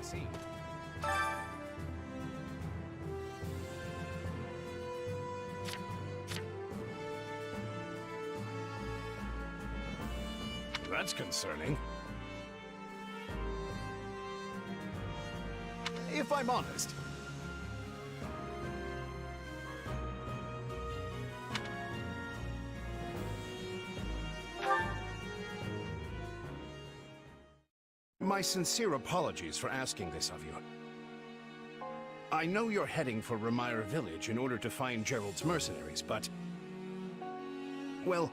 see. That's concerning. If I'm honest, my sincere apologies for asking this of you. I know you're heading for Ramire Village in order to find Gerald's mercenaries, but... well,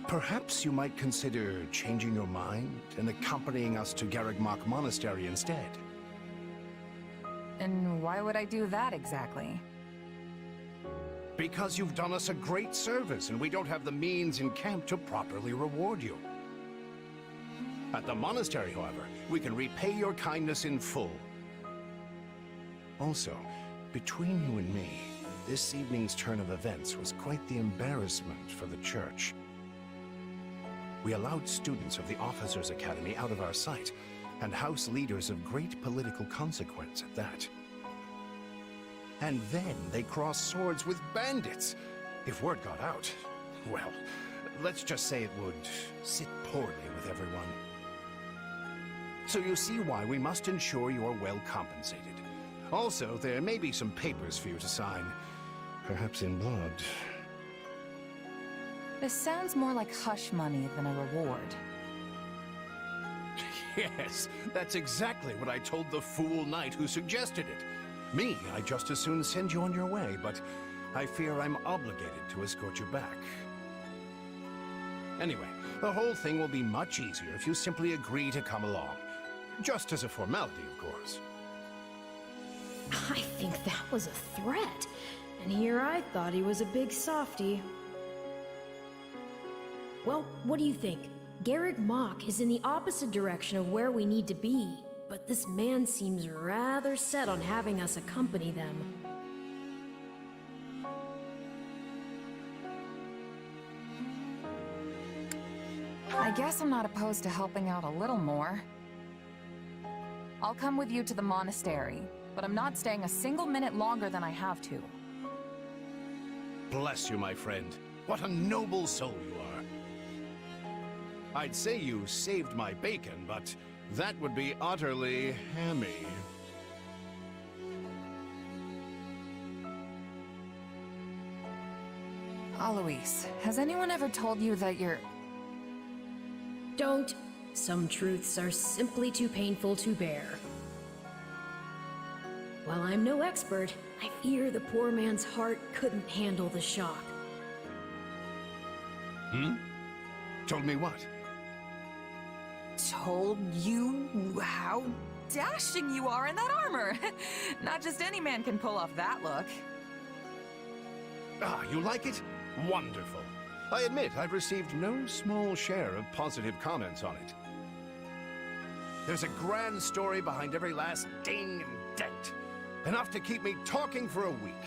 perhaps you might consider changing your mind and accompanying us to Garrigmach Monastery instead. And why would I do that exactly? Because you've done us a great service and we don't have the means in camp to properly reward you. At the monastery, however, we can repay your kindness in full. Also, between you and me, this evening's turn of events was quite the embarrassment for the church. We allowed students of the Officers' Academy out of our sight, and house leaders of great political consequence at that. And then they crossed swords with bandits. If word got out, well, let's just say it would sit poorly with everyone. So you see why we must ensure you're well compensated. Also, there may be some papers for you to sign, perhaps in blood. This sounds more like hush money than a reward. Yes, that's exactly what I told the fool knight who suggested it. Me, I'd just as soon send you on your way, but I fear I'm obligated to escort you back. Anyway, the whole thing will be much easier if you simply agree to come along. Just as a formality, of course. I think that was a threat. And here I thought he was a big softy. Well, what do you think? Garrigmach is in the opposite direction of where we need to be, but this man seems rather set on having us accompany them. I guess I'm not opposed to helping out a little more. I'll come with you to the monastery, but I'm not staying a single minute longer than I have to. Bless you, my friend. What a noble soul you are. I'd say you saved my bacon, but that would be utterly hammy. Alois, has anyone ever told you that you're... Don't. Some truths are simply too painful to bear. While I'm no expert, I fear the poor man's heart couldn't handle the shock. Told me what? Told you how dashing you are in that armor. Not just any man can pull off that look. Ah, you like it? Wonderful. I admit I've received no small share of positive comments on it. There's a grand story behind every last ding and dent. Enough to keep me talking for a week.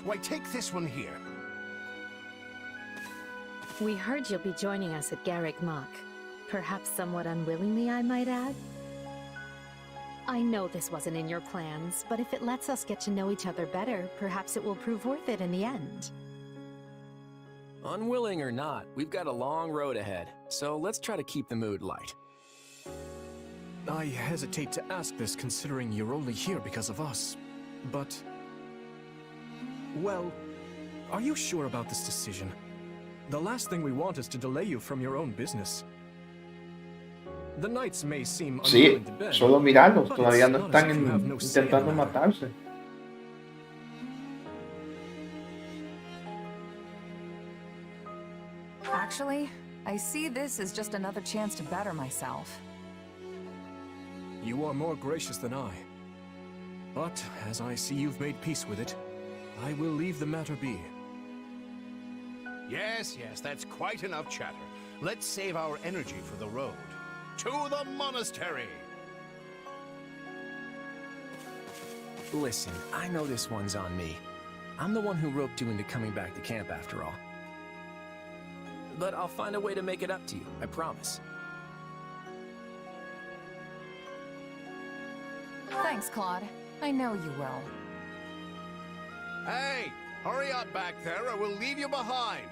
Why, take this one here. We heard you'll be joining us at Garrigmach. Perhaps somewhat unwillingly, I might add. I know this wasn't in your plans, but if it lets us get to know each other better, perhaps it will prove worth it in the end. Unwilling or not, we've got a long road ahead, so let's try to keep the mood light. I hesitate to ask this considering you're only here because of us, but... well, are you sure about this decision? The last thing we want is to delay you from your own business. The knights may seem Sí, unwilling to bend, solo mirarlos, but todavía it's no not as están if you have no say in the intentando matter. matarse. Actually, I see this as just another chance to better myself. You are more gracious than I. But, as I see you've made peace with it, I will leave the matter be. Yes, that's quite enough chatter. Let's save our energy for the road. To the monastery! Listen, I know this one's on me. I'm the one who roped you into coming back to camp after all. But I'll find a way to make it up to you, I promise. Thanks, Claude. I know you will. Hey! Hurry up back there or we'll leave you behind!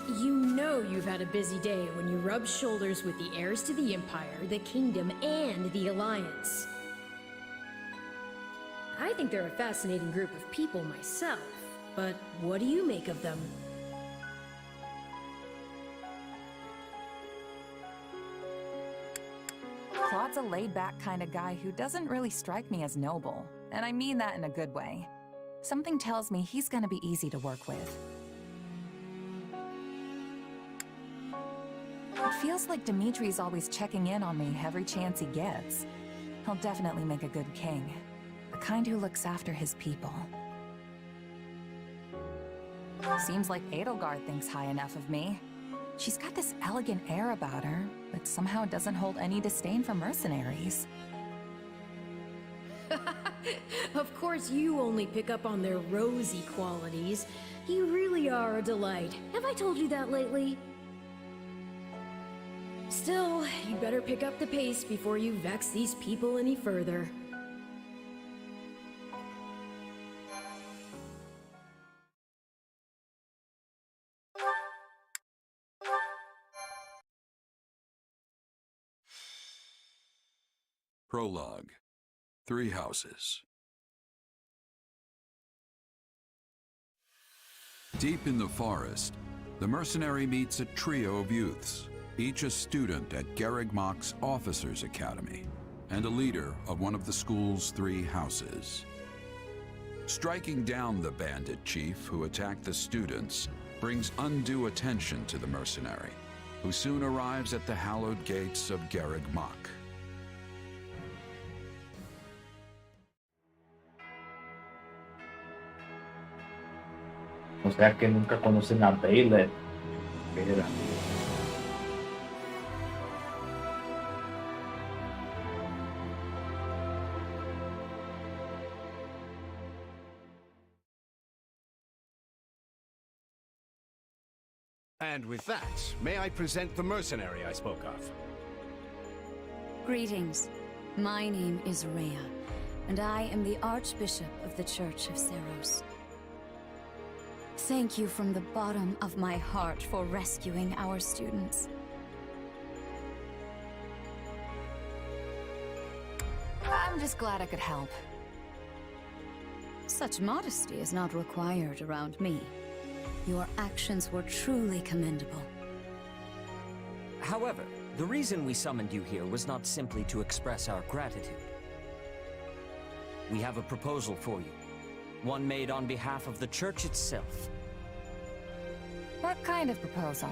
You know you've had a busy day when you rub shoulders with the heirs to the Empire, the Kingdom, and the Alliance. I think they're a fascinating group of people myself, but what do you make of them? Claude's a laid-back kind of guy who doesn't really strike me as noble, and I mean that in a good way. Something tells me he's gonna be easy to work with. It feels like Dimitri's always checking in on me every chance he gets. He'll definitely make a good king. The kind who looks after his people. Seems like Edelgard thinks high enough of me. She's got this elegant air about her, but somehow doesn't hold any disdain for mercenaries. Of course you only pick up on their rosy qualities. You really are a delight. Have I told you that lately? Still, you'd better pick up the pace before you vex these people any further. Prologue. 3 Houses. Deep in the forest, the mercenary meets a trio of youths, each a student at Garreg Mach's Officers' Academy, and a leader of one of the school's 3 houses. Striking down the bandit chief who attacked the students brings undue attention to the mercenary, who soon arrives at the hallowed gates of Garreg Mach. O sea que nunca conocen a Baylor. Espera. And with that, may I present the mercenary I spoke of? Greetings. My name is Rhea, and I am the Archbishop of the Church of Seros. Thank you from the bottom of my heart for rescuing our students. I'm just glad I could help. Such modesty is not required around me. Your actions were truly commendable. However, the reason we summoned you here was not simply to express our gratitude. We have a proposal for you, one made on behalf of the Church itself. What kind of proposal?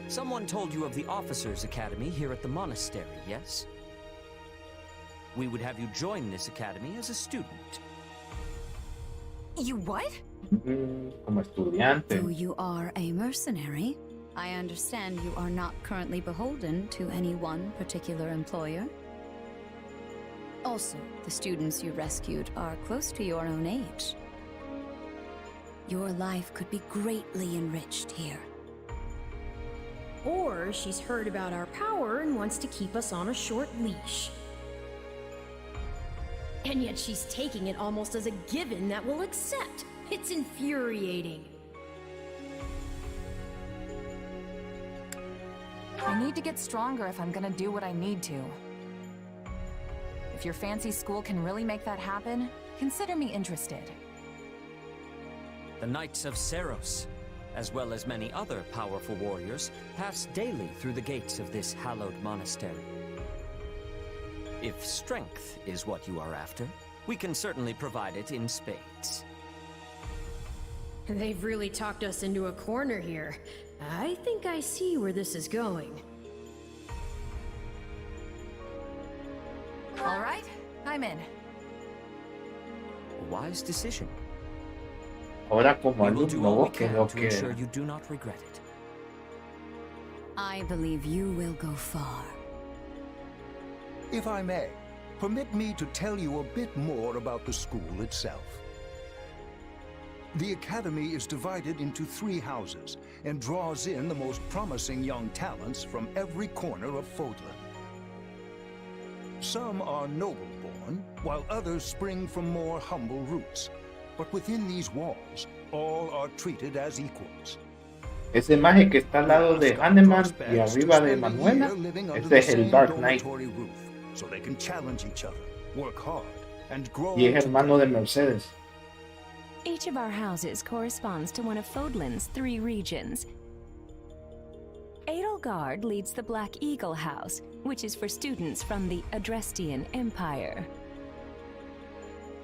Someone told you of the Officers' Academy here at the monastery, yes? We would have you join this academy as a student. You what? Como estudiante. Though you are a mercenary, I understand you are not currently beholden to any one particular employer. Also, the students you rescued are close to your own age. Your life could be greatly enriched here. Or she's heard about our power and wants to keep us on a short leash. And yet she's taking it almost as a given that we'll accept. It's infuriating. I need to get stronger if I'm gonna do what I need to. If your fancy school can really make that happen, consider me interested. The Knights of Seros, as well as many other powerful warriors, pass daily through the gates of this hallowed monastery. If strength is what you are after, we can certainly provide it in spades. They've really talked us into a corner here. I think I see where this is going. All right, I'm in. A wise decision. Ahora como We will do all alumno we can creo to ensure que you do not regret it. I believe you will go far. If I may, permit me to tell you a bit more about the school itself. The Academy is divided into 3 houses and draws in the most promising young talents from every corner of Fodlan. Some are noble-born, while others spring from more humble roots. But within these walls, all are treated as equals. Ese maje que está al lado de Hanneman y arriba de Manuela, ese es el Dark Knight. So they can challenge each other, work hard, and grow. Y es hermano de Mercedes. Each of our houses corresponds to one of Fodlan's 3 regions. Edelgard leads the Black Eagle House, which is for students from the Adrestian Empire.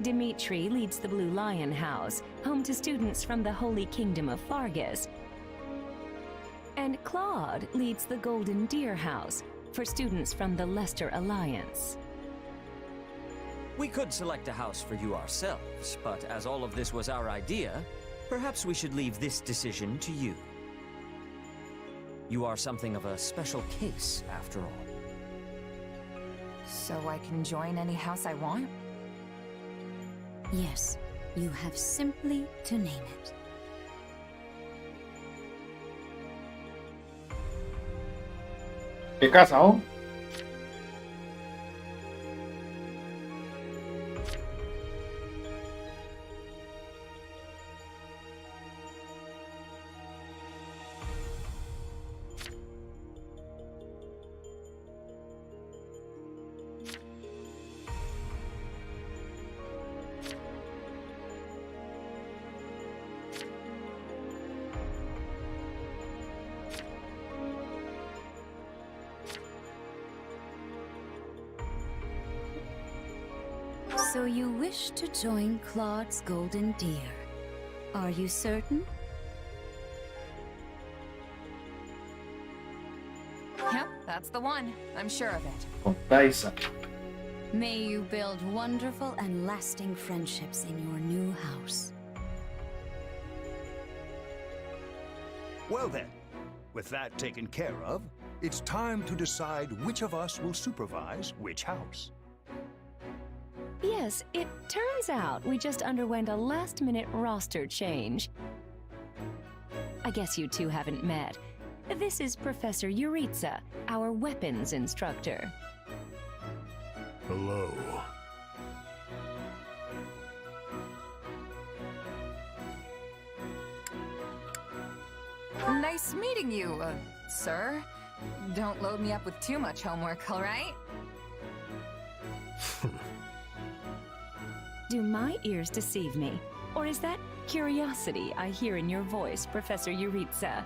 Dimitri leads the Blue Lion House, home to students from the Holy Kingdom of Fargus. And Claude leads the Golden Deer House, for students from the Leicester Alliance. We could select a house for you ourselves, but as all of this was our idea, perhaps we should leave this decision to you. You are something of a special case, after all. So I can join any house I want? Yes, you have simply to name it. ¿Qué casa, oh? So you wish to join Claude's Golden Deer. Are you certain? Yep, that's the one. I'm sure of it. Con Taisa. May you build wonderful and lasting friendships in your new house. Well then, with that taken care of, it's time to decide which of us will supervise which house. Yes, it turns out we just underwent a last-minute roster change. I guess you two haven't met. This is Professor Yuritsa, our weapons instructor. Hello. Nice meeting you, sir. Don't load me up with too much homework, all right? Do my ears deceive me? Or is that curiosity I hear in your voice, Professor Yuritsa?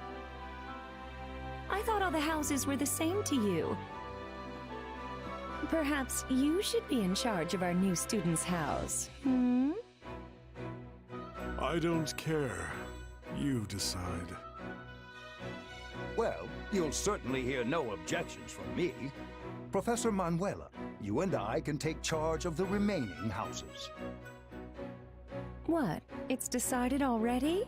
I thought all the houses were the same to you. Perhaps you should be in charge of our new student's house, hmm? I don't care. You decide. Well, you'll certainly hear no objections from me. Professor Manuela, you and I can take charge of the remaining houses. What? It's decided already?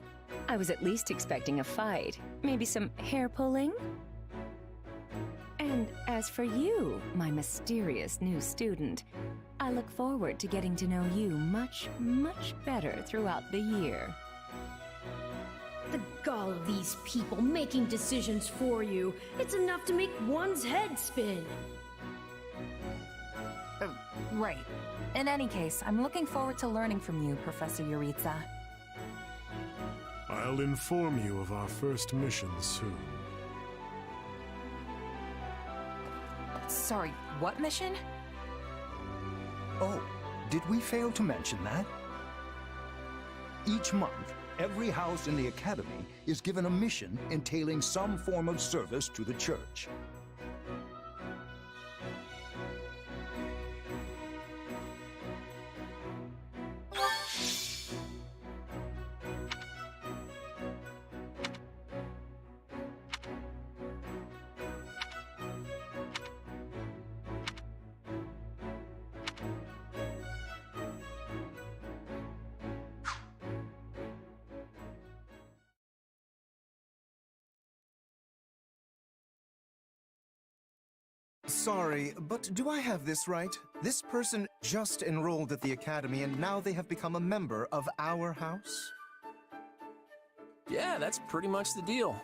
I was at least expecting a fight. Maybe some hair pulling? And as for you, my mysterious new student, I look forward to getting to know you much, much better throughout the year. The gall of these people making decisions for you. It's enough to make one's head spin. Right. In any case, I'm looking forward to learning from you, Professor Yuritsa. I'll inform you of our first mission soon. Sorry, what mission? Oh, did we fail to mention that? Each month, every house in the Academy is given a mission entailing some form of service to the Church. Sorry, but do I have this right? This person just enrolled at the Academy and now they have become a member of our house? Yeah, that's pretty much the deal.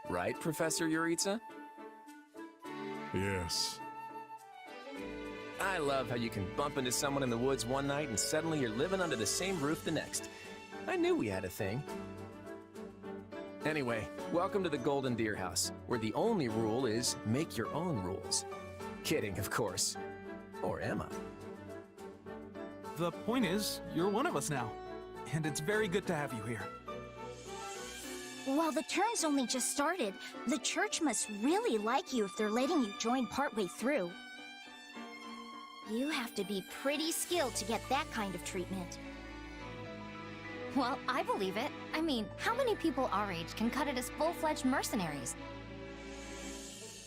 Right, Professor Yuritsa? Yes. I love how you can bump into someone in the woods one night and suddenly you're living under the same roof the next. I knew we had a thing. Anyway, welcome to the Golden Deer House, where the only rule is make your own rules. Kidding, of course. Or am I? The point is, you're one of us now. And it's very good to have you here. While the term's only just started, the church must really like you if they're letting you join partway through. You have to be pretty skilled to get that kind of treatment. Well, I believe it. I mean, how many people our age can cut it as full-fledged mercenaries?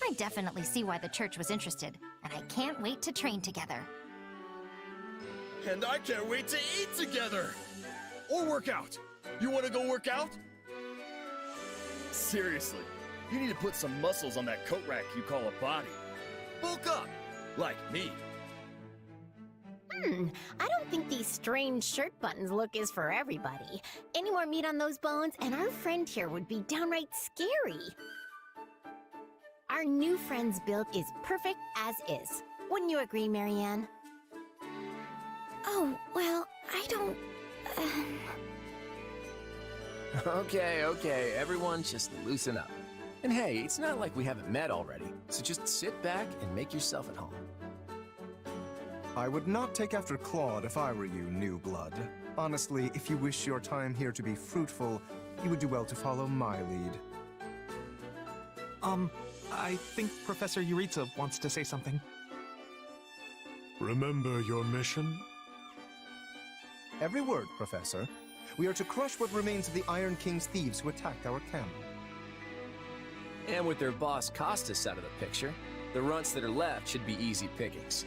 I definitely see why the church was interested, and I can't wait to train together. And I can't wait to eat together! Or work out. You want to go work out? Seriously, you need to put some muscles on that coat rack you call a body. Bulk up, like me. I don't think these strange shirt buttons look is for everybody. Any more meat on those bones, and our friend here would be downright scary. Our new friend's build is perfect as is. Wouldn't you agree, Marianne? Oh, well, I don't... Okay, everyone just loosen up. And hey, it's not like we haven't met already, so just sit back and make yourself at home. I would not take after Claude if I were you, new blood. Honestly, if you wish your time here to be fruitful, you would do well to follow my lead. I think Professor Yuritsa wants to say something. Remember your mission? Every word, Professor. We are to crush what remains of the Iron King's thieves who attacked our camp. And with their boss Costas out of the picture, the runts that are left should be easy pickings.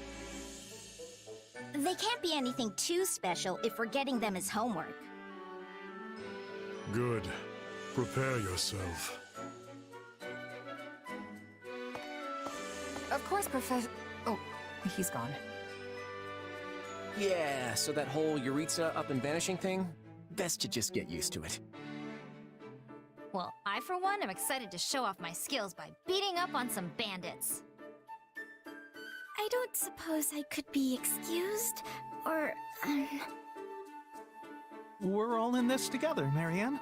They can't be anything too special if we're getting them as homework. Good. Prepare yourself. Of course, Professor... Oh, he's gone. Yeah, so that whole Yuritsa up and vanishing thing? Best to just get used to it. Well, I for one am excited to show off my skills by beating up on some bandits. I don't suppose I could be excused, or, We're all in this together, Marianne.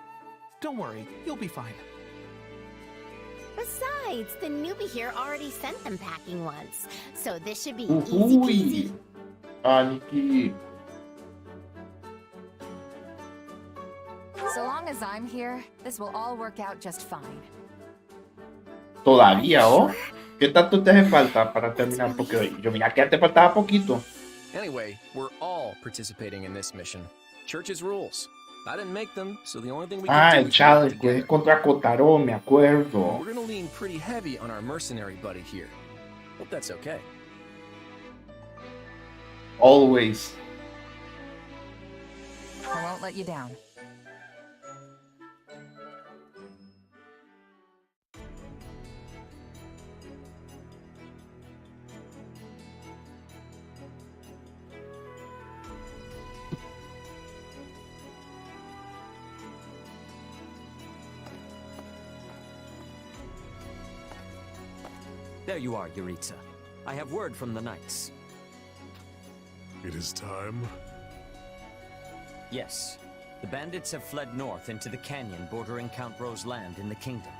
Don't worry, you'll be fine. Besides, the newbie here already sent them packing once, so this should be easy peasy. Aniki. So long as I'm here, this will all work out just fine. Todavía, ¿oh? ¿Qué tanto te hace falta para terminar? Porque yo mira que te faltaba poquito. Anyway, we're all participating in this mission. Church's rules. I didn't make them, so the only thing we can do El is challenge que es contra Kotaro, me acuerdo. We're gonna lean pretty heavy on our mercenary buddy here. Hope that's okay. Always. I won't let you down. There you are, Yuritsa. I have word from the knights. It is time. Yes. The bandits have fled north into the canyon bordering Count Ro's land in the kingdom.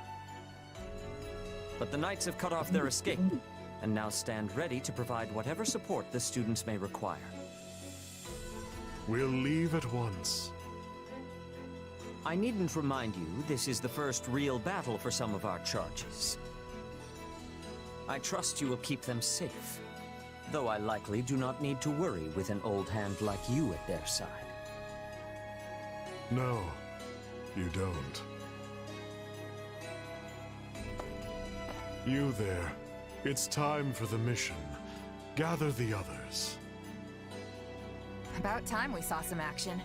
But the knights have cut off their escape, and now stand ready to provide whatever support the students may require. We'll leave at once. I needn't remind you, this is the first real battle for some of our charges. I trust you will keep them safe, though I likely do not need to worry with an old hand like you at their side. No, you don't. You there. It's time for the mission. Gather the others. About time we saw some action.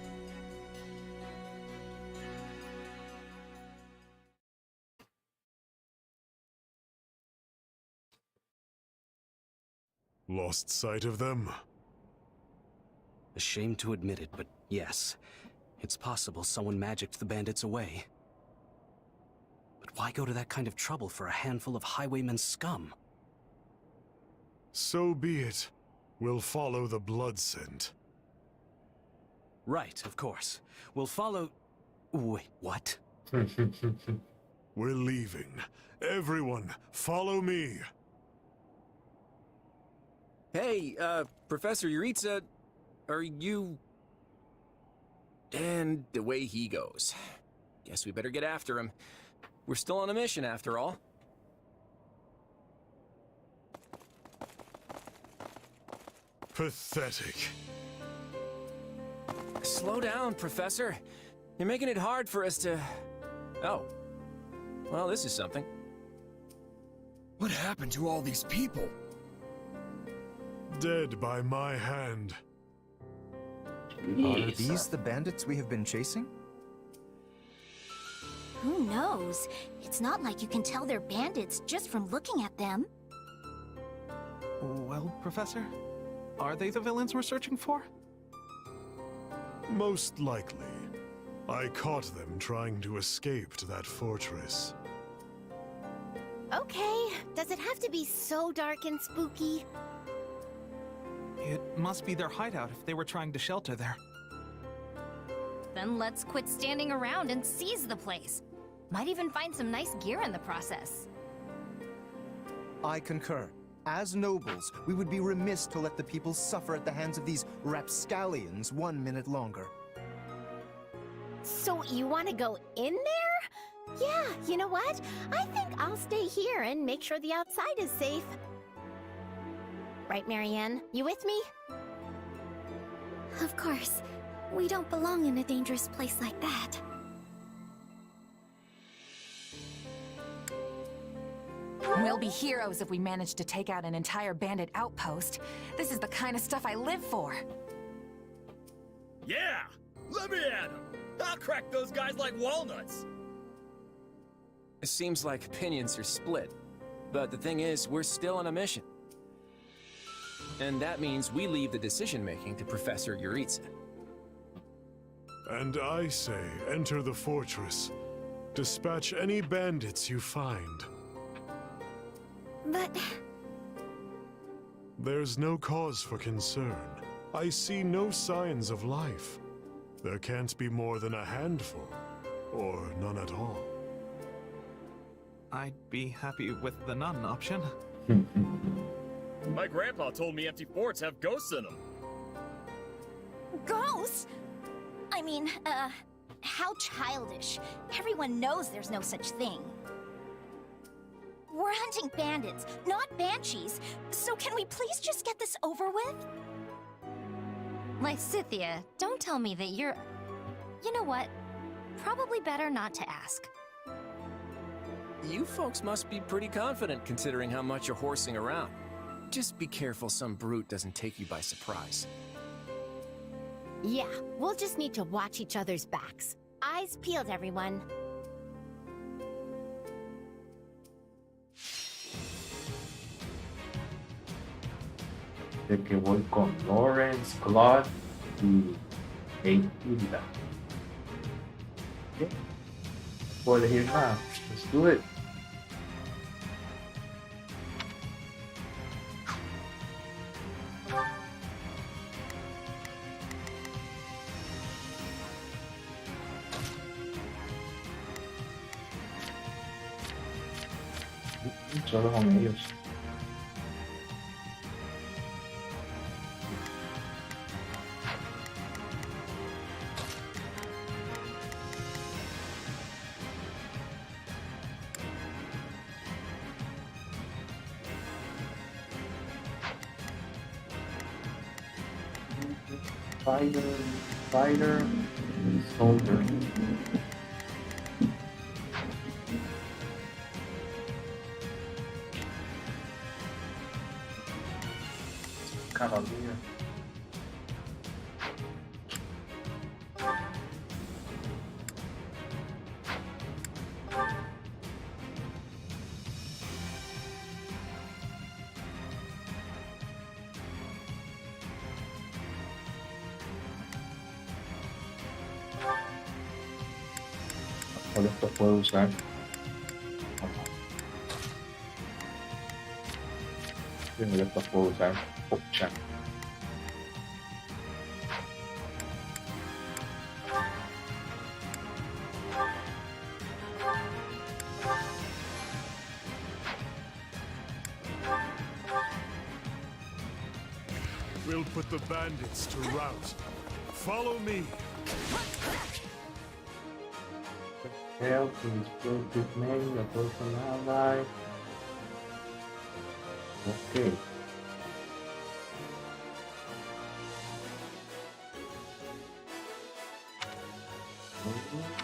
Lost sight of them? Ashamed to admit it, but yes. It's possible someone magicked the bandits away. But why go to that kind of trouble for a handful of highwaymen scum? So be it. We'll follow the blood scent. Right, of course. We'll follow... Wait, what? We're leaving. Everyone, follow me. Hey, Professor Yuritsa, are you... And away he goes. Guess we better get after him. We're still on a mission, after all. Pathetic. Slow down, Professor. You're making it hard for us to... Oh. Well, this is something. What happened to all these people? Dead by my hand. Are these the bandits we have been chasing? Who knows? It's not like you can tell they're bandits just from looking at them. Well, Professor, are they the villains we're searching for? Most likely. I caught them trying to escape to that fortress. Okay, does it have to be so dark and spooky? It must be their hideout if they were trying to shelter there. Then let's quit standing around and seize the place. Might even find some nice gear in the process. I concur. As nobles, we would be remiss to let the people suffer at the hands of these rapscallions 1 minute longer. So you want to go in there? Yeah, you know what? I think I'll stay here and make sure the outside is safe. Right, Marianne? You with me? Of course. We don't belong in a dangerous place like that. We'll be heroes if we manage to take out an entire bandit outpost. This is the kind of stuff I live for. Yeah! Let me at him! I'll crack those guys like walnuts! It seems like opinions are split. But the thing is, we're still on a mission. And that means we leave the decision-making to Professor Yuritsa. And I say, enter the fortress. Dispatch any bandits you find. But... There's no cause for concern. I see no signs of life. There can't be more than a handful, or none at all. I'd be happy with the none option. My grandpa told me empty forts have ghosts in them. Ghosts? I mean, how childish. Everyone knows there's no such thing. We're hunting bandits, not banshees. So can we please just get this over with? Lysithia, don't tell me that you're... You know what? Probably better not to ask. You folks must be pretty confident considering how much you're horsing around. Just be careful some brute doesn't take you by surprise. Yeah, we'll just need to watch each other's backs. Eyes peeled, everyone. De que voy con Lawrence, Claude y Hilda. Okay. No puedo elegir nada. Let's do it. Solo con ellos. Fighter, and soldier. Cavalier. ¿Cuál esto puedo usar? Primero esto puedo usar Pokchan. We'll put the bandits to rout. Follow me. Help to destroy this man, the person ally. Okay.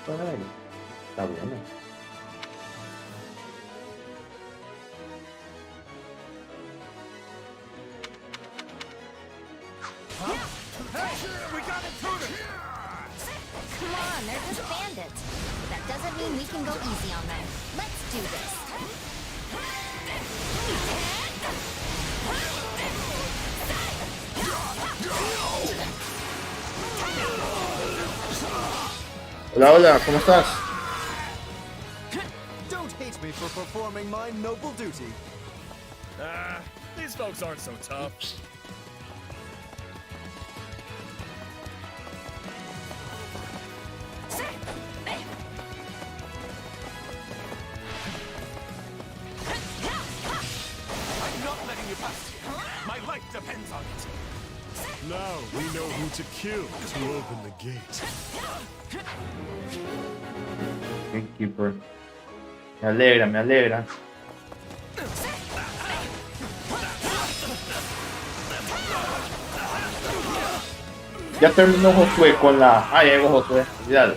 Por ahí. Está bueno. We got intruders! Come on, they're just bandits. But that doesn't mean we can go easy on them. Let's do this. Hola, hola, ¿cómo estás? Don't hate me for performing my noble duty. These folks aren't so tough. I'm not letting you pass. My life depends on it. Now we know who to kill to open the gate. Gatekeeper. Me alegra, me alegra. Ya terminó Josué con la... Ah, ya llegó Josué. Cuidado.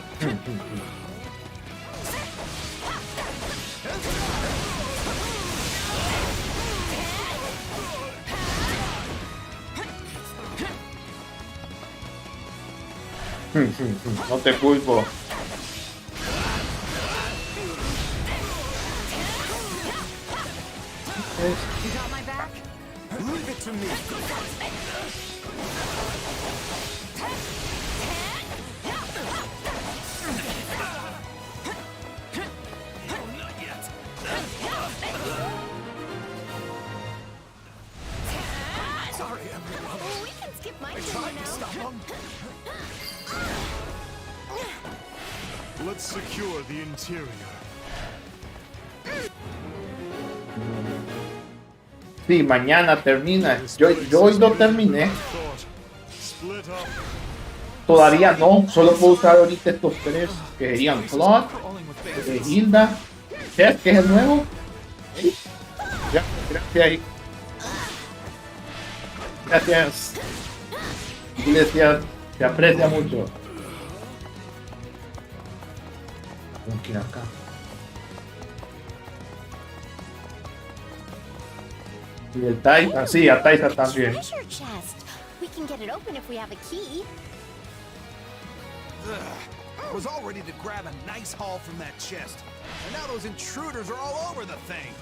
No te culpo. You got my back? Leave it to me. Sorry, everyone. We can skip my I turn, tried you to know. stop them. Let's secure the interior. Sí, mañana termina. Yo hoy no terminé. Split up. Todavía no. Solo puedo usar ahorita estos tres que serían Claude, Hilda, Chef, que es el nuevo. Ya, gracias. Gracias. Gracias. Se aprecia mucho. Tengo que ir acá. Y el Taisa, sí, a Taisa también. Treasure chest. We can get it open if we have a key. I was all ready to grab a nice haul from that chest. And now those intruders are all over the thing.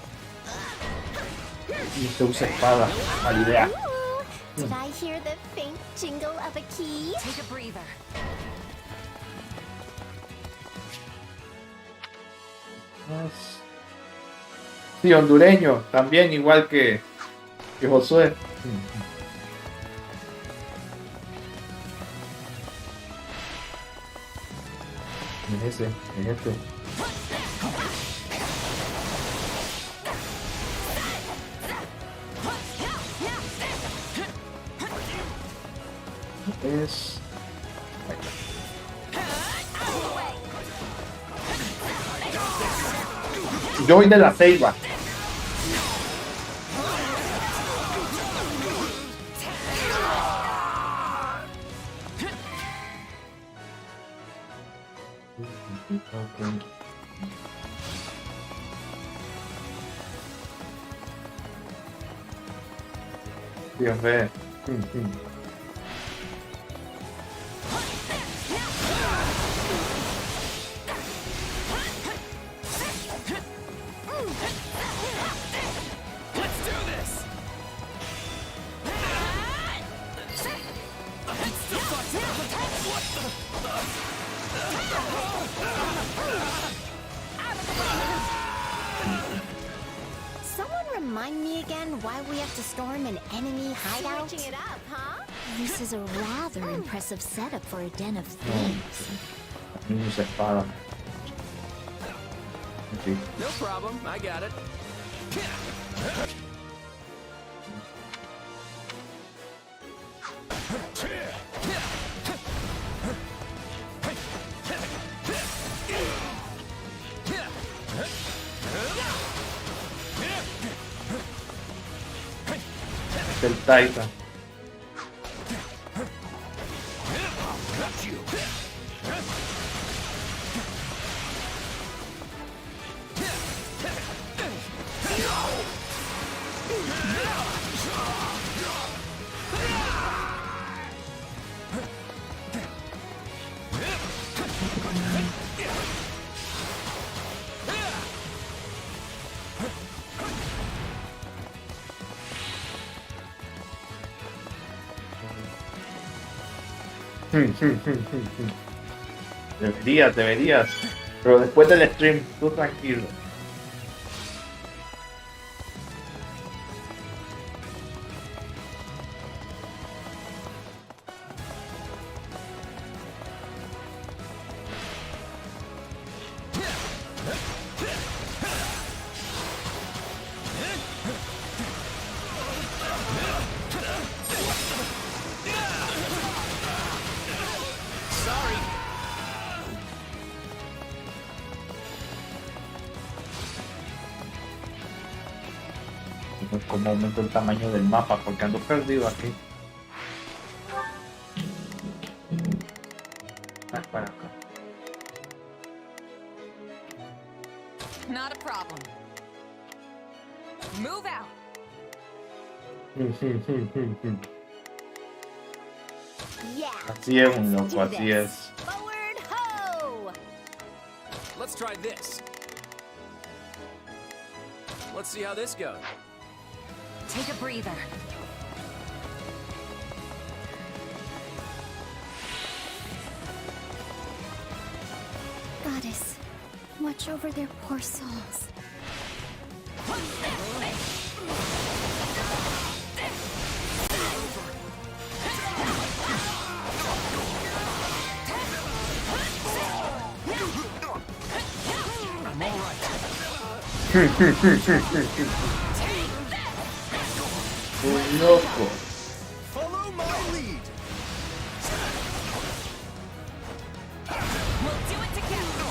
Y se usa espada, mala idea. Ooh, did I hear the faint jingle of a key? Take a breather. Sí, hondureño, también igual que Josué. Es ese, es este. Es... Yo voy de la ceiba. Okay. Dios ve. Someone remind me again why we have to storm an enemy hideout? Switching it up, huh? This is a rather impressive setup for a den of thieves. Usa espada. Sí. No problem, I got it. El Titan. Deberías. Pero después del stream, tú tranquilo. Como aumento el tamaño del mapa, porque ando perdido aquí. Para acá. Not a problem. Move out. Así es, un loco, así es. Forward ho! Let's try this. Let's see how this goes. Take a breather. Goddess, watch over their poor souls. I'm all right. Un loco. Follow my lead. We'll do it together.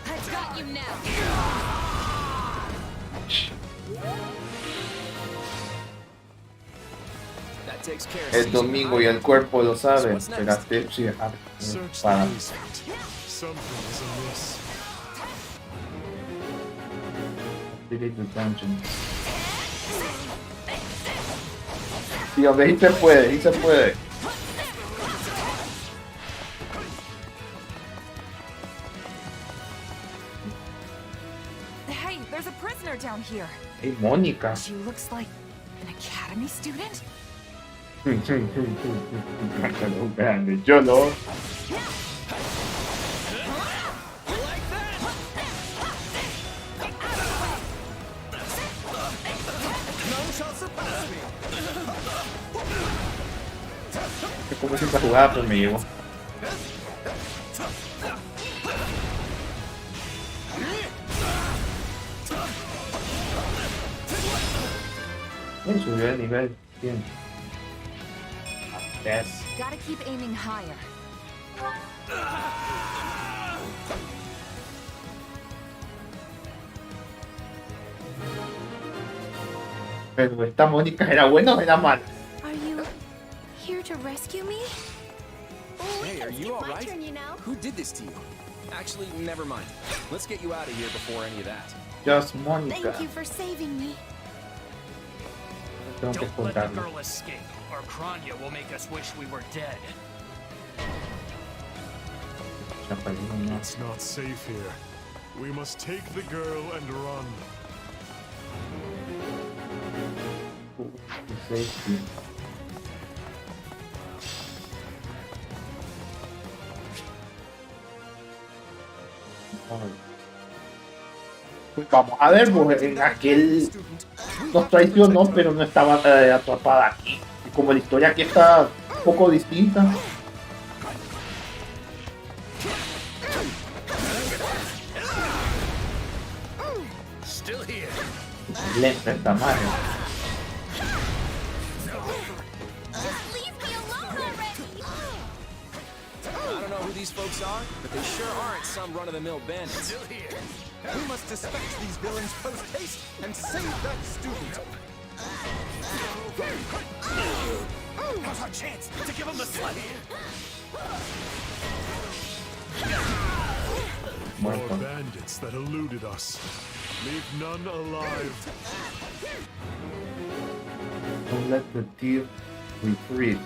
I've got you now. That takes care of Es domingo y el cuerpo lo sabe. Pegaste, sí, Search para. the basement. Something is amiss. Spirit Dungeon. Sí, hombre, sí se puede, sí se puede. Hey, there's a prisoner down here. Hey, Mónica. She looks like an academy student. Grande, yo no. Como si esta jugada pues me llegó. Subió de nivel. Bien. Yes. Gotta keep aiming higher. Pero esta Mónica era buena o era mala. Are you here to rescue me? Hey, are you all right? Turn, you know? Who did this to you? Actually, never mind. Let's get you out of here before any of that. Just Mónica. Thank you for saving me. Tengo que Don't let the contarlo. girl escape, or Kranya will make us wish we were dead. It's not safe here. We must take the girl and run. Safety. Pues vamos a ver, pues en aquel nos traicionó, pero no estaba atrapada aquí. Y como la historia aquí está un poco distinta. Still here. Lenta esta madre. these folks are, but they sure aren't some run-of-the-mill bandits. Still here. We must dispatch these villains post-haste and save that student. Now's our chance to give him the slap. More bandits that eluded us. Leave none alive. Don't let the thief retreat.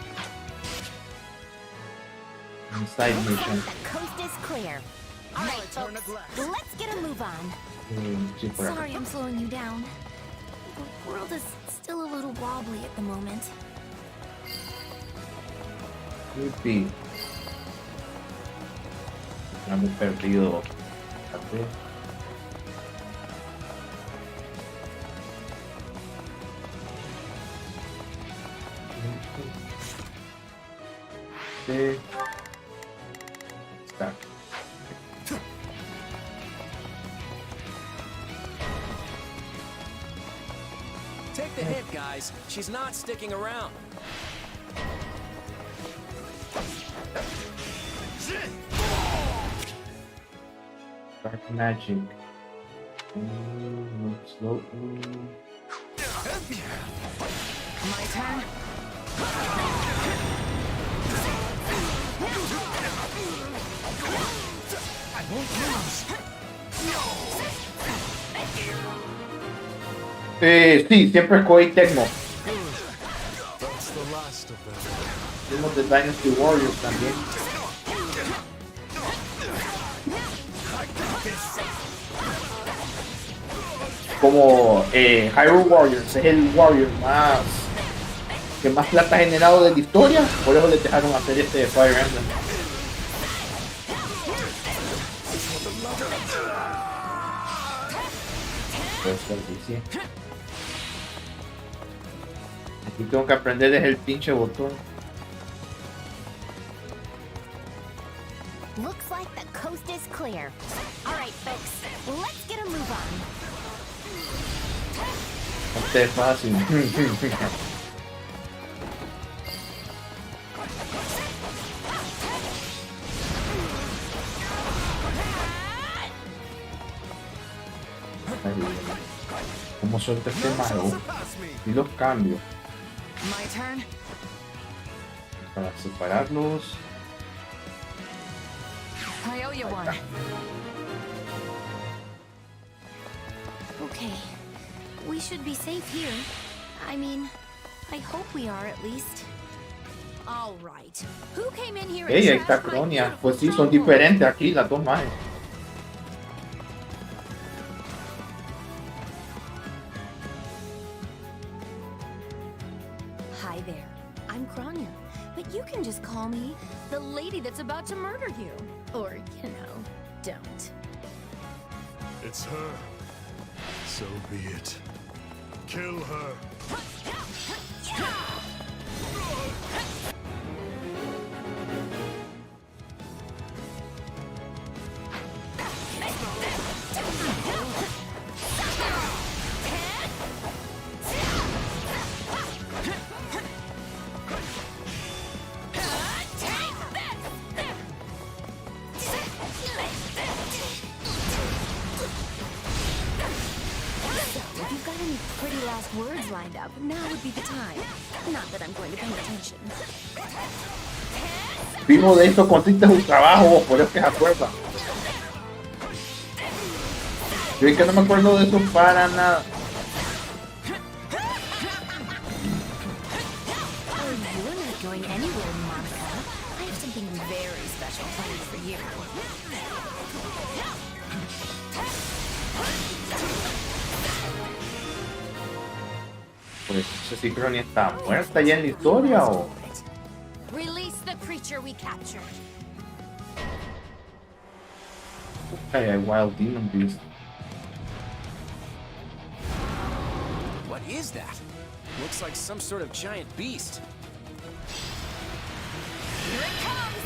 Inside mission. The coast is clear. All right, folks, let's get a move on. Sí, por acá. Sorry I'm slowing you down. The world is still a little wobbly at the moment. Creepy. Estamos perdidos. Fíjate. Sí. Está. Take the hit, guys. She's not sticking around. Dark magic. Slow. My turn. I won't lose. Sí, siempre escogí Tecmo. That's the last of them. Tenemos de Dynasty Warriors también. Como Hyrule Warriors es el Warrior más que más plata ha generado de la historia, por eso les dejaron hacer este Fire Emblem. Sí. Aquí tengo que aprender desde el pinche botón. Looks like the coast is clear. All right, folks, let's get a move on. Este es fácil. Como suelta este mago y los cambio My turn. para separarlos. I owe you one. Okay. We should be safe here. I mean, I hope we are at least. All right. Who came in here? Ey, ahí está Cronia. Pues sí, son diferentes aquí las dos más. Hi there. I'm Cronya, but you can just call me the lady that's about to murder you. Or, you know, don't. It's her. So be it. Kill her. If you've got any pretty last words lined up, now would be the time. Not that I'm going to pay attention. Fijo de esto consiste en su trabajo, por eso que se acuerda. Yo es que no me acuerdo de eso para nada. Oh, you're not going anywhere, Monica. I have something very special planned for you. Pues no sé si Cronia está muerta ya en la historia o... Release the creature we captured. Hay Wild Demon Beast. What is that? Looks like some sort of giant beast. Here it comes.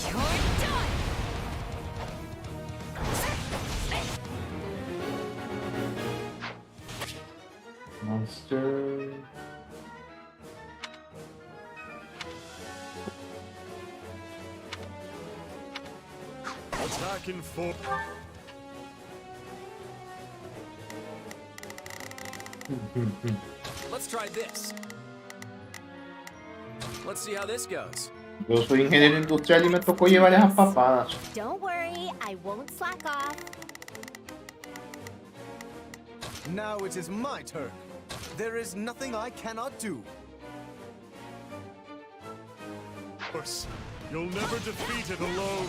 You're done. Monster... Back and forth. Let's try this. Let's see how this goes. Yo soy ingeniero industrial y me tocó llevar esas papadas. Don't worry, I won't slack off. Now it is my turn. There is nothing I cannot do. Of course, you'll never defeat it alone.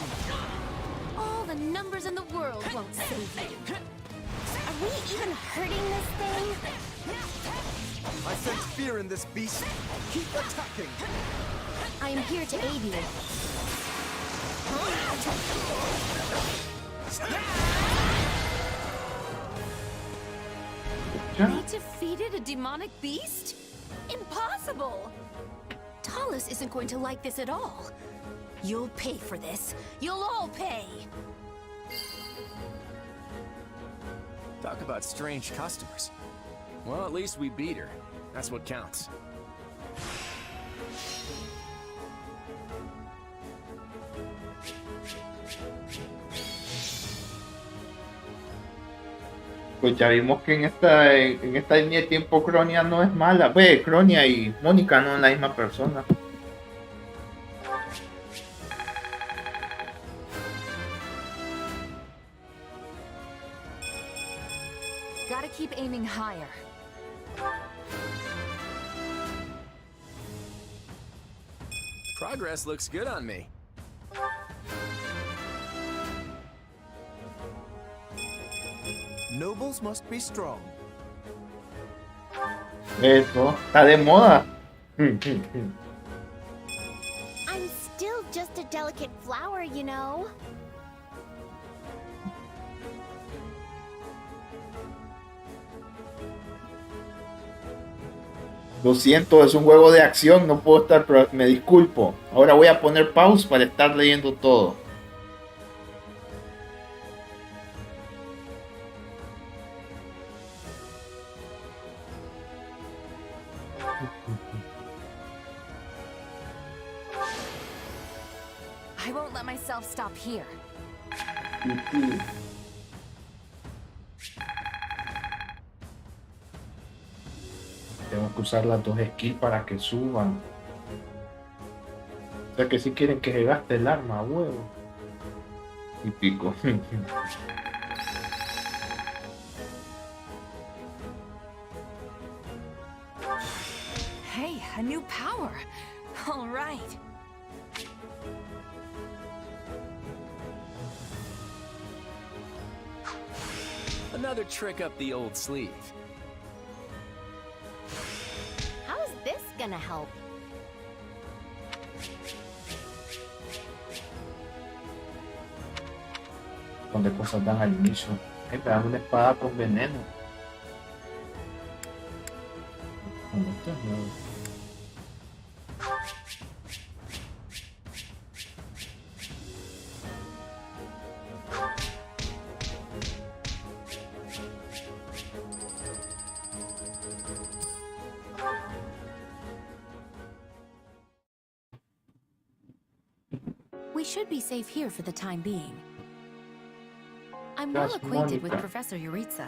All the numbers in the world won't save you. Are we even hurting this thing? I sense fear in this beast. Keep attacking. I am here to aid you. We defeated a demonic beast? Impossible! Talus isn't going to like this at all. You'll pay for this. You'll all pay. Talk about strange customers. Well, at least we beat her. That's what counts. Pues ya vimos que en esta línea de tiempo Cronia no es mala. Pues Cronia y Mónica no son la misma persona. Gotta keep aiming higher. Progress looks good on me. Nobles must be strong. Eso, está de moda. I'm still just a delicate flower, you know. Lo siento, es un juego de acción, no puedo estar, pero me disculpo. Ahora voy a poner pause para estar leyendo todo. I won't let myself stop here. Tengo que usar las dos skills para que suban. O sea que si quieren que se gaste el arma, huevo. Y pico. Hey, a new power. All right. Another trick up the old sleeve. How's this gonna help? Donde cosas dan al inicio. Me dan una espada con veneno. No, esto es nuevo. We should be safe here for the time being. I'm Yes, well acquainted with Monica. Professor Yuritsa,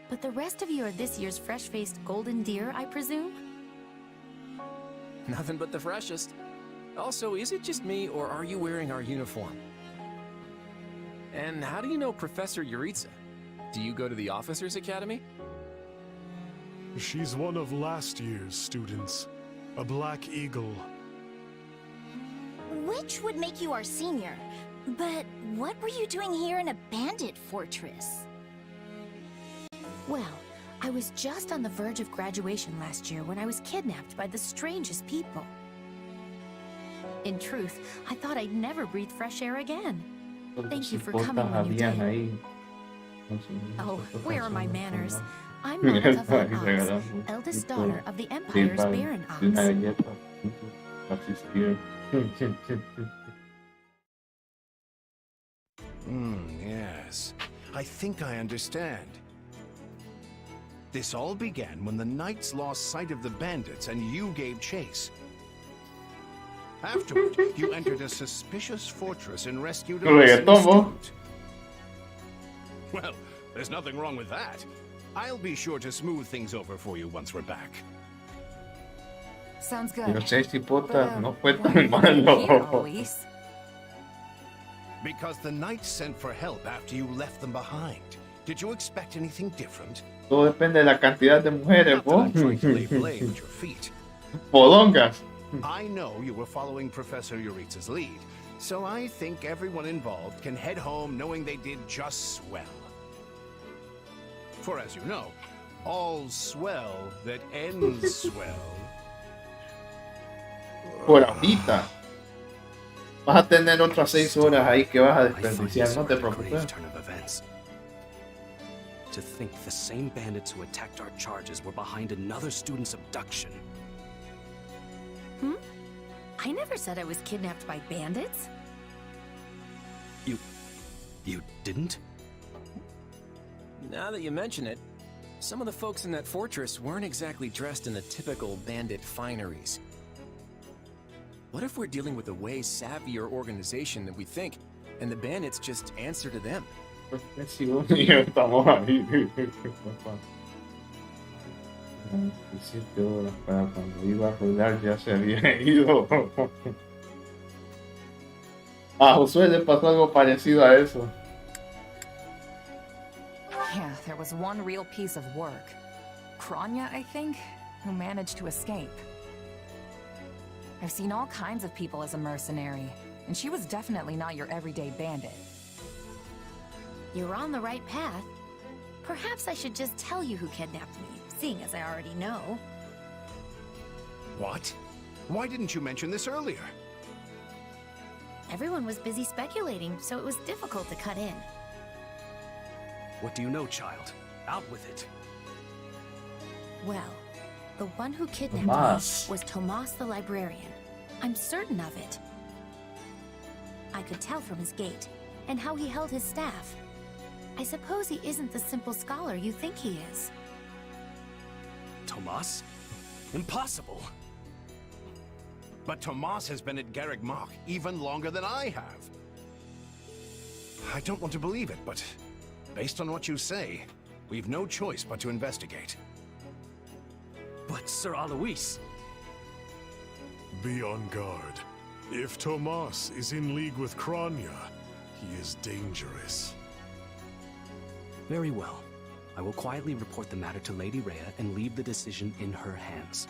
but the rest of you are this year's fresh-faced golden deer, I presume? Nothing but the freshest. Also, is it just me, or are you wearing our uniform? And how do you know Professor Yuritsa? Do you go to the Officers Academy? She's one of last year's students. A Black Eagle. Which would make you our senior. But what were you doing here in a bandit fortress? Well, I was just on the verge of graduation last year when I was kidnapped by the strangest people. In truth, I thought I'd never breathe fresh air again. Thank you for coming when you did. Oh, where are my manners? I'm Monica von Ox, eldest daughter of the Empire's Baron Ox. Yes. I think I understand. This all began when the knights lost sight of the bandits and you gave chase. Afterward, you entered a suspicious fortress and rescued a missing student. Well, there's nothing wrong with that. I'll be sure to smooth things over for you once we're back. Sounds good. Pero 6 hipotas no fue why tan are you here, malo. Luis? Because the knights sent for help after you left them behind. Did you expect anything different? Todo depende de la cantidad de mujeres, Not that I'm trying to lay vos. blame at your feet. Podongas. I know you were following Professor Yuritsa's lead, so I think everyone involved can head home knowing they did just swell. For as you know, all's swell that ends swell. Por ahorita. Vas a tener otras 6 horas ahí que vas a desperdiciar, no te preocupes. Turn of events. To think the same bandits who attacked our charges were behind another student's abduction. Hmm? I never said I was kidnapped by bandits. You didn't? Now that you mention it, some of the folks in that fortress weren't exactly dressed in the typical bandit fineries. What if we're dealing with a way savvier organization than we think, and the bandits just answer to them? Estamos ahí. 17 horas para cuando iba a rodar ya se había ido. A Josué le pasó algo parecido a eso. Yeah, there was one real piece of work. Kranya, I think, who managed to escape. I've seen all kinds of people as a mercenary, and she was definitely not your everyday bandit. You're on the right path. Perhaps I should just tell you who kidnapped me, seeing as I already know. What? Why didn't you mention this earlier? Everyone was busy speculating, so it was difficult to cut in. What do you know, child? Out with it. Well, the one who kidnapped Tomas. me was Tomas the librarian. I'm certain of it. I could tell from his gait, and how he held his staff. I suppose he isn't the simple scholar you think he is. Tomas? Impossible. But Tomas has been at Garreg Mach even longer than I have. I don't want to believe it, but based on what you say, we've no choice but to investigate. But Sir Alois... Be on guard. If Tomas is in league with Kranya, he is dangerous. Very well. I will quietly report the matter to Lady Rhea and leave the decision in her hands.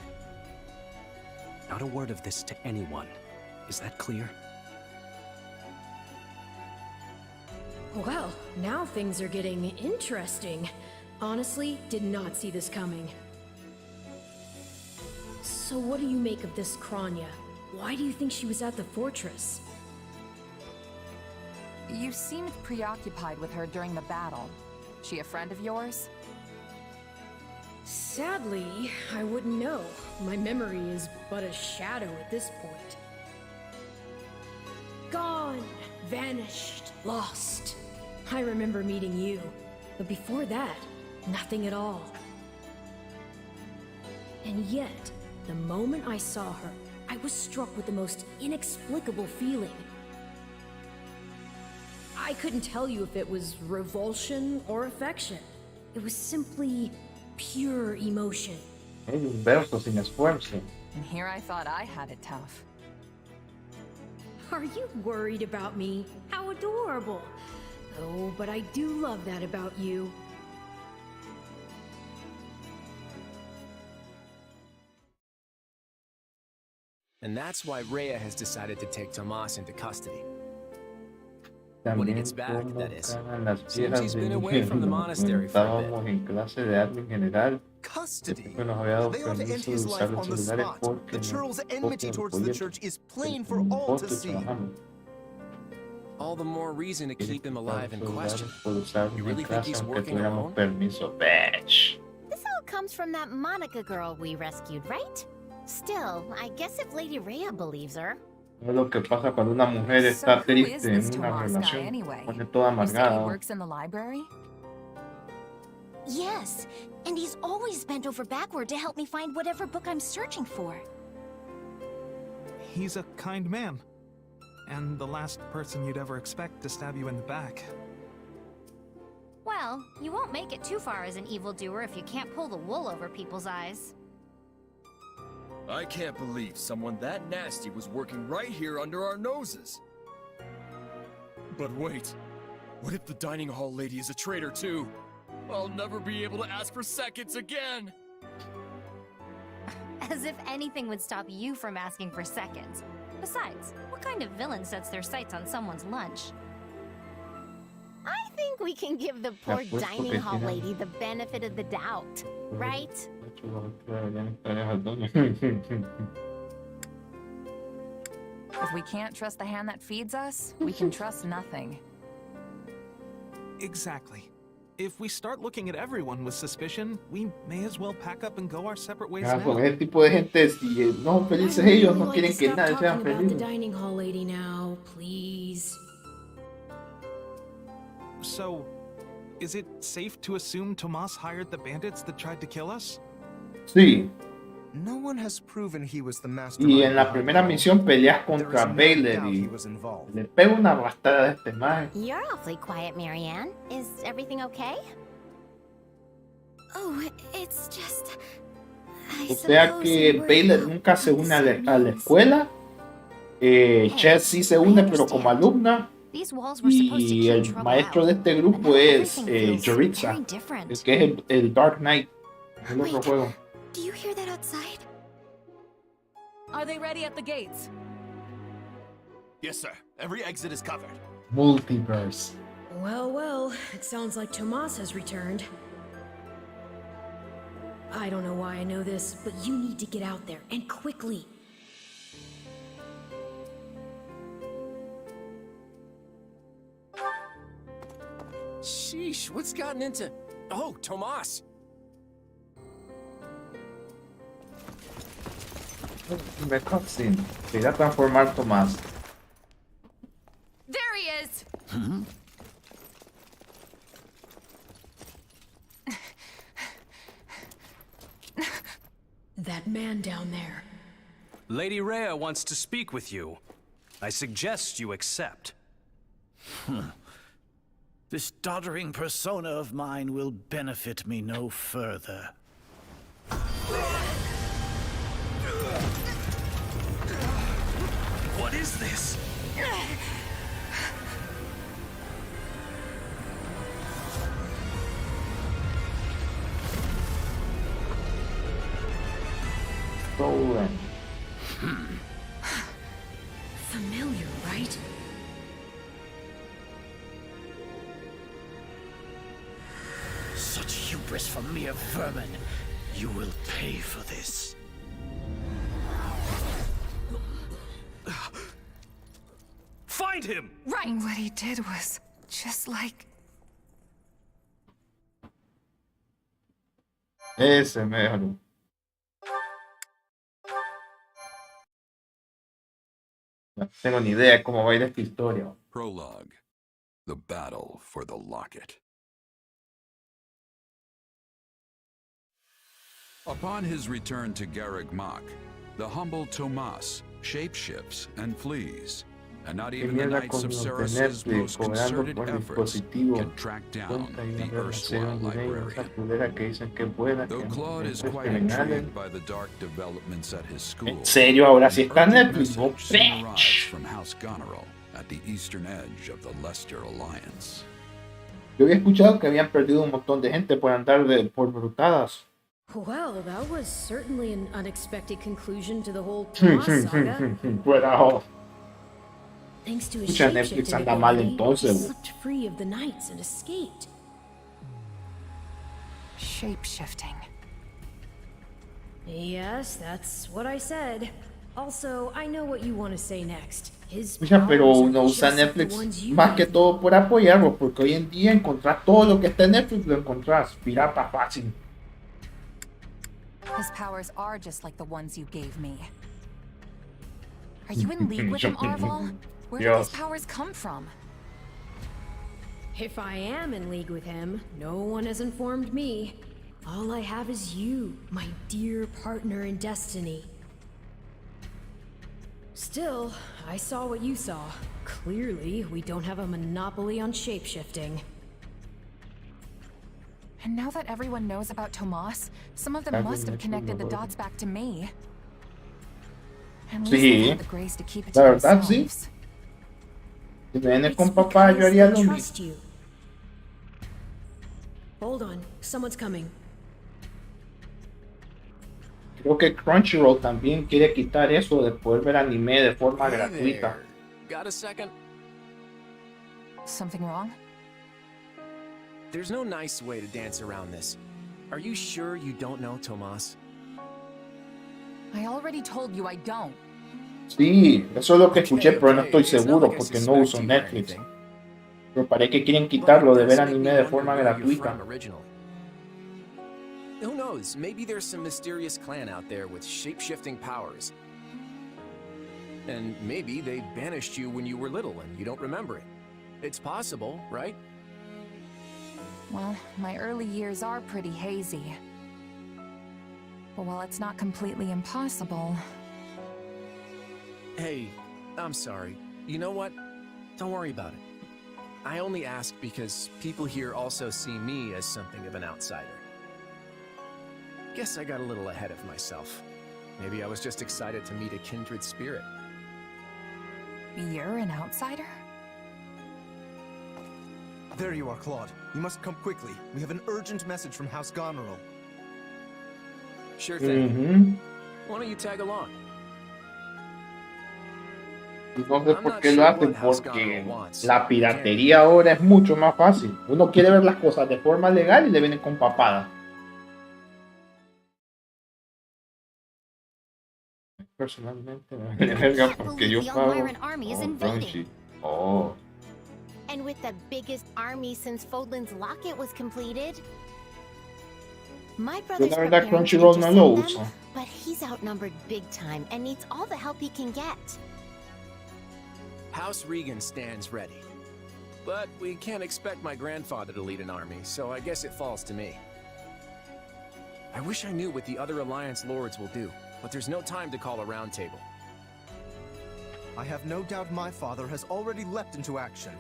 Not a word of this to anyone. Is that clear? Well, now things are getting interesting. Honestly, did not see this coming. So what do you make of this Kranya? Why do you think she was at the fortress? You seemed preoccupied with her during the battle. She a friend of yours? Sadly, I wouldn't know. My memory is but a shadow at this point. Gone, vanished, lost. I remember meeting you, but before that, nothing at all. And yet, the moment I saw her, I was struck with the most inexplicable feeling. I couldn't tell you if it was revulsion or affection. It was simply pure emotion. Un verso sin esfuerzo. And here I thought I had it tough. Are you worried about me? How adorable. Oh, but I do love that about you. And that's why Rhea has decided to take Tomas into custody. When he gets back, that is. Since he's been away from the monastery for a Estábamos en clase de arte en general. Custody. Nos había dado They are to end permiso de his usar life los on the celulares spot. porque The churl's enmity en towards the proyecto church is plain for en all to foto see. trabajamos. all the more reason to keep him alive and question. Por usarlos You really en think clase he's aunque working tuviéramos alone? permiso. Bitch. This all comes from that Monica girl we rescued, right? Still, I guess if Lady Rhea believes her. Es lo que pasa cuando una mujer está So who is triste en this una Tomas guy relación. anyway? Pone toda You say he amargada. works in the library? Yes, and he's always bent over backward to help me find whatever book I'm searching for. He's a kind man. And the last person you'd ever expect to stab you in the back. Well, you won't make it too far as an evildoer if you can't pull the wool over people's eyes. I can't believe someone that nasty was working right here under our noses. But wait, what if the dining hall lady is a traitor too? I'll never be able to ask for seconds again! As if anything would stop you from asking for seconds. Besides, what kind of villain sets their sights on someone's lunch? I think we can give the poor dining hall lady the benefit of the doubt, right? If we can't trust the hand that feeds us, we can trust nothing. Exactly. If we start looking at everyone with suspicion, we may as well pack up and go our separate ways Ah, now. con ese tipo de gente, si no son felices ellos, no quieren que nadie sea Talking about the feliz. dining hall lady now, please. So, is it safe to assume Tomas hired the bandits that tried to kill us? Sí. No one has proven he was the Y mastermind. en la primera misión peleas contra Baylor y le pega una arrastrada de este man. You're awfully quiet, Marianne. Is everything okay? Oh, it's just... O sea que Baylor nunca se une a la escuela. Chess sí se une, pero como alumna. Y el maestro de este grupo es Joritza, el que es el Dark Knight del otro juego. Do you hear that outside? Are they ready at the gates? Yes, sir. Every exit is covered. Multiverse. Well, well, it sounds like Tomas has returned. I don't know why I know this, but you need to get out there, and quickly. Sheesh, what's gotten into... Oh, Tomas! Me cutscene. Se irá a transformar Tomás. There he is! That man down there. Lady Rhea wants to speak with you. I suggest you accept. This doddering persona of mine will benefit me no further. What is this? Stolen. Familiar, right? Such hubris from mere vermin. You will pay for this. Find him! Right! What he did was just like... Ese mero. No tengo ni idea cómo va a ir esta historia. Prologue. The battle for the locket. Upon his return to Garreg Mach, the humble Tomas shapeshifts and flees, and not even the Knights of Ceros's most concerted efforts can track down the erstwhile librarian. Though Claude is quite intrigued by the dark developments at his school, ¿En serio? Ahora sí está en Netflix. soon arrives from House Goneril at the eastern edge of the Leicester Alliance. Yo había escuchado que habían perdido un montón de gente por andar por brutadas. Well, that was certainly an unexpected conclusion to the whole Tomas saga. Fuera. Thanks to his Escucha, Netflix shapeshifting anda mal ability, he entonces. slipped free of the knights and escaped. Shape-shifting. Yes, that's what I said. Also, I know what you want to say next. His Escucha, pero powers are uno usa just like the Netflix ones you más que have. todo por apoyarlo, porque hoy en día encontrar todo lo que está en Netflix lo encontrás pirata fácil. His powers are just like the ones you gave me. Are you in league with him, Arval? Where did Yes. these powers come from? If I am in league with him, no one has informed me. All I have is you, my dear partner in destiny. Still, I saw what you saw. Clearly, we don't have a monopoly on shapeshifting. And now that everyone knows about Tomas, some of them must have connected the dots back to me. At least they had the grace to keep it to La verdad, sí. themselves. Si me viene con papá, yo haría lo mismo. Trust you. Hold on, someone's coming. Creo que Crunchyroll también quiere quitar eso de poder ver anime de forma gratuita. Got a second? Something wrong? There's no nice way to dance around this. Are you sure you don't know Tomas? I already told you I don't. Sí, eso es lo que escuché, pero no estoy seguro porque no uso Netflix. Pero parece que quieren quitarlo de ver anime de forma gratuita. Who knows? Maybe there's some mysterious clan out there with shape-shifting powers. And maybe they banished you when you were little and you don't remember it. It's possible, right? Well, my early years are pretty hazy. But while it's not completely impossible... Hey, I'm sorry. You know what? Don't worry about it. I only ask because people here also see me as something of an outsider. Guess I got a little ahead of myself. Maybe I was just excited to meet a kindred spirit. You're an outsider? There you are, Claude. You must come quickly. We have an urgent message from House Goneril. Sure thing. Why don't you tag along? No sé por qué lo hacen, porque la piratería ahora es mucho más fácil. Uno quiere ver las cosas de forma legal y le vienen con papada. Personalmente me vale verga porque yo pago. Oh. And with the biggest army since Fodlan's locket was completed. My brother's Yo la verdad preparing to Crunchyroll no lo intercept uso. them, but he's outnumbered big time and needs all the help he can get. House Regan stands ready. But we can't expect my grandfather to lead an army, so I guess it falls to me. I wish I knew what the other Alliance lords will do, but there's no time to call a roundtable. I have no doubt my father has already leapt into action,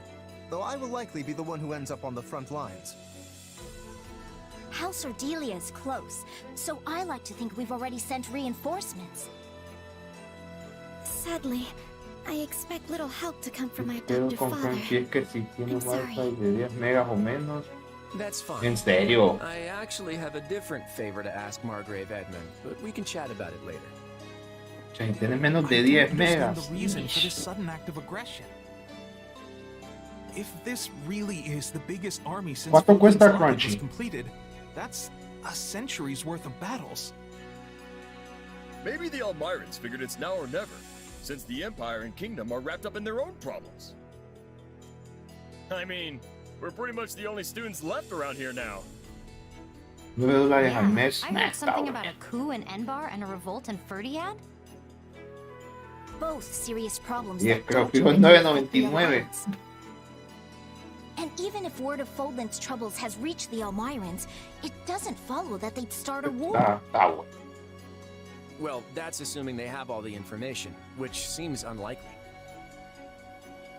though I will likely be the one who ends up on the front lines. House Ordelia is close, so I like to think we've already sent reinforcements. Sadly, I expect little help to come from my Pero adoptive con father. Crunchy es que si tiene wifi de 10 megas o menos. That's fine. ¿En serio? I actually have a different favor to ask Margrave Edmund, but we can chat about it later. Si tienes menos de 10 megas. The reason for this sudden act of aggression. If this really is the biggest army since ¿Cuánto cuesta Fodlan's locket was Crunchy? completed, that's a century's worth of battles. Maybe the Almirans figured it's now or never, since the Empire and Kingdom are wrapped up in their own problems. I mean, we're pretty much the only students left around here now. $9 al mes. I heard something about a coup in Enbar and a revolt in Ferdiad. Both serious problems. Y that creo don't que es directly affect the 9.99. Alliance. And even if word of Fodlan's troubles has reached the Almirans, it doesn't follow that they'd start a war. Está bueno. Well, that's assuming they have all the information, which seems unlikely.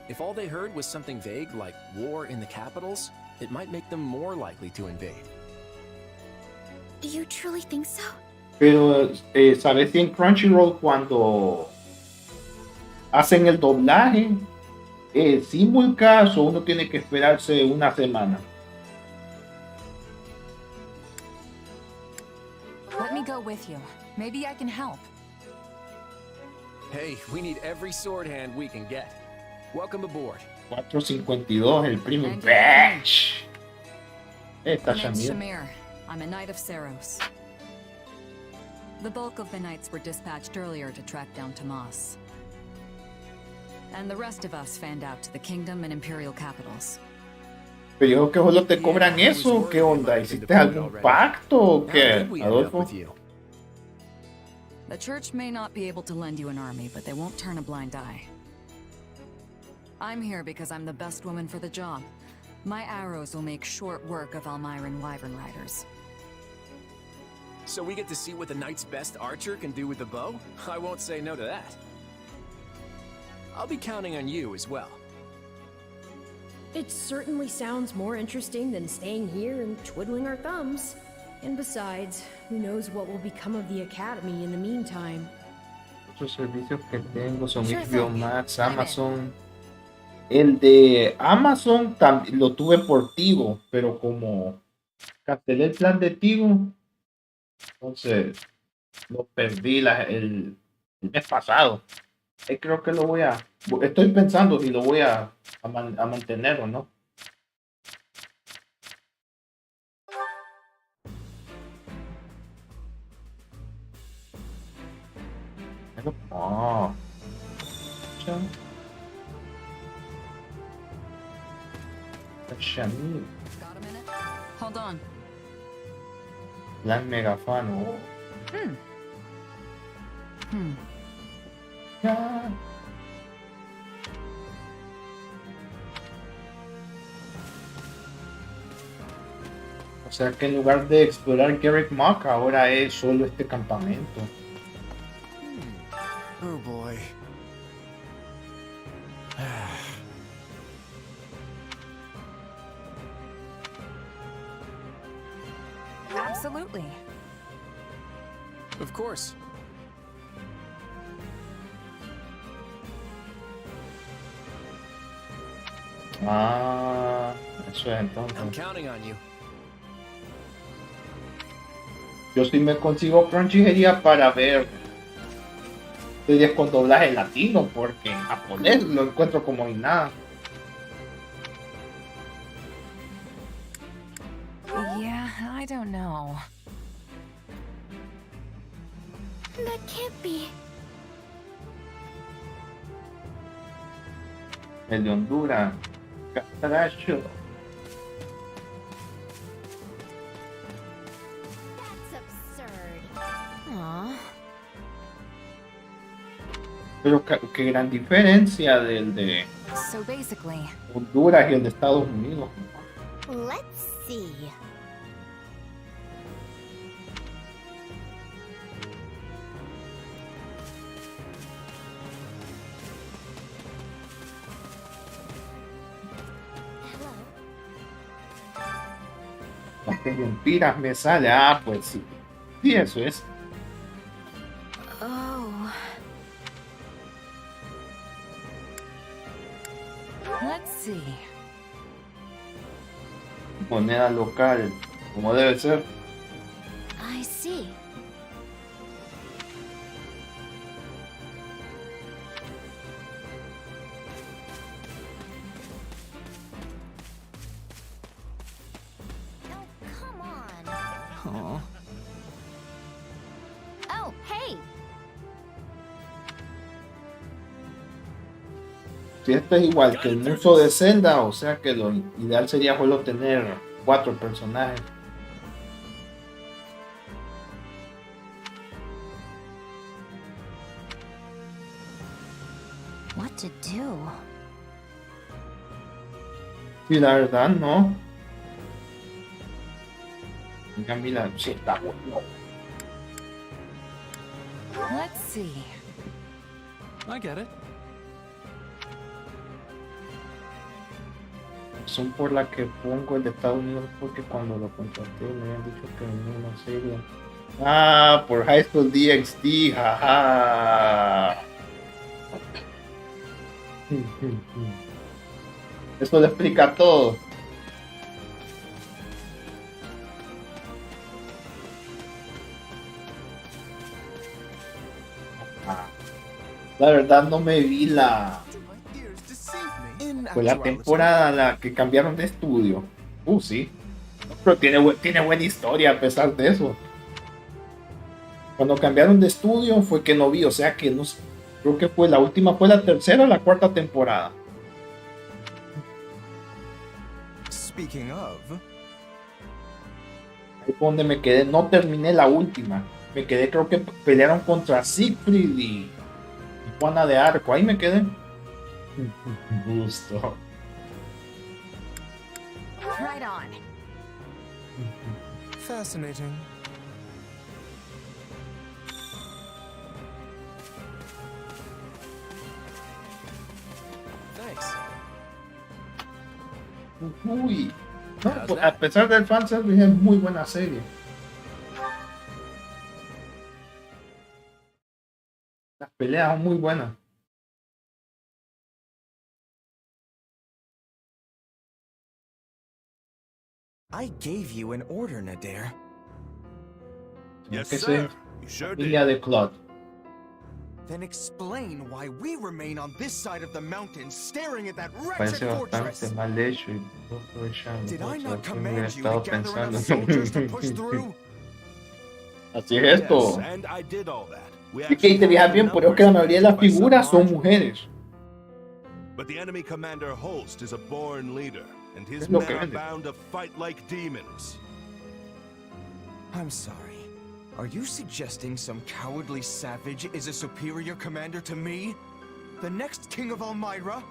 If all they heard was something vague like war in the capitals, it might make them more likely to invade. You truly think so? Pero, ¿sabes si en Crunchyroll cuando hacen el doblaje simulcast o uno tiene que esperarse una semana? Let me go with you. Maybe I can help. Hey, we need every sword hand we can get. Welcome aboard. $4.52 el premium batch. Esta My name's Shamir. Shamir. I'm a Knight of Saros. The bulk of the Knights were dispatched earlier to track down Tomas. And the rest of us fanned out to the Kingdom and Imperial capitals. Pero yo creo que solo te cobran eso. ¿Qué onda? ¿Hiciste algún pacto o qué, Adolfo? The Church may not be able to lend you an army, but they won't turn a blind eye. I'm here because I'm the best woman for the job. My arrows will make short work of Almiran Wyvern Riders. So we get to see what the Knight's best archer can do with the bow? I won't say no to that. I'll be counting on you as well. It certainly sounds more interesting than staying here and twiddling our thumbs. And besides, who knows what will become of the Academy in the meantime. Otros servicios que tengo son Sure HBO thing. Max, Amazon. El de Amazon lo tuve por Tigo, pero como cancelé el plan de Tigo, entonces lo perdí el mes pasado. Creo que lo estoy pensando si lo voy a mantener o no. Oh. Shani. Got a minute? Hold on. Plan megafano. Ya. O sea que en lugar de explorar Garrick Mock, ahora es solo este campamento. Oh boy. Absolutely. Of course. Ah, eso es entonces. I'm counting on you. Yo sí me consigo Crunchy sería para ver series con doblaje latino, porque en japonés lo encuentro como ni nada. Yeah, I don't know. That can't be. El de Honduras. Catracho. That's absurd. Aw. Pero qué gran diferencia del de So basically, Honduras y el de Estados Unidos. Let's see. Las que mentiras me sale. Ah, pues sí. Sí, eso es. Oh. let's see. Moneda local, como debe ser. I see. Aw. Oh, hey! Si esto es igual que el muso de Zelda, o sea que lo ideal sería solo tener 4 personajes. What to do? Sí, la verdad, no. Venga, mira, sí, está bueno. Let's see. I get it. Son por la que pongo el de Estados Unidos porque cuando lo contraté me habían dicho que venía una serie. Ah, por High School DxD, jaja. Eso le explica todo. La verdad no me vi fue la temporada la que cambiaron de estudio. Sí. Pero tiene buena historia a pesar de eso. Cuando cambiaron de estudio fue que no vi, o sea que no, creo que fue la última, fue la tercera o la cuarta temporada. Speaking of, Ahí fue donde me quedé, no terminé la última. Me quedé, creo que pelearon contra Siegfried y Juana de Arco. Ahí me quedé. Gusto. Right on. fascinating. Thanks. Uy. No, pues, a pesar del fanservice es muy buena serie. Las peleas son muy buenas. I gave you an order, Nadir. Yes, sir. You sure did. De Claude. Then explain why we remain on this side of the mountain staring at that wretched fortress. Did I not command you to gather enough soldiers to push through? Así es esto. Yes, and I did all that. Y que te fijas bien, por eso que la mayoría de las figuras son mujeres. But the enemy commander Holst is a born leader, and his men are bound to fight like demons. I'm sorry. Are you suggesting some cowardly savage is a superior commander to me? The next king of Elmyra?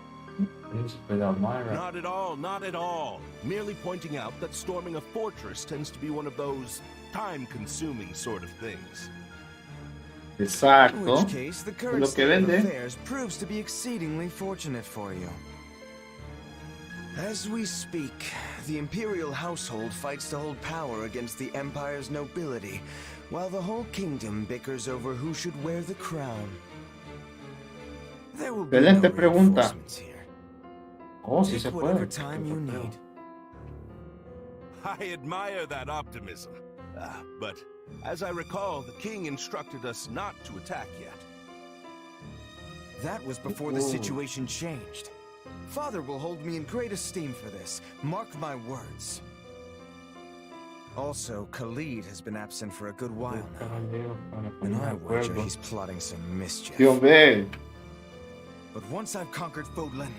Not at all, not at all. Merely pointing out that storming a fortress tends to be one of those time-consuming sort of things. Exacto. In which case, the current state of affairs proves to be exceedingly fortunate for you. As we speak, the Imperial household fights to hold power against the Empire's nobility, while the whole kingdom bickers over who should wear the crown. There will be no reinforcements here. Oh, sí se puede. Whatever time you need. I admire that optimism. But as I recall, the king instructed us not to attack yet. That was before the situation changed. Father will hold me in great esteem for this. Mark my words. Also, Khalid has been absent for a good while now. And I wager he's plotting some mischief. But once I've conquered Fodlan,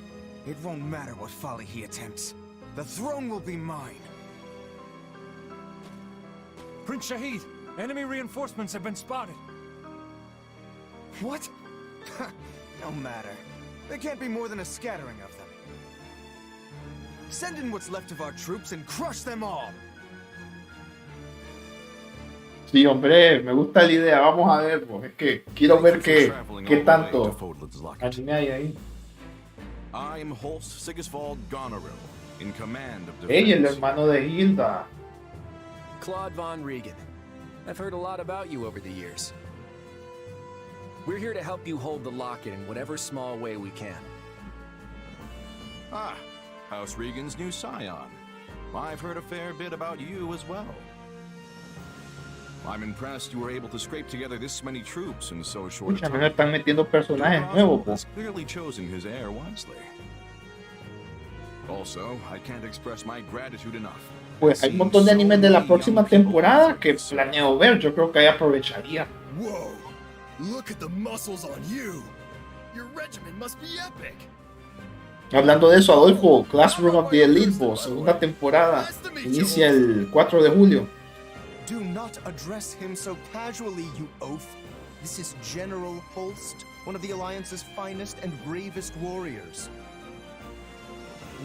it won't matter what folly he attempts. The throne will be mine. Prince Shahid, enemy reinforcements have been spotted. What? No matter. There can't be more than a scattering of them. Send in what's left of our troops and crush them all. Sí, hombre, me gusta la idea. Vamos a ver, pues. Es que quiero ver qué tanto anime hay ahí. I am Holst Sigisvald Goneril, in command of Hey, el hermano de Hilda. Claude von Regan. I've heard a lot about you over the years. We're here to help you hold the locket in whatever small way we can. Ah, House Regan's new scion. I've heard a fair bit about you as well. I'm impressed you were able to scrape together this many troops in so short a time. Me están metiendo personajes nuevos, has clearly chosen his heir wisely. Also, I can't express my gratitude enough. Pues hay un montón de animes de la próxima temporada que planeo ver. Yo creo que ahí aprovecharía. Whoa! Look at the muscles on you. Your regiment must be epic. Hablando de eso, Adolfo, Classroom of the Elite Boss, segunda temporada, inicia el 4 de julio. Do not address him so casually, you oaf. This is General Holst, one of the Alliance's finest and bravest warriors.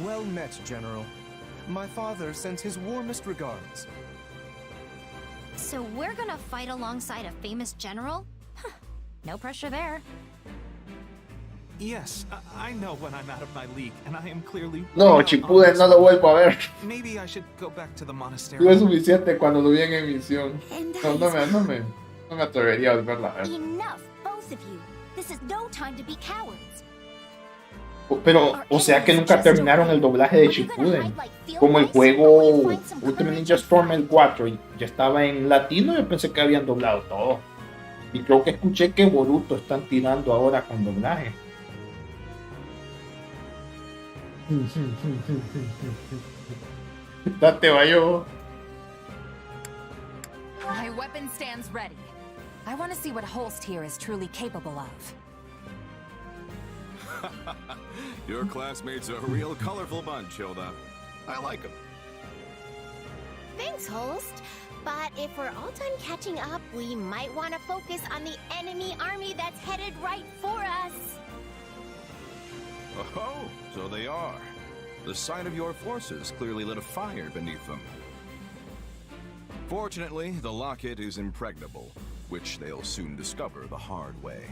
Well met, General. My father sends his warmest regards. So we're gonna fight alongside a famous general? Huh. No pressure there. Yes, I know when I'm out of my league, and I am clearly... No, Shippuden no lo vuelvo a ver. Maybe I should go back to the monastery. Tuve suficiente cuando lo vi en emisión. No me atrevería a volverla a ver. Enough, both of you. This is no time to be cowards. Pero, o sea que nunca terminaron el doblaje de Shippuden. Como el juego Ultimate Ninja Storm el 4 ya estaba en latino, yo pensé que habían doblado todo. Y creo que escuché que Boruto están tirando ahora con doblaje. Date, vaya. My weapon stands ready. I want to see what Holst here is truly capable of. Your classmates are a real colorful bunch, Hilda. I like them. Thanks, Holst. But if we're all done catching up, we might want to focus on the enemy army that's headed right for us. Oh, so they are. The sight of your forces clearly lit a fire beneath them. Fortunately, the locket is impregnable, which they'll soon discover the hard way.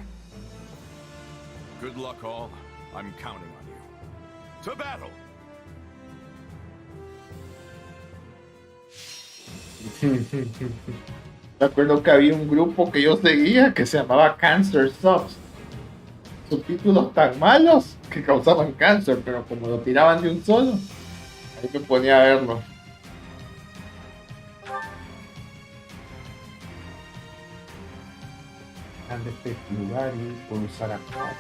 Good luck, all. I'm counting on you. To battle! Me acuerdo que había un grupo que yo seguía que se llamaba Cancer Subs. Subtítulos tan malos que causaban cáncer, pero como lo tiraban de un solo, ahí me ponía a verlo. De este lugar y por usar acá.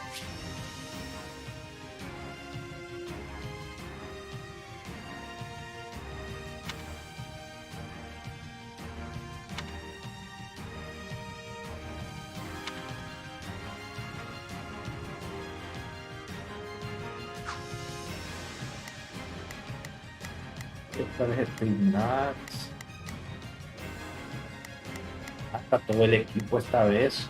Esta vez Nuts. Hasta todo el equipo esta vez.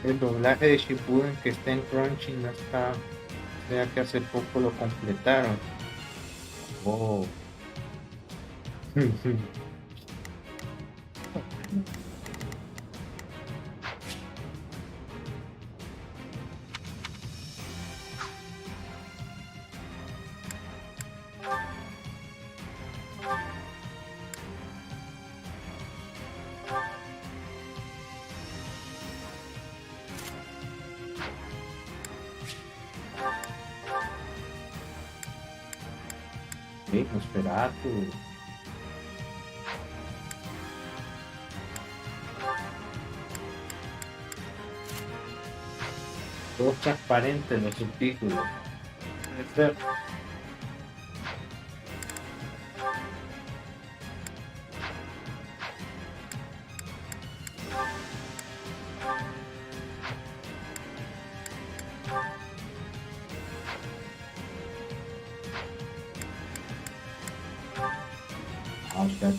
El doblaje de Shippuden que está en Crunchy no está, o sea que hace poco lo completaron. Oh. Nosferatu. Todo transparente en los subtítulos. Puede ser.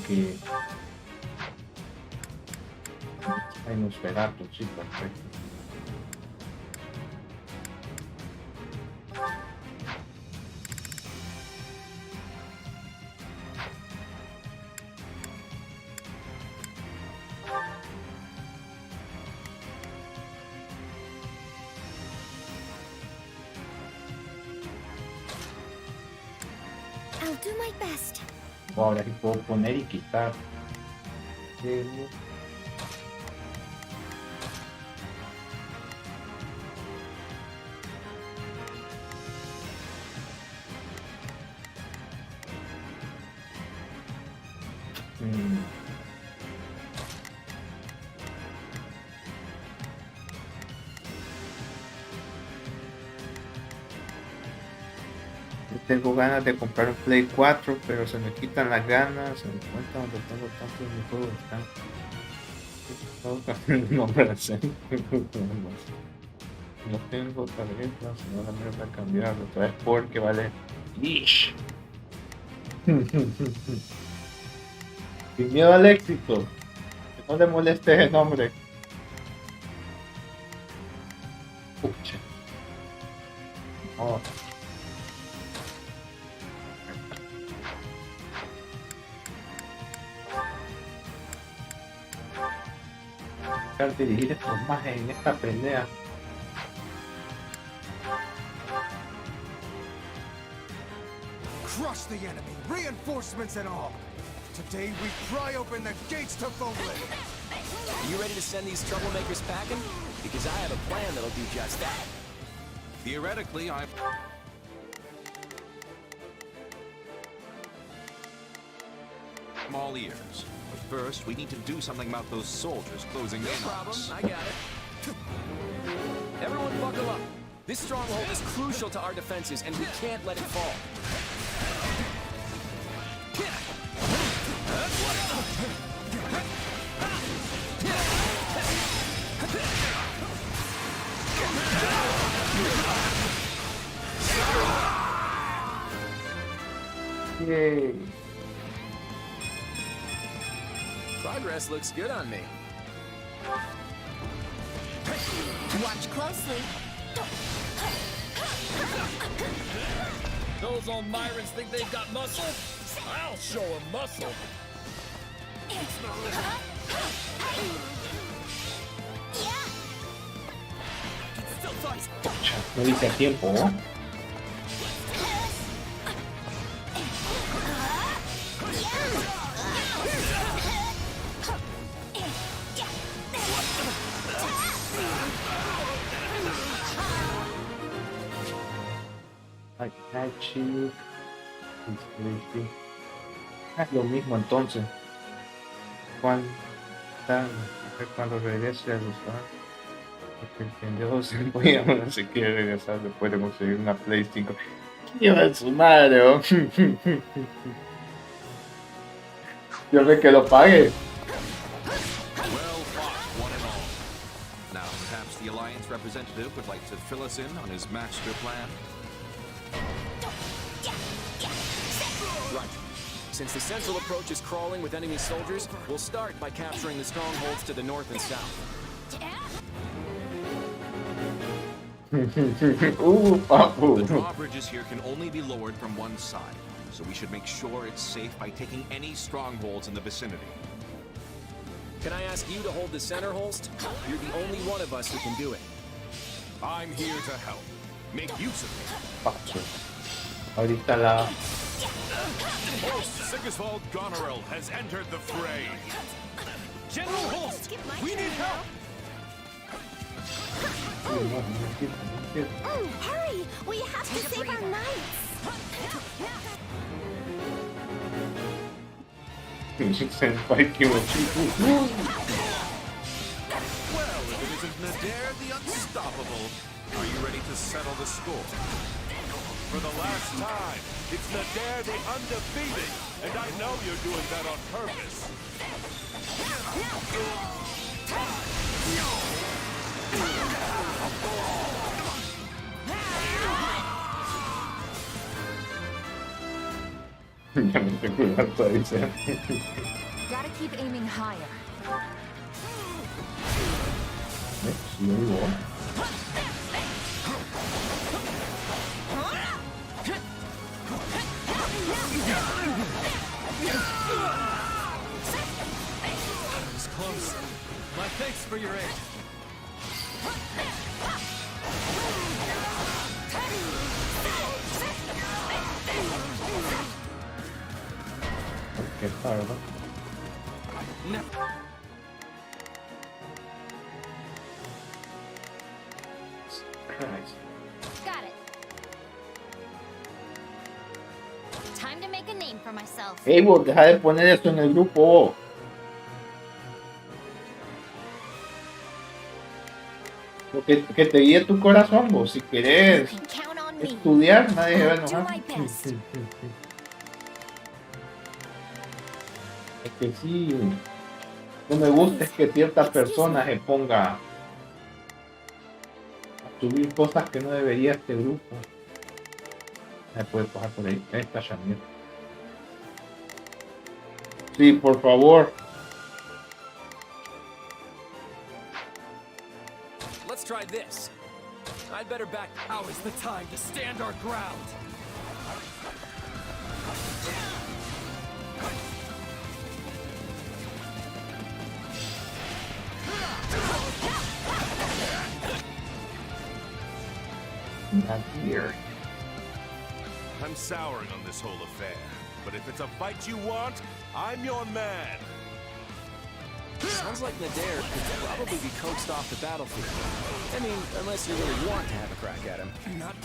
Que hay Nosferatu, sí, perfecto. I'll do my best. Ahora sí puedo poner y quitar. Tengo ganas de comprar un Play 4, pero se me quitan las ganas, se me cuenta donde tengo tantos juegos. No tengo tarjetas, no la mierda a cambiar otra vez porque vale. Ish. Sin miedo al éxito. Que no le moleste ese nombre. Pucha. Oh. Dirigir estos mages en esta pelea. Crush the enemy, reinforcements and all. Today we pry open the gates to Foamland. You ready to send these troublemakers packing? Because I have a plan that'll do just that. Theoretically, I'm all ears. But first, we need to do something about those soldiers closing in on us. No problem, I got it. Everyone buckle up. This stronghold is crucial to our defenses, and we can't let it fall. Yay. Progress looks good on me. Watch closely. Those old Myrans think they've got muscle? I'll show them muscle. No dice a tiempo, ¿no? Chill. Es lo mismo entonces. Cuando regrese a los porque el pendejo se voy no se quiere regresar después de conseguir una Play 5. ¡Lleva su madre! Oh. Yo ve que lo pague. Now, perhaps the Alliance representative would like to fill us in on his master plan? Right. Since the central approach is crawling with enemy soldiers, we'll start by capturing the strongholds to the north and south. The drawbridges here can only be lowered from one side, so we should make sure it's safe by taking any strongholds in the vicinity. Can I ask you to hold the center, Holst? You're the only one of us who can do it. I'm here to help. Make use of me. Ahorita la... Holst Sigisvald Goneril has entered the fray. General Holst, we need help! Hurry! We have to save our knights! Well, if it isn't Nadir the Unstoppable, are you ready to settle the score? For the last time, it's Nadir the Undefeated, and I know you're doing that on purpose. Gotta keep aiming higher. It's close. My thanks for your aid. Qué tarde. Got it. Time to make a name for myself. Hey, vos, deja de poner eso en el grupo. Lo que te guíe tu corazón, vos. Si querés estudiar, nadie se va a enojar. Es que sí, no me gusta es que cierta persona se ponga a subir cosas que no debería este grupo. Me puede pasar por ahí. Ahí está Shamir. Sí, por favor. Let's try this. I'd better back. Now is the time to stand our ground. Not here. I'm souring on this whole affair, but if it's a fight you want, I'm your man. Sounds like Nadir could probably be coaxed off the battlefield. I mean, unless you really want to have a crack at him. Not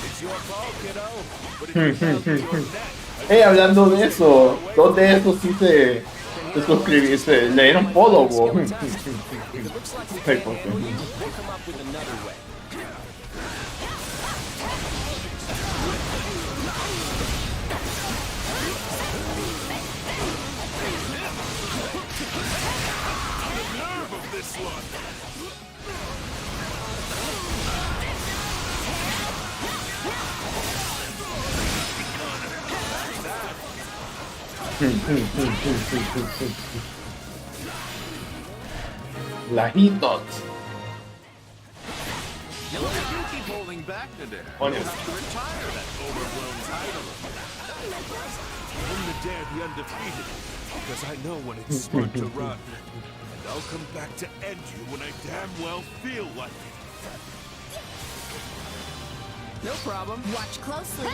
It's your call, kiddo. But if you found your net, Hey, hablando de eso, dos de esos sí se suscribirse, le dieron follow, bo. Hey, ¿por qué? we'll come up with another way. the nerve of this one. Lajitos. You keep holding back, Nadir. You'll have to retire that overblown title. I'm Nadir the Undefeated, because I know when it's smart to run. And I'll come back to end you when I damn well feel like it. No problem. Watch closely.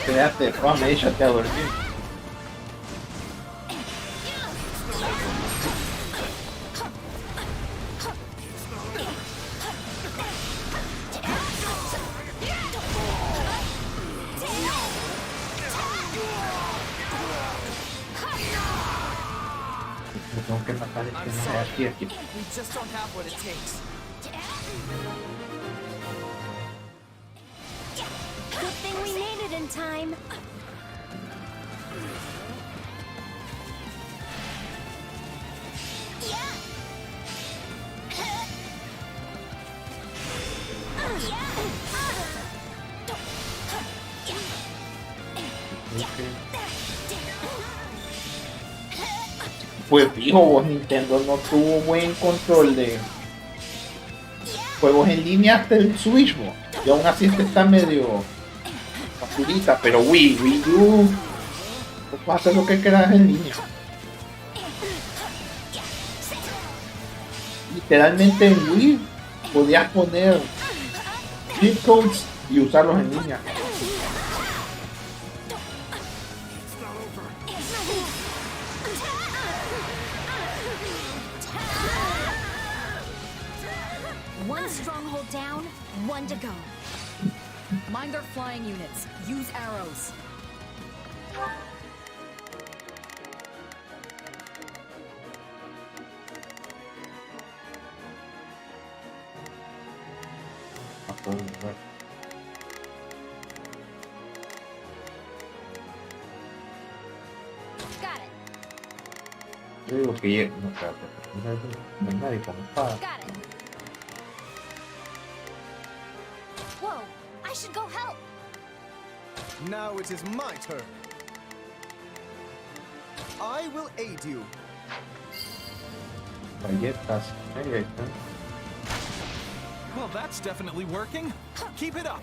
Quédate, fame, échate a dormir. Me tengo que matar este I'm no sorry. aquí. We just don't have what it takes. Good thing we made it in time. Pues fijo, vos, Nintendo no tuvo buen control de juegos en línea hasta el Switch, vos. Y aún así este está medio basurita, pero Wii U, pues puedes hacer lo que quieras en línea. Literalmente en Wii podías poner cheat codes y usarlos en línea. One stronghold down, one to go. Mind their flying units. Use arrows. Got it. Yo digo que no, espérate, no hay nadie con espada. Got it. Whoa, I should go help. Now it is my turn. I will aid you. Galletas, ahí está. Well, that's definitely working. Keep it up.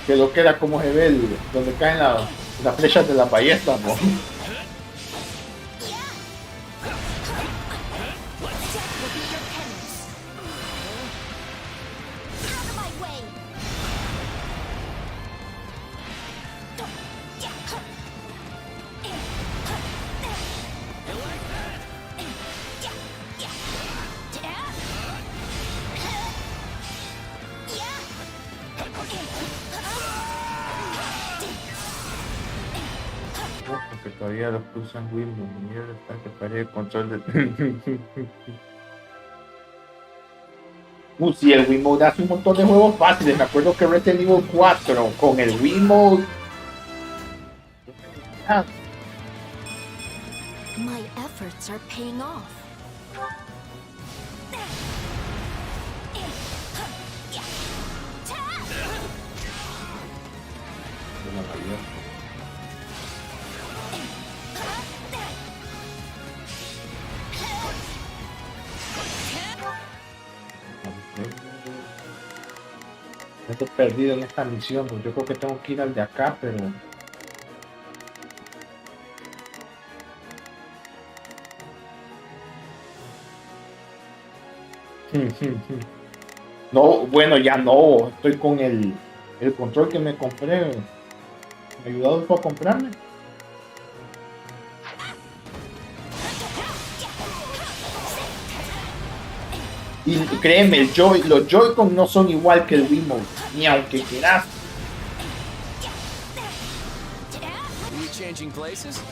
Que lo que era como se ve donde caen las flechas de la ballesta, ¿no? Porque todavía los que usan Windows, mierda, está que parece el control de... sí, el Wiimote hace un montón de juegos fáciles. Me acuerdo que Resident Evil 4 con el Wiimote... My efforts are paying off. Estoy perdido en esta misión, pues yo creo que tengo que ir al de acá, pero... No, bueno, ya no, estoy con el control que me compré. ¿Me ayudado para comprarme? Y créeme, los Joy-Con no son igual que el Wiimote, ni aunque quieras. Are you changing places?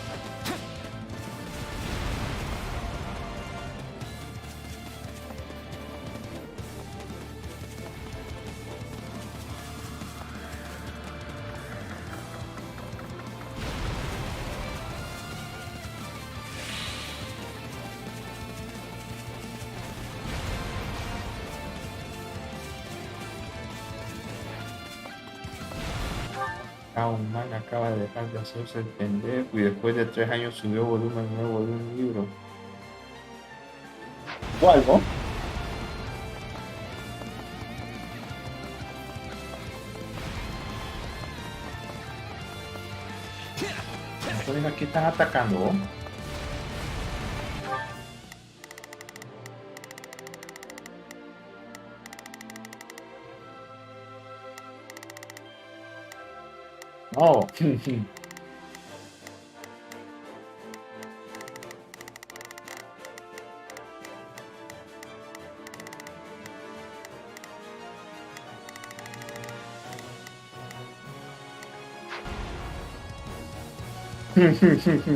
Un man acaba de dejar de hacerse el pendejo y después de 3 años subió volumen nuevo de un libro. ¿O algo? Entonces aquí están atacando, ¿no? Oh.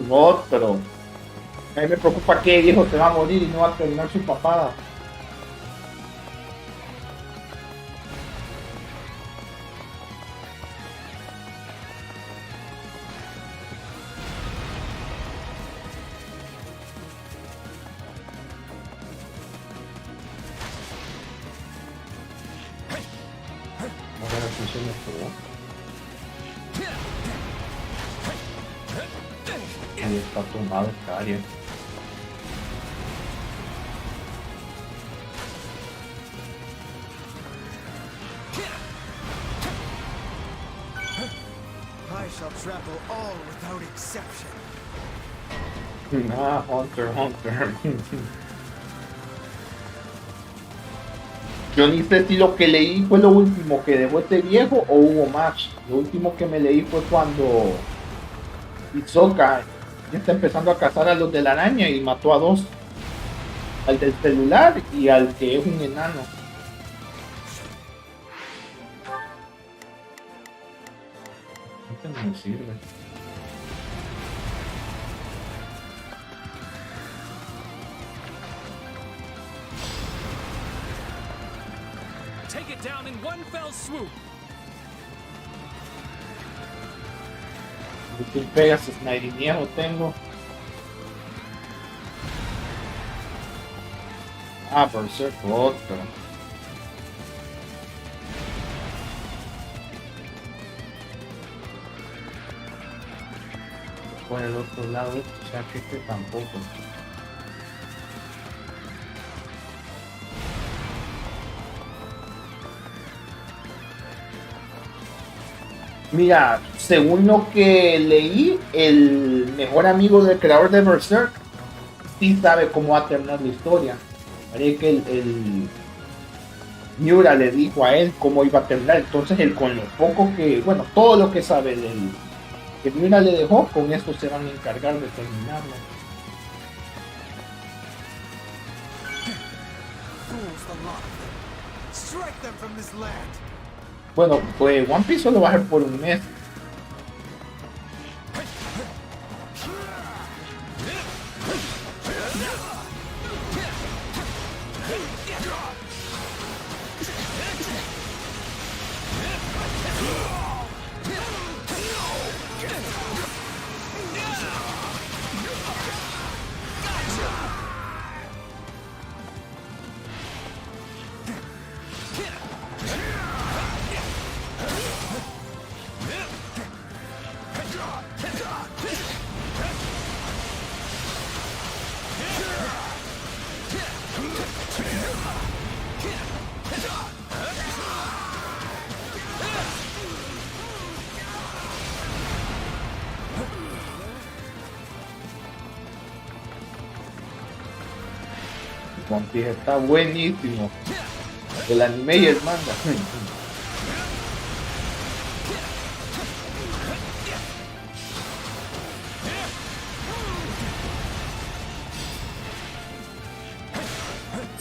Otro. A mí me preocupa que viejo se va a morir y no va a terminar su papada. Ahí está tumbado esta área. I shall trample all without exception. Ah, Hunter. Yo ni sé si lo que leí fue lo último que dejó este viejo o hubo más. Lo último que me leí fue cuando Hisoka ya está empezando a cazar a los de la araña y mató a dos. Al del celular y al que es un enano. Este no me sirve. Take it down in one fell swoop. ¿Qué pegas, Snidey viejo tengo? Ah, por ser otro. Por el otro lado, o sea que este tampoco. Mira, según lo que leí, el mejor amigo del creador de Berserk sí sabe cómo va a terminar la historia. Parece que el Miura le dijo a él cómo iba a terminar, entonces él con lo poco que, bueno, todo lo que sabe del que Miura le dejó, con esto se van a encargar de terminarlo. Bueno, pues One Piece solo va a ser por un mes. One Piece está buenísimo. El anime y el manga.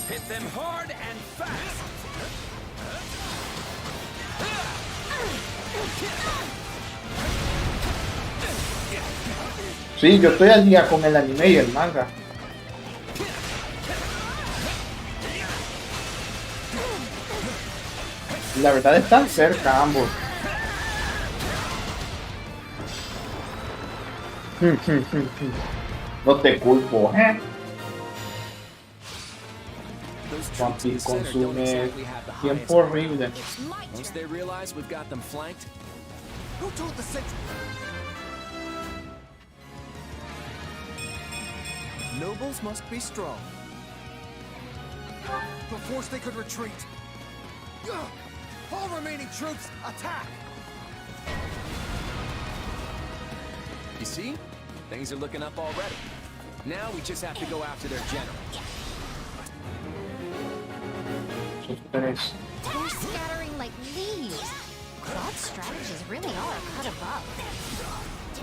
Hit them hard and fast. Sí, yo estoy al día con el anime y el manga. La verdad están cerca ambos. No te culpo, ¿eh? One Piece consume tiempo horrible. Once they realize we've got them flanked. Who told the sentry? Nobles must be strong. Before they could retreat. All remaining troops, attack! You see? Things are looking up already. Now we just have to go after their general. They're scattering like leaves. Claude's strategies really are a cut above.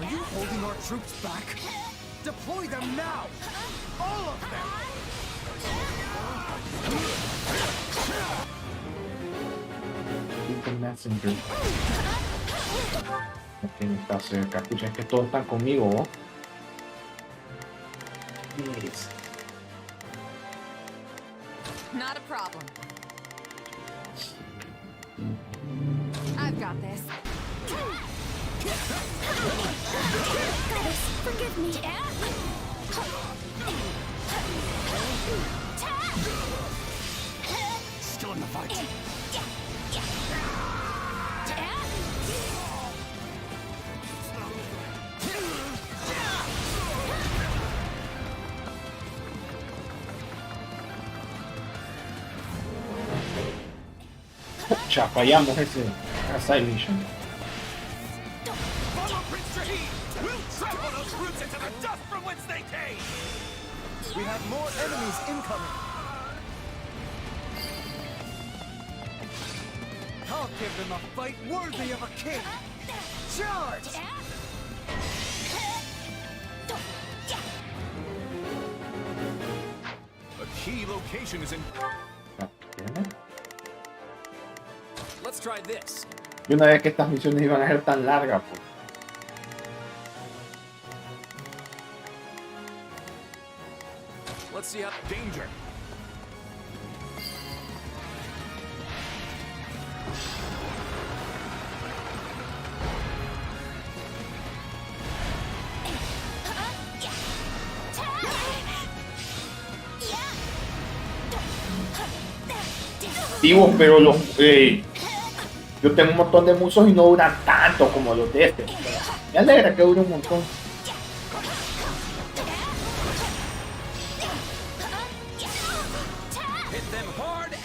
Are you holding our troops back? Deploy them now! All of them! The messenger. Aquí no está cerca. Escucha, es que todos están conmigo, ¿no? Yes. Not a problem. I've got this. Goddess, forgive me. Still in the fight. Ya fallamos ese side mission. Follow Prince Shahid! We'll trample those roots into the dust from whence they came! We have more enemies incoming. I'll give them a fight worthy of a king. Charge! A key location is in... Let's try this. Yo no sabía que estas misiones iban a ser tan largas, pues. Let's see how... Danger! Pero los yo tengo un montón de musos y no duran tanto como los de este. Me alegra que dure un montón.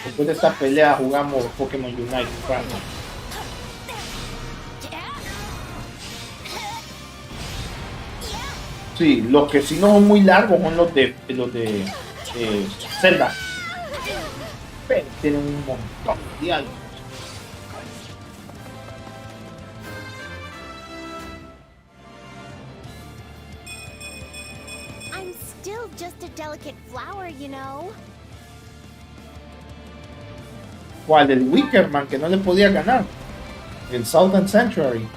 Después de esta pelea jugamos Pokémon Unite. Sí, los que sí no son muy largos son los de Zelda. Pero tienen un montón de diálogos. I'm still just a delicate flower, you know. ¿Cuál? El Wickerman, que no le podía ganar. El Southern Sanctuary.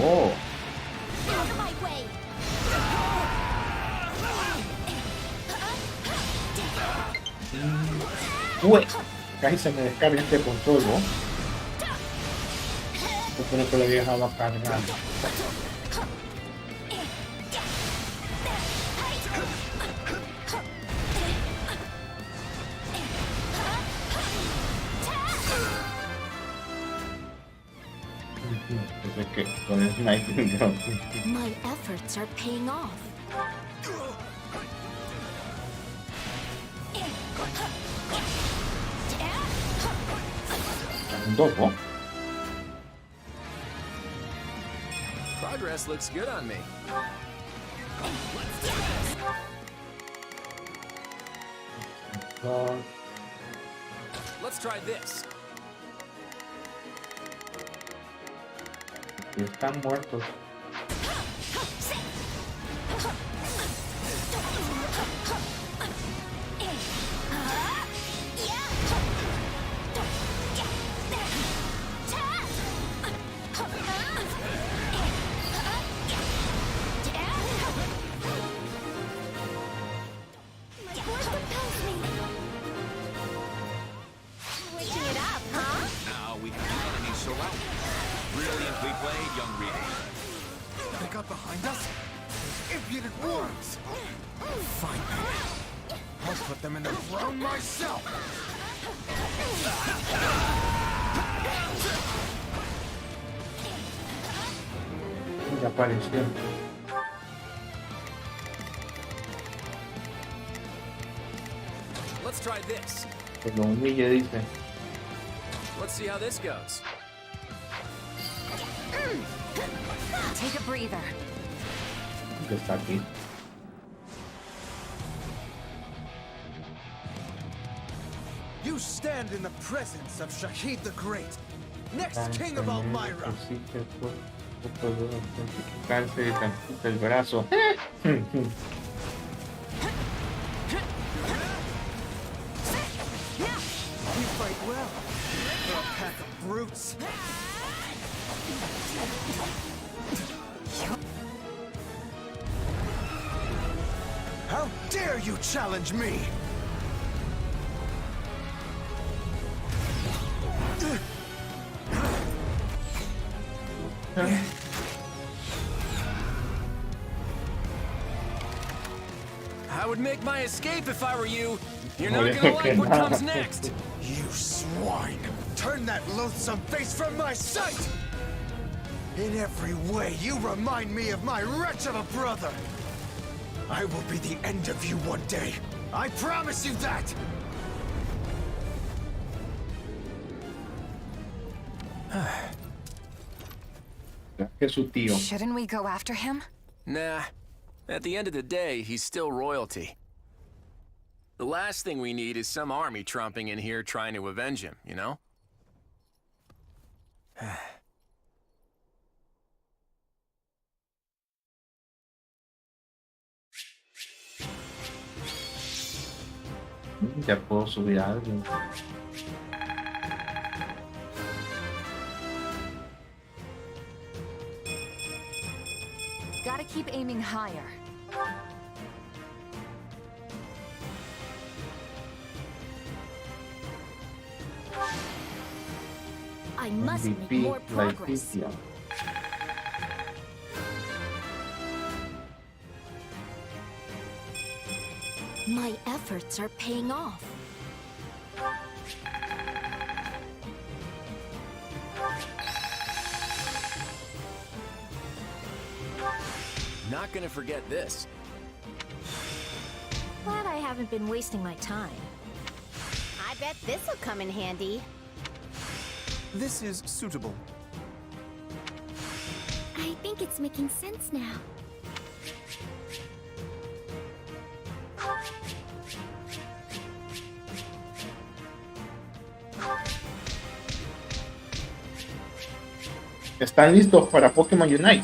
Oh. Uy, casi se me descarga este control, ¿no? Espero que lo había dejado cargar. My efforts are paying off. Progress looks good on me. Let's try this. Están muertos. Behind us? Impudent worms! Fine. I'll put them in the throne myself! Ya apareció. Let's try this. Que lo humille, dice. Let's see how this goes. Take a breather. ¿Qué está aquí? You stand in the presence of Shahid the Great. next king of Elmira. Cáncer el brazo. You fight well. For a pack of brutes. How dare you challenge me? I would make my escape if I were you. You're not gonna like what comes next. You swine! Turn that loathsome face from my sight! In every way, you remind me of my wretch of a brother! I will be the end of you one day. I promise you that! Shouldn't we go after him? Nah. At the end of the day, he's still royalty. The last thing we need is some army tromping in here trying to avenge him, you know? Ya puedo subir algo. Gotta keep aiming higher. I must make more progress. My efforts are paying off. Not gonna forget this. Glad I haven't been wasting my time. I bet this'll come in handy. This is suitable. I think it's making sense now. ¿Están listos para Pokémon Unite?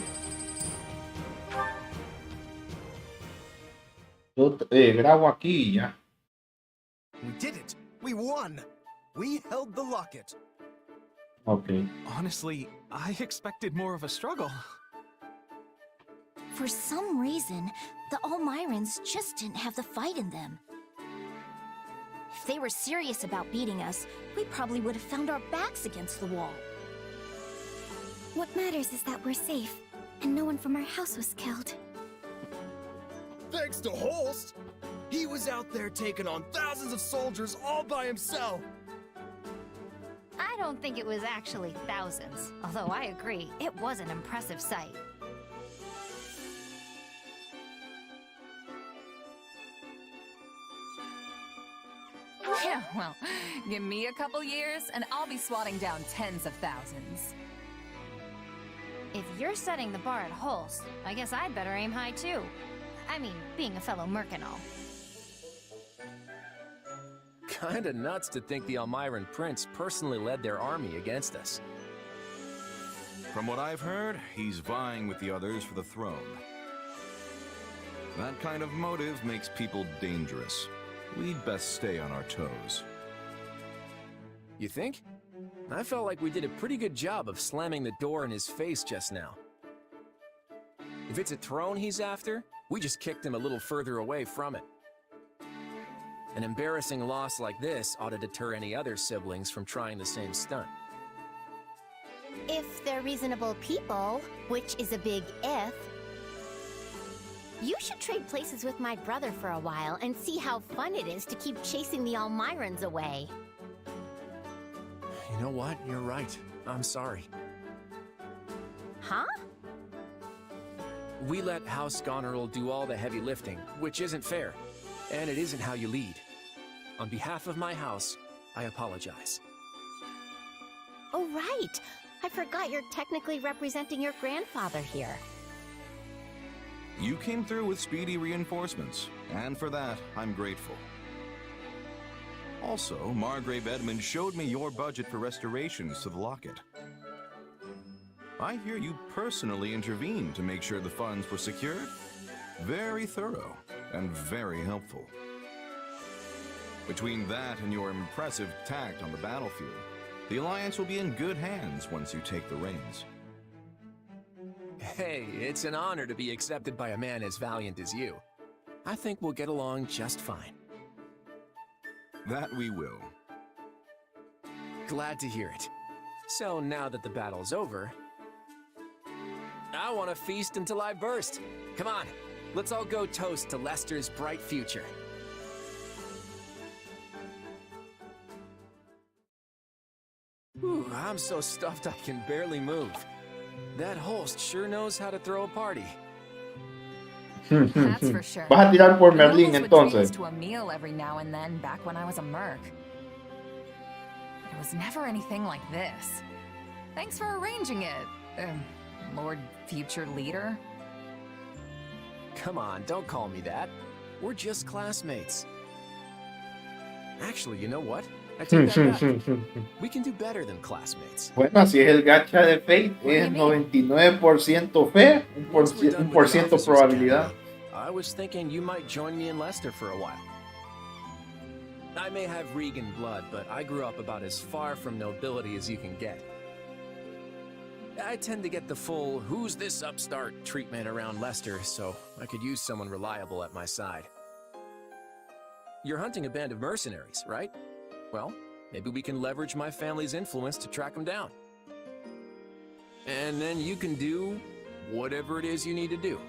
Yo grabo aquí y ya. We did it! We won! We held the locket. Okay. Honestly, I expected more of a struggle. For some reason, the Almirans just didn't have the fight in them. If they were serious about beating us, we probably would have found our backs against the wall. What matters is that we're safe, and no one from our house was killed. Thanks to Holst! He was out there taking on thousands of soldiers all by himself! I don't think it was actually thousands, although I agree, it was an impressive sight. Yeah, well, give me a couple years and I'll be swatting down tens of thousands. If you're setting the bar at Holst, I guess I'd better aim high too. I mean, being a fellow merc and all. Kinda nuts to think the Elmiran Prince personally led their army against us. From what I've heard, he's vying with the others for the throne. That kind of motive makes people dangerous. We'd best stay on our toes. You think? I felt like we did a pretty good job of slamming the door in his face just now. If it's a throne he's after, we just kicked him a little further away from it. An embarrassing loss like this ought to deter any other siblings from trying the same stunt. If they're reasonable people, which is a big if, you should trade places with my brother for a while and see how fun it is to keep chasing the Almirans away. You know what? You're right. I'm sorry. Huh? We let House Goneril do all the heavy lifting, which isn't fair. And it isn't how you lead. On behalf of my house, I apologize. Oh, right. I forgot you're technically representing your grandfather here. You came through with speedy reinforcements, and for that, I'm grateful. Also, Margrave Edmund showed me your budget for restorations to the locket. I hear you personally intervened to make sure the funds were secured. Very thorough and very helpful. Between that and your impressive tact on the battlefield, the Alliance will be in good hands once you take the reins. Hey, it's an honor to be accepted by a man as valiant as you. I think we'll get along just fine. That we will. Glad to hear it. So now that the battle's over, I want to feast until I burst. Come on, let's all go toast to Lester's bright future. Whew, I'm so stuffed I can barely move. That host sure knows how to throw a party. That's for sure. Vas a tirar por Merlin The nobles would treat us entonces. to a meal every now and then back when I was a merc. It was never anything like this. Thanks for arranging it, Lord Future Leader. Come on, don't call me that. We're just classmates. Actually, you know what? I take that back. We can do better than classmates. Bueno, así es el gacha de Fate. Es 99% fe, 1% probabilidad. I was thinking you might join me in Lester for a while. I may have Regan blood, but I grew up about as far from nobility as you can get. I tend to get the full "who's this upstart" treatment around Lester, so I could use someone reliable at my side. You're hunting a band of mercenaries, right? Well, maybe we can leverage my family's influence to track them down. And then you can do whatever it is you need to do.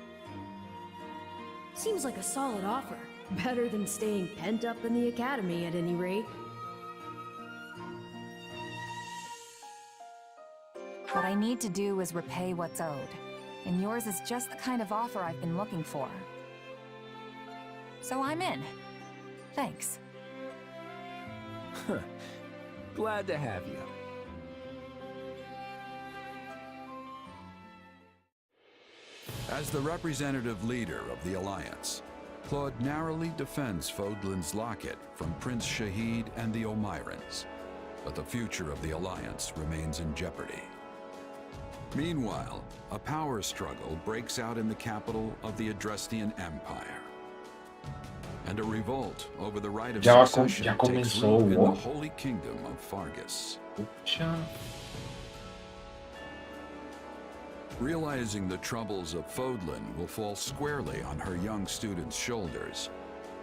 Seems like a solid offer. Better than staying pent up in the academy at any rate. What I need to do is repay what's owed, and yours is just the kind of offer I've been looking for. So I'm in. Thanks. Glad to have you. As the representative leader of the Alliance, Claude narrowly defends Fodlan's locket from Prince Shahid and the Omirans, but the future of the Alliance remains in jeopardy. Meanwhile, a power struggle breaks out in the capital of the Adrestian Empire, and a revolt over the right of succession takes root in the Holy Kingdom of Fargus. Realizing the troubles of Fodlan will fall squarely on her young students' shoulders,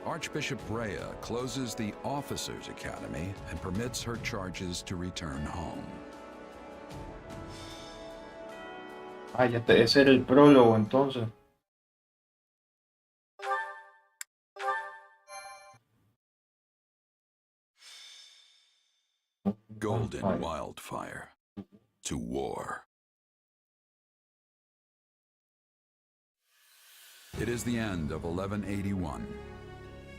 Archbishop Rhea closes the Officers' Academy and permits her charges to return home. Ah, ya te, ese era el prólogo entonces. Golden wildfire. To war. It is the end of 1181.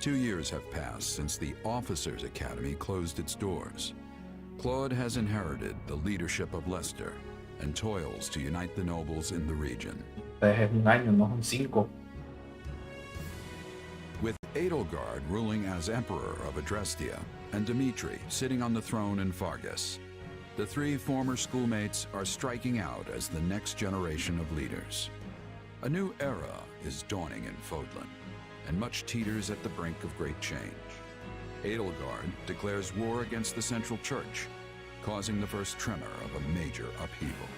2 years have passed since the Officers' Academy closed its doors. Claude has inherited the leadership of Leicester and toils to unite the nobles in the region. Es un año, no son 5. With Edelgard ruling as Emperor of Adrestia and Dimitri sitting on the throne in Fargus, the 3 former schoolmates are striking out as the next generation of leaders. A new era is dawning in Fodlan, and much teeters at the brink of great change. Edelgard declares war against the Central Church, causing the first tremor of a major upheaval.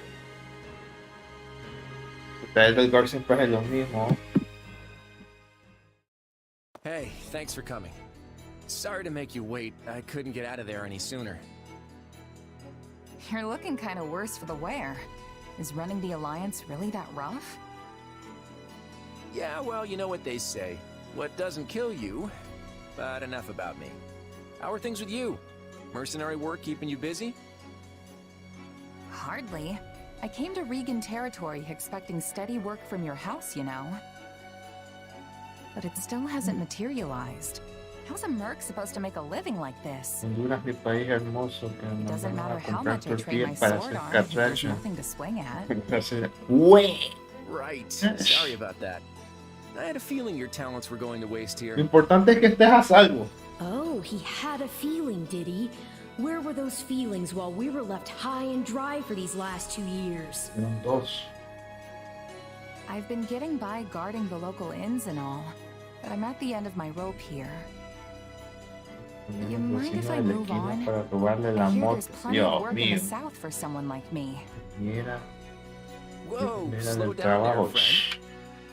Edelgard siempre es lo mismo. Hey, thanks for coming. Sorry to make you wait. I couldn't get out of there any sooner. You're looking kind of worse for the wear. Is running the Alliance really that rough? Yeah, well, you know what they say. What doesn't kill you, but enough about me. How are things with you? Mercenary work keeping you busy? Hardly. I came to Regan territory expecting steady work from your house, you know. But it still hasn't materialized. How's a merc supposed to make a living like this? Honduras, mi país hermoso, que It no doesn't van matter a how comprar much I trade my tortillas para sword hacer on, there's catracha. nothing to swing at. Right. Sorry about that. I had a feeling your talents were going to waste here. Lo importante es que estés a salvo. Oh, he had a feeling, did he? Where were those feelings while we were left high and dry for these last 2 years? I've been getting by guarding the local inns and all, but I'm at the end of my rope here. You mind if I move on? I hear there's plenty of work in the south for someone like me. Whoa, slow down there, friend.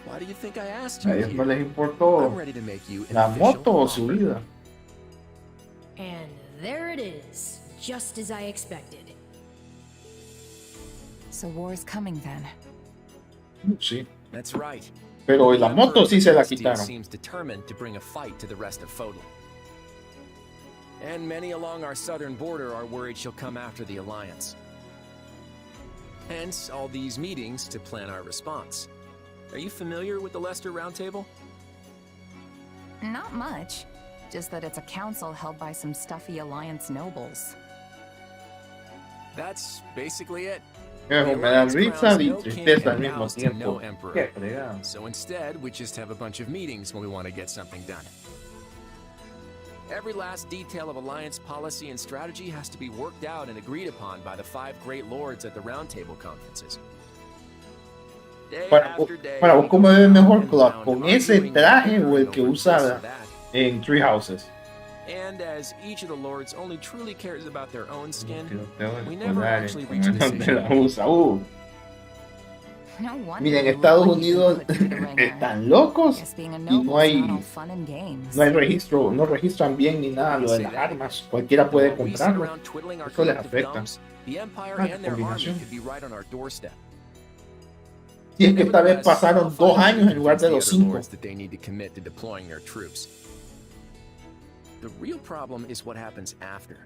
Why do you think I asked you A ellos here? no les importó I'm ready to make you an la official moto o offer. su vida. And there it is, just as I expected. So war's coming then. Sí. That's right. Pero la moto sí se la quitaron. Seems determined to bring a fight to the rest of Fodlan. And many along our southern border are worried she'll come after the Alliance. Hence, all these meetings to plan our response. Are you familiar with the Leicester Roundtable? Not much. Just that it's a council held by some stuffy Alliance nobles. That's basically it. Me da risa y tristeza al mismo tiempo. Qué fregado. So instead, we just have a bunch of meetings when we want to get something done. Every last detail of Alliance policy and strategy has to be worked out and agreed upon by the 5 great lords at the Roundtable conferences. Para vos, ¿cómo ves mejor Club? ¿Con ese traje o el que usa en Three Houses? And as each of the lords only truly cares about their own skin, we Poner never actually reach a donde decision. la usa. Miren, Estados Unidos están locos y no hay registro, no registran bien ni nada lo de las armas. Cualquiera puede comprarlo. Eso les afecta. The Empire Ah, and their army combinación. could be right on our doorstep. Si es que esta vez pasaron 2 años en lugar de los 5. That they need to commit to deploying their troops. The real problem is what happens after.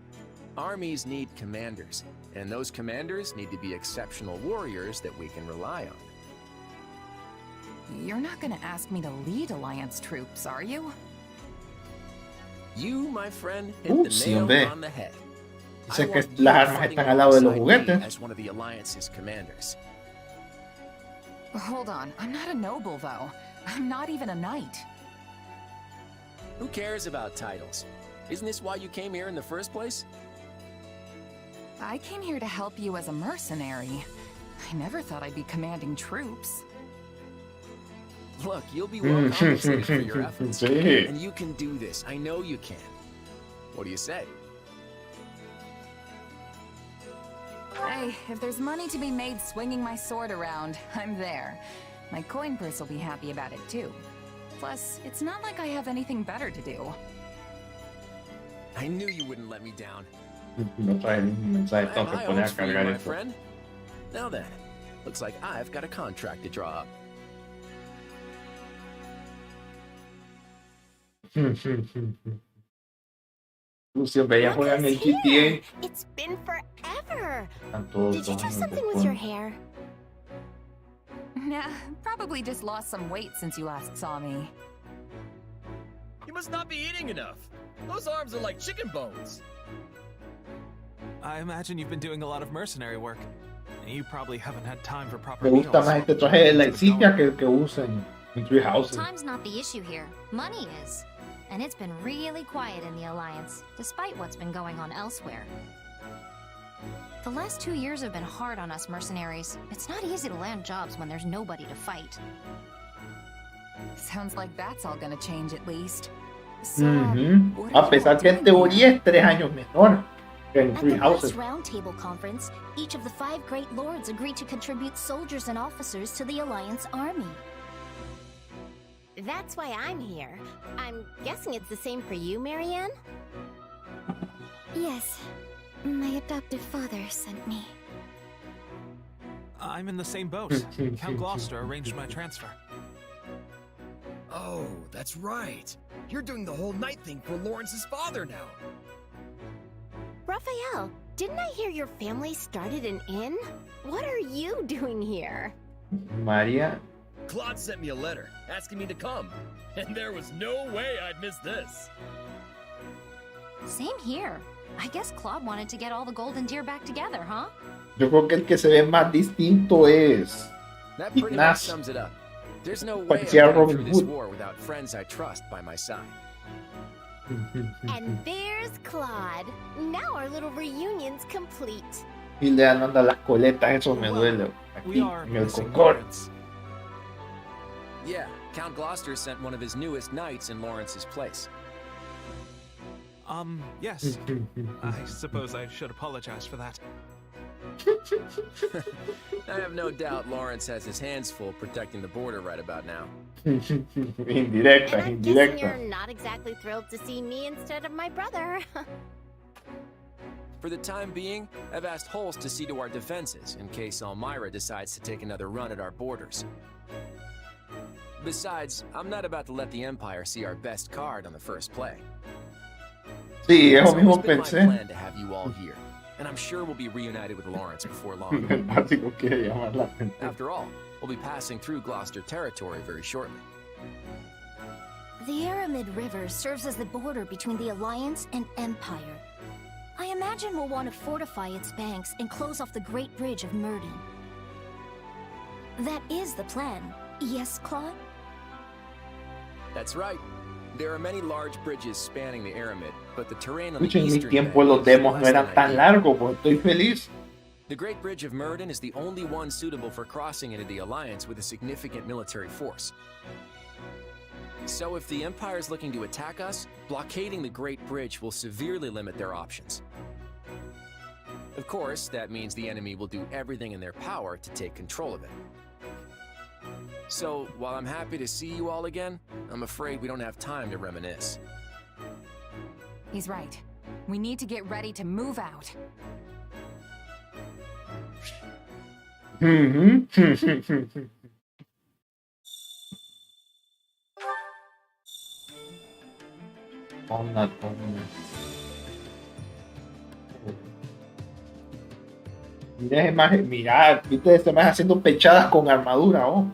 Armies need commanders, and those commanders need to be exceptional warriors that we can rely on. You're not gonna ask me to lead Alliance troops, are you? You, my friend, hit the Sí, nail hombre. on the head. Dice que las armas están al lado de los juguetes. As one of the Alliance's commanders. Hold on, I'm not a noble though. I'm not even a knight. Who cares about titles? Isn't this why you came here in the first place? I came here to help you as a mercenary. I never thought I'd be commanding troops. Look, you'll be well compensated for your efforts. Sí. And you can do this. I know you can. What do you say? Hey, if there's money to be made swinging my sword around, I'm there. My coin purse will be happy about it too. Plus, it's not like I have anything better to do. I knew you wouldn't let me down. No trae ningún mensaje, tengo que My poner a hopes for you, cargar my esto. friend. Now then, looks like I've got a contract to draw up. Siempre ya juegan el GTA. It's been forever. Están todos Did you do tomando something with alcohol. your hair? Nah, probably just lost some weight since you last saw me. You must not be eating enough. Those arms are like chicken bones. I imagine you've been doing a lot of mercenary work. And you probably haven't had time for proper Me meals. gusta más este traje de la insignia que el que usan en Three Houses. Time's not the issue here. Money is. And it's been really quiet in the Alliance, despite what's been going on elsewhere. The last 2 years have been hard on us mercenaries. It's not easy to land jobs when there's nobody to fight. Sounds like that's all gonna change at least. So, Ujú. A pesar que en teoría es 3 años menor que en At Three the Houses. last Roundtable conference, each of the 5 great lords agreed to contribute soldiers and officers to the Alliance army. That's why I'm here. I'm guessing it's the same for you, Marianne? Yes. My adoptive father sent me. I'm in the same boat. Count Gloucester arranged my transfer. Oh, that's right. You're doing the whole night thing for Lawrence's father now. Raphael, didn't I hear your family started an inn? What are you doing here? María. Claude sent me a letter asking me to come, and there was no way I'd miss this. Same here. I guess Claude wanted to get all the golden deer back together, huh? Yo creo que el que se ve más distinto es That pretty much Ignacio. sums it up. There's no way I'm Parecía going Robin through this Hood. war without friends I trust by my side. And there's Claude. Now our little reunion's complete. Y le dan las coletas, eso me duele. Aquí, en el cocor. Yeah, Count Gloucester sent one of his newest knights in Lawrence's place. Yes. I suppose I should apologize for that. I have no doubt Lawrence has his hands full protecting the border right about now. Indirecta, And I'm guessing indirecta. you're not exactly thrilled to see me instead of my brother. For the time being, I've asked Holst to see to our defenses in case Elmira decides to take another run at our borders. Besides, I'm not about to let the Empire see our best card on the first play. Sí, eso It's mismo always been my pensé. plan to have you all here, and I'm sure we'll be reunited with Lawrence before long. Básico quiere llamar la atención. After all, we'll be passing through Gloucester territory very shortly. The Aramid River serves as the border between the Alliance and Empire. I imagine we'll want to fortify its banks and close off the Great Bridge of Murden. That is the plan, yes, Claude? That's right. There are many large bridges spanning the Aramid, but the terrain on the Escuchen, en mi eastern tiempo bank los is demos no less eran than tan ideal. largos, pues estoy feliz. The Great Bridge of Murden is the only one suitable for crossing into the Alliance with a significant military force. So if the Empire is looking to attack us, blockading the Great Bridge will severely limit their options. Of course, that means the enemy will do everything in their power to take control of it. So, while I'm happy to see you all again, I'm afraid we don't have time to reminisce. He's right. We need to get ready to move out. Onda. Mira ese maje, mira, viste ese maje haciendo pechadas con armadura, oh.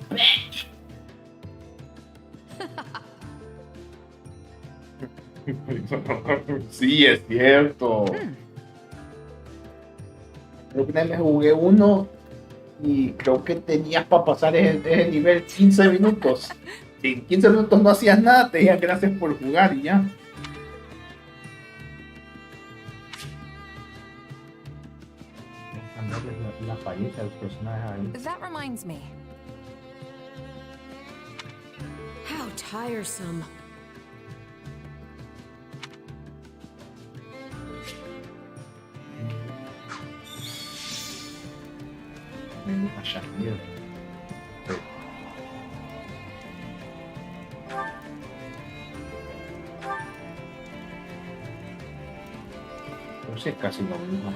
Sí, es cierto. Creo que me jugué uno y creo que tenías para pasar ese nivel 15 minutos. Si en 15 minutos no hacías nada, te decían gracias por jugar y ya. La apariencia del personaje ahí. That reminds me. How tiresome. No sé, casi lo mismo.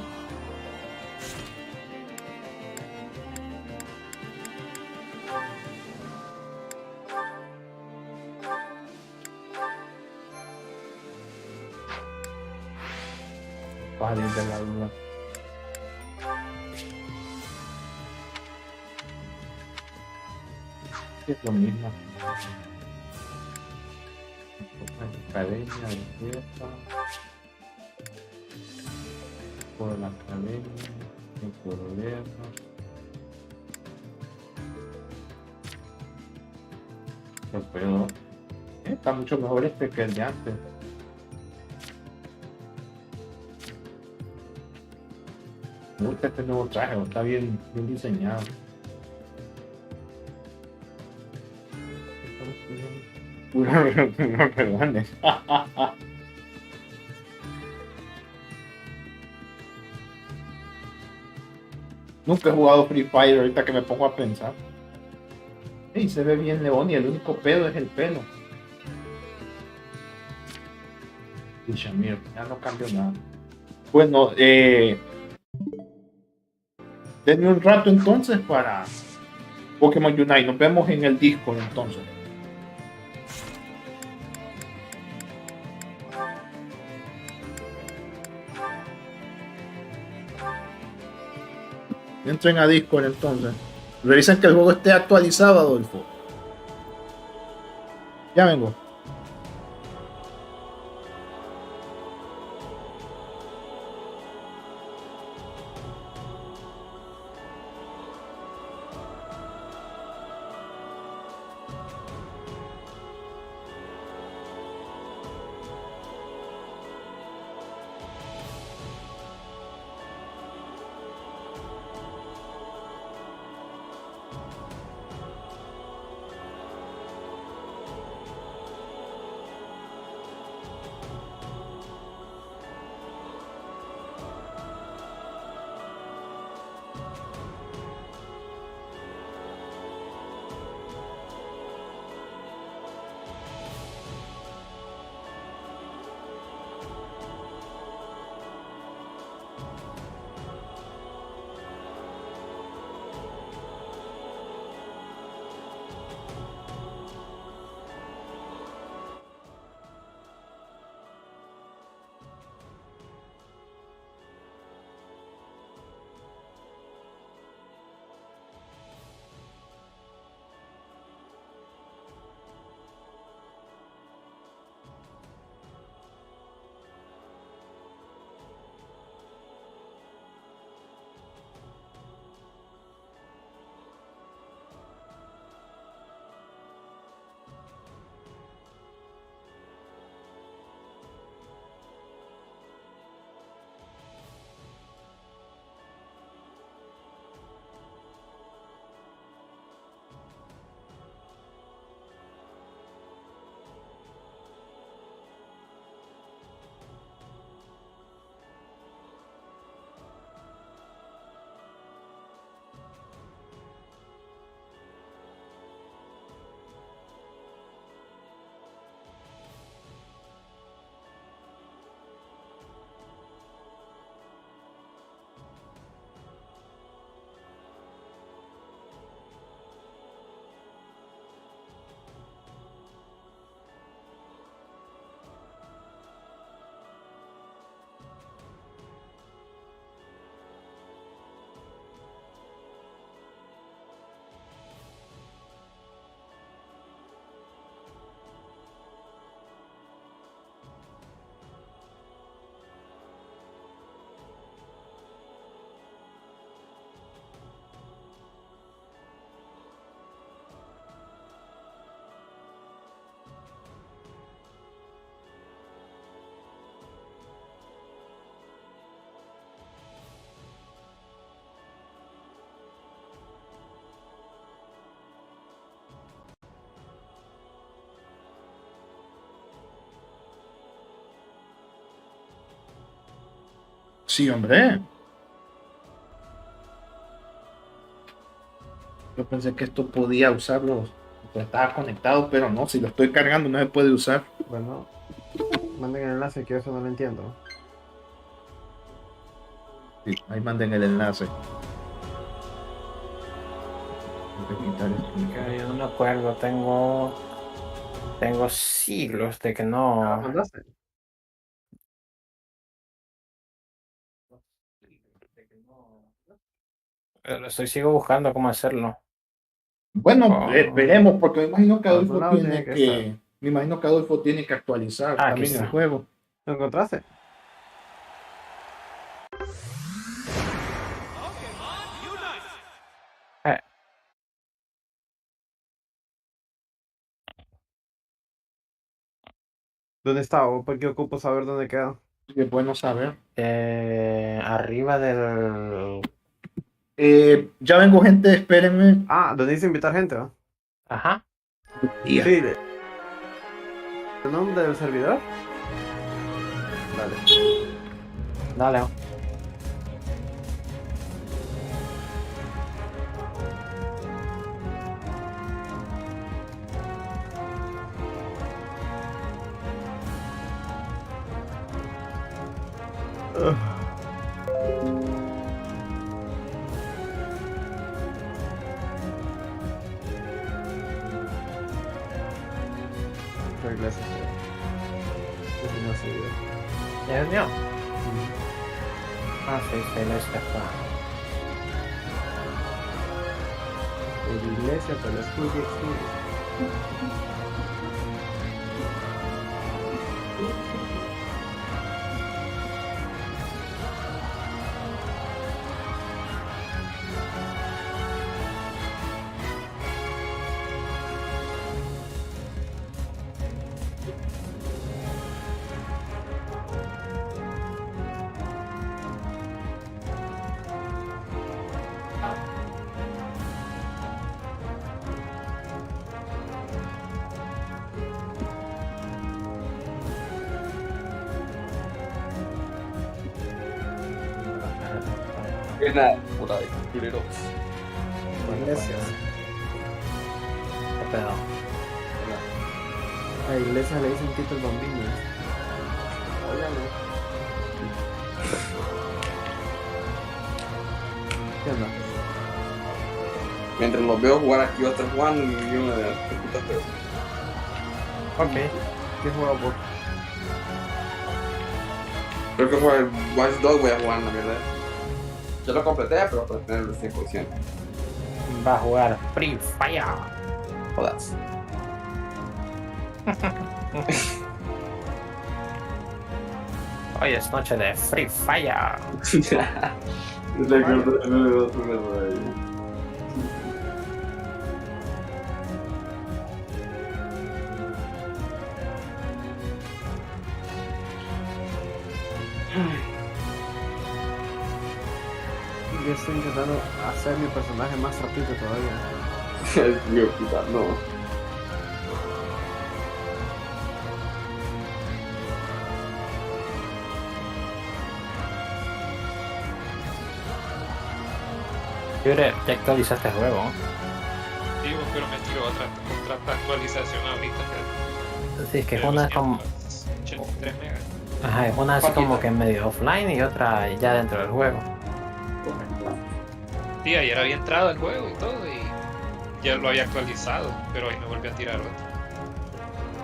Vale, de la duda. Es lo mismo. Academia de fiesta. Por la academia. Por gobierno. Pero está mucho mejor este que el de antes. Me gusta este nuevo traje, está bien diseñado. Perdón. Nunca he jugado Free Fire ahorita que me pongo a pensar. Y se ve bien León y el único pedo es el pelo. Y Shamir, ya no cambió nada. Bueno, denme un rato entonces para Pokémon Unite. Nos vemos en el Discord entonces. Entren a Discord entonces. Revisen que el juego esté actualizado, Adolfo. Ya vengo. Sí, hombre. Yo pensé que esto podía usarlo. Pues estaba conectado, pero no, si lo estoy cargando no se puede usar. Bueno, manden el enlace que yo eso no lo entiendo. Sí, ahí manden el enlace. Que yo no me acuerdo, tengo siglos de que no. ¿Mandaste? Sigo buscando cómo hacerlo. Bueno, veremos, porque me imagino que Por algún Adolfo lado tiene tiene que que. Me imagino que Adolfo tiene que actualizar Aquí también el está. juego. ¿Lo encontraste? ¿Dónde está? ¿O por qué ocupo saber dónde queda? Es bueno saber. Arriba del. Ya vengo, gente, espérenme. Ah, ¿dónde dice invitar gente? ¿No? Ajá. Yeah. Sí. ¿El nombre del servidor? Dale. Dale. Reglas. No sé. ¿Ya es mío? Ah, sí, la escapa. De la iglesia, pero la estudio. Por ahí, culeros. Iglesia. ¿Qué pedo? A la iglesia le dicen Tito el Bambino. ¿Qué onda? Mientras los veo jugar aquí, otros jugando y yo me da puta feo. Ok. ¿Qué juego vos? Creo que juega el Watch Dogs, voy a jugar, la verdad. Yo lo completé, pero para tenerlo al 100%. Va a jugar Free Fire. Jodas. Hoy es noche de Free Fire. Yo estoy intentando hacer mi personaje más rápido todavía. Es mío, puta, no. Yure, ya actualizaste el juego. Digo, pero me tiró otra actualización ahorita. Sí, es que una es como. 83 megas. Ajá, es una así como que medio offline y otra ya dentro del juego. Sí, ayer había entrado el juego y todo y ya lo había actualizado, pero hoy me volvió a tirar otro.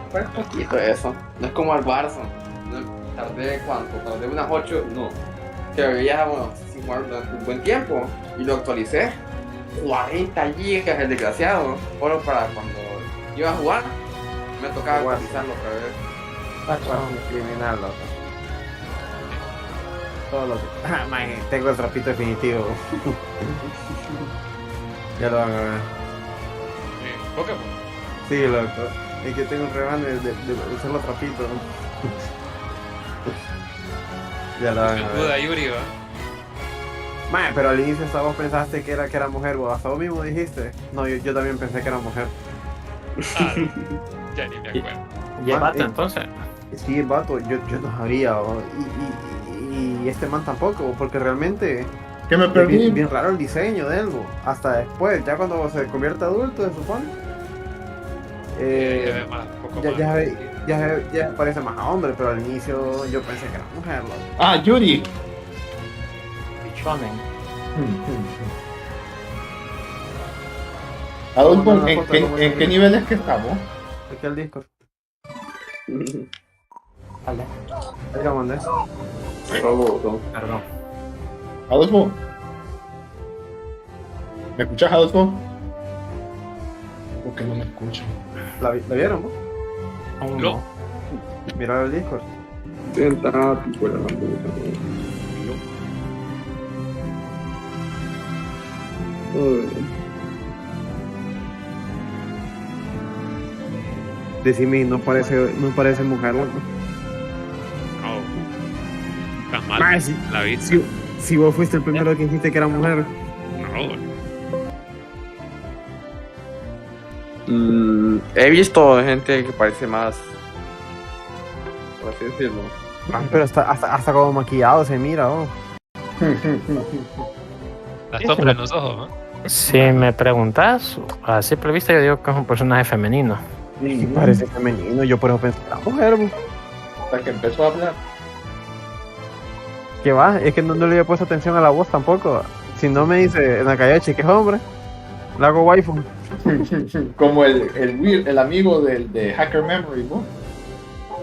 Pues poquito eso. No es como al Barça. No, tardé cuánto, tardé unas 8, no. Que veía sin jugar durante un buen tiempo y lo actualicé. 40 gigas el desgraciado. Solo para cuando iba a jugar, me tocaba actualizarlo otra vez. Criminal, loco. Todo lo que... Ah, man, tengo el trapito definitivo. Ya lo van a ver. Pokémon. Sí, loco. Es que tengo un rebane de usar los trapitos. Ya lo van a ver. Duda, Yuri, ¿va? Man, pero al inicio hasta vos pensaste que era mujer, vos hasta vos mismo dijiste. No, yo también pensé que era mujer. Ah, ya ni me acuerdo. ¿Y el vato entonces? Sí, el vato, yo no sabía. Y y este man tampoco, porque realmente ¿Qué me perdí? es bien, bien raro el diseño de él, bo. Hasta después, ya cuando se convierte adulto, se supone. Ya parece más a hombre, pero al inicio yo pensé que era mujer, loco. Ah, Yuri. Bichonen. Adolfo, ¿en qué nivel es que estamos? Aquí al Discord. Vale. Ahí lo mandé. Perdón. Adolfo. ¿Me escuchas, Adolfo? ¿Por qué no me escucho? ¿La vieron, vos? Aún no. Mira el Discord. Decime, no parece mujer, loco. No. Está mal. La vista. Si vos fuiste el primero que dijiste que era mujer. He visto gente que parece más, por así decirlo. Pero hasta como maquillado se mira, oh. La sombra en los ojos, ¿no? Si me preguntas, a simple vista yo digo que es un personaje femenino. Sí, parece femenino, yo por eso pensé que era mujer, bo. Hasta que empezó a hablar. ¿Qué va? Es que no le había puesto atención a la voz tampoco. Si no me dice Nakayoshi que es hombre, le hago waifu. Como el amigo de Hacker Memory, ¿no?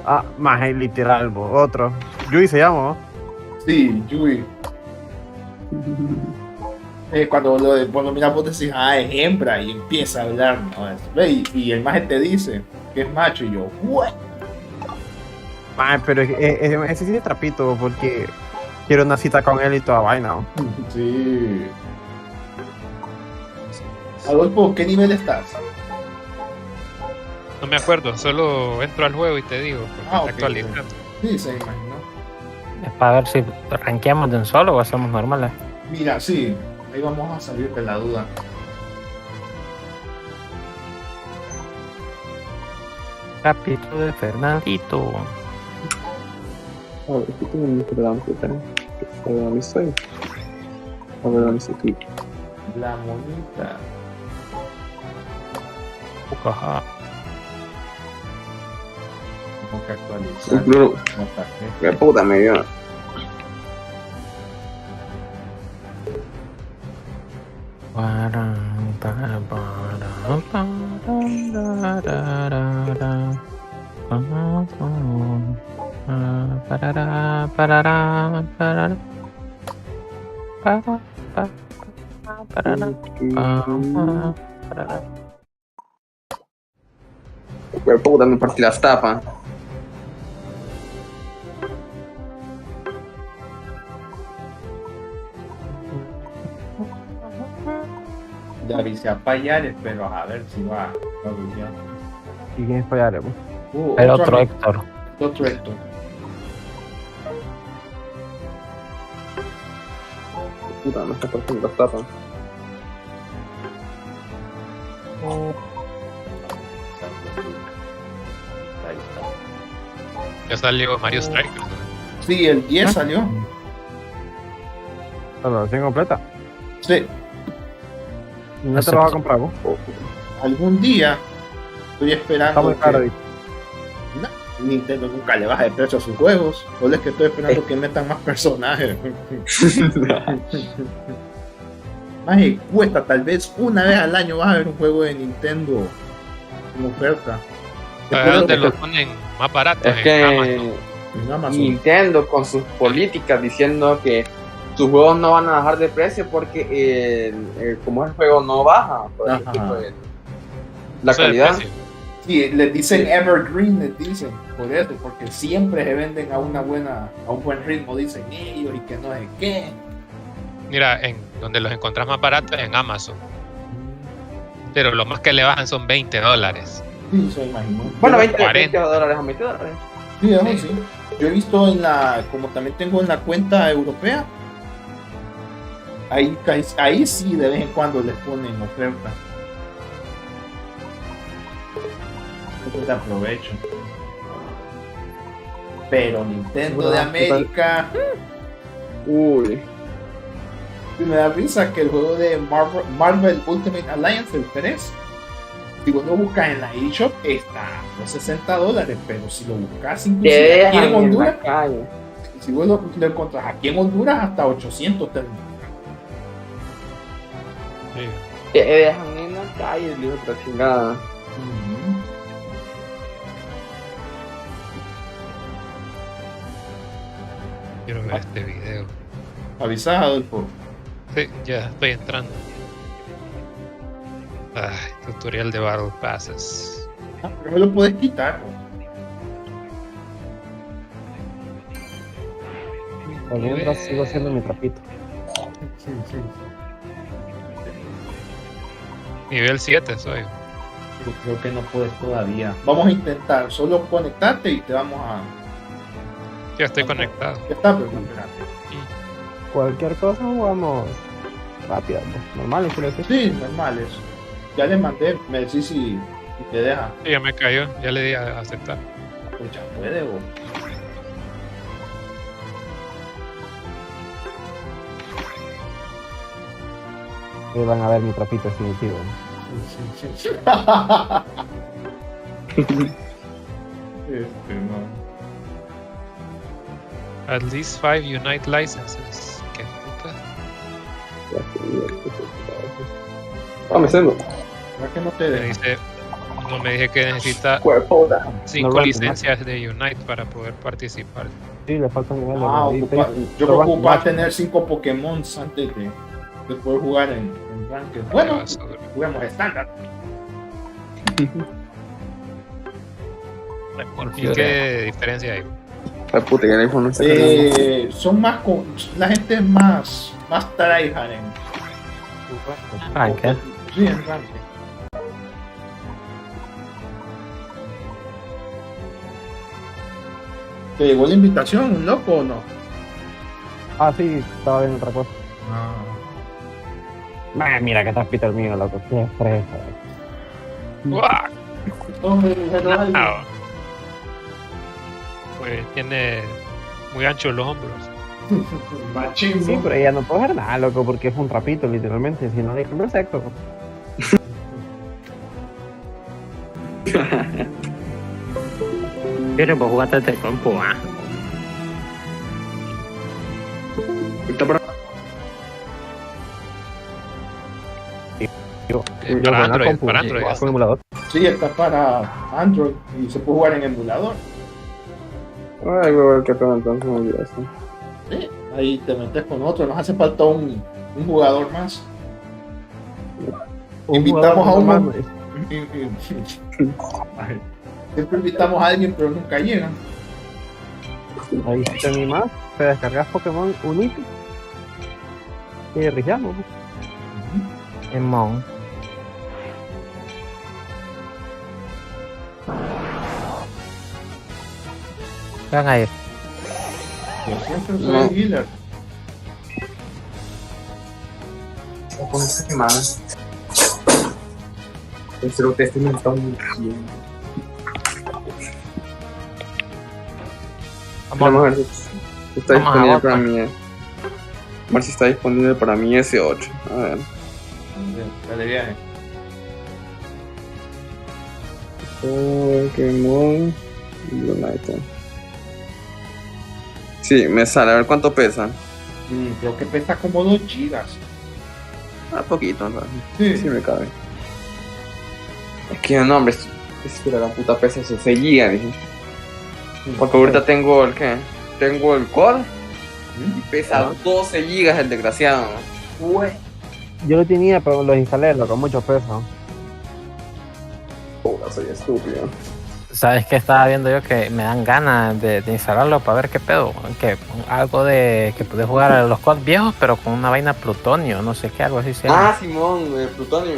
Ah, más literal, bo. Otro. Yui se llama, ¿no? Sí, Yui. Cuando lo miras vos decís, es hembra, y empieza a hablar, ¿no? Y el maje te dice que es macho, y yo, ¿what? Pero ese sí es trapito, porque quiero una cita con él y toda vaina, ¿no? Sí. Adolfo, ¿qué nivel estás? No me acuerdo, solo entro al juego y te digo, porque está actualizando. Sí, se imaginó. Es para ver si rankeamos de un solo o hacemos normales. Mira, sí, ahí vamos a salir de la duda. Capítulo de Fernandito. A ver, aquí tengo un programa también. A ver, ¿dónde estoy? A ver, ¿dónde estoy aquí? La monita. Ajá. Tengo que actualizar. Claro. Qué puta me dio. Qué puta me partí las tapas. Ya avisé a Payares, pero a ver si va a brillar. ¿Y quién es Payares? El otro Héctor. Otro Héctor. Puta, me está partiendo las tapas. Ya salió Mario Strikers, ¿no? Sí, el 10 salió. ¿La versión completa? Sí. ¿No te lo vas a comprar vos? Algún día estoy esperando. Está muy caro. No, Nintendo nunca le baja de precio a sus juegos. Solo es que estoy esperando que metan más personajes. Más que cuesta, tal vez una vez al año vas a ver un juego de Nintendo en oferta. ¿A dónde lo ponen más barato? Es que Nintendo con sus políticas diciendo que sus juegos no van a bajar de precio porque como el juego no baja, pues, la calidad. Sí, les dicen evergreen, les dicen por eso, porque siempre se venden a un buen ritmo, dicen ellos, y que no sé qué. Mira, en donde los encontrás más baratos es en Amazon. Pero lo más que le bajan son $20. Sí, se imaginó. Bueno, $20 a $20. Sí, eso sí. Yo he visto como también tengo en la cuenta europea, ahí sí de vez en cuando les ponen oferta. Entonces aprovecho. Pero Nintendo de América, Uy. Y me da risa que el juego de Marvel Ultimate Alliance, el 3, si vos lo buscas en la eShop, está a $60, pero si lo buscas inclusive aquí en Honduras, si vos lo encontrás aquí en Honduras, hasta 800 te lo buscan. Te dejan en la calle, le digo, otra chingada. Quiero ver este video. ¿Avisás, Adolfo? Sí, ya estoy entrando. Tutorial de Battle Passes. Pero me lo puedes quitar. Por mientras sigo haciendo mi trapito. Sí. Nivel 7 soy. Yo creo que no puedes todavía. Vamos a intentar, solo conectarte y te vamos a... Ya estoy conectado. Ya está, pero no, espérate. Cualquier cosa jugamos rápido, normales, quiero decir. Sí, normales. Ya le mandé, me decís si te deja. Sí, ya me cayó, ya le di a aceptar. Pues ya puede, o... Ahí van a ver mi trapito definitivo. Man. At least 5 Unite licenses. ¿Qué puta? Vamos, haciendo. ¿Verdad que no te deja? No me dije que necesita 5 No, licencias de Unite para poder participar. Sí, le faltan niveles. Yo creo que ocupa tener 5 Pokémon antes de poder jugar en Ranked. Bueno, jugamos estándar. ¿Y qué diferencia hay? La puta que el iPhone no está son más la gente es más tryhard en Ranked. Sí, en Ranked. ¿Te llegó la invitación, un loco o no? Ah, sí, estaba viendo otra cosa. Mira que trapito el mío, loco. Qué fresa. Pues tiene muy anchos los hombros. Sí, pero ya no puedo hacer nada, loco, porque es un trapito, literalmente. Si no, le cambio sexo. Pero vos jugaste este compu, Para Android, para Android. Sí, está para Android y se puede jugar en emulador. Ay, voy a ver qué pedo entonces me olvidé eso. Sí, ahí te metes con otro, nos hace falta un jugador más. Invitamos a uno. Siempre invitamos a alguien, pero nunca llegan. Ahí si te animás, te descargas Pokémon Unity y rillamos. Emon. Van a ir. Yo siempre soy healer. Con esta semana. El Zero Testament está muy bien. Vamos a ver si está disponible para mí. A ver si está disponible para mí ese 8. A ver. Dale viaje. Pokémon Unite. Sí, me sale. A ver cuánto pesa. Creo que pesa como 2 gigas. Poquito, ¿no? Sí, me cabe. Es que no, hombre, es que la puta pesa 6 gigas, dije. Porque ahorita tengo el ¿qué? Tengo el core y pesa 12 gigas el desgraciado. Yo lo tenía, pero los instalé, loco, mucho peso. Soy estúpido. ¿Sabes qué estaba viendo yo? Que me dan ganas de instalarlo para ver qué pedo. Que algo de que puedes jugar a los COD viejos, pero con una vaina plutonio, no sé qué, algo así se llama. Simón, plutonio.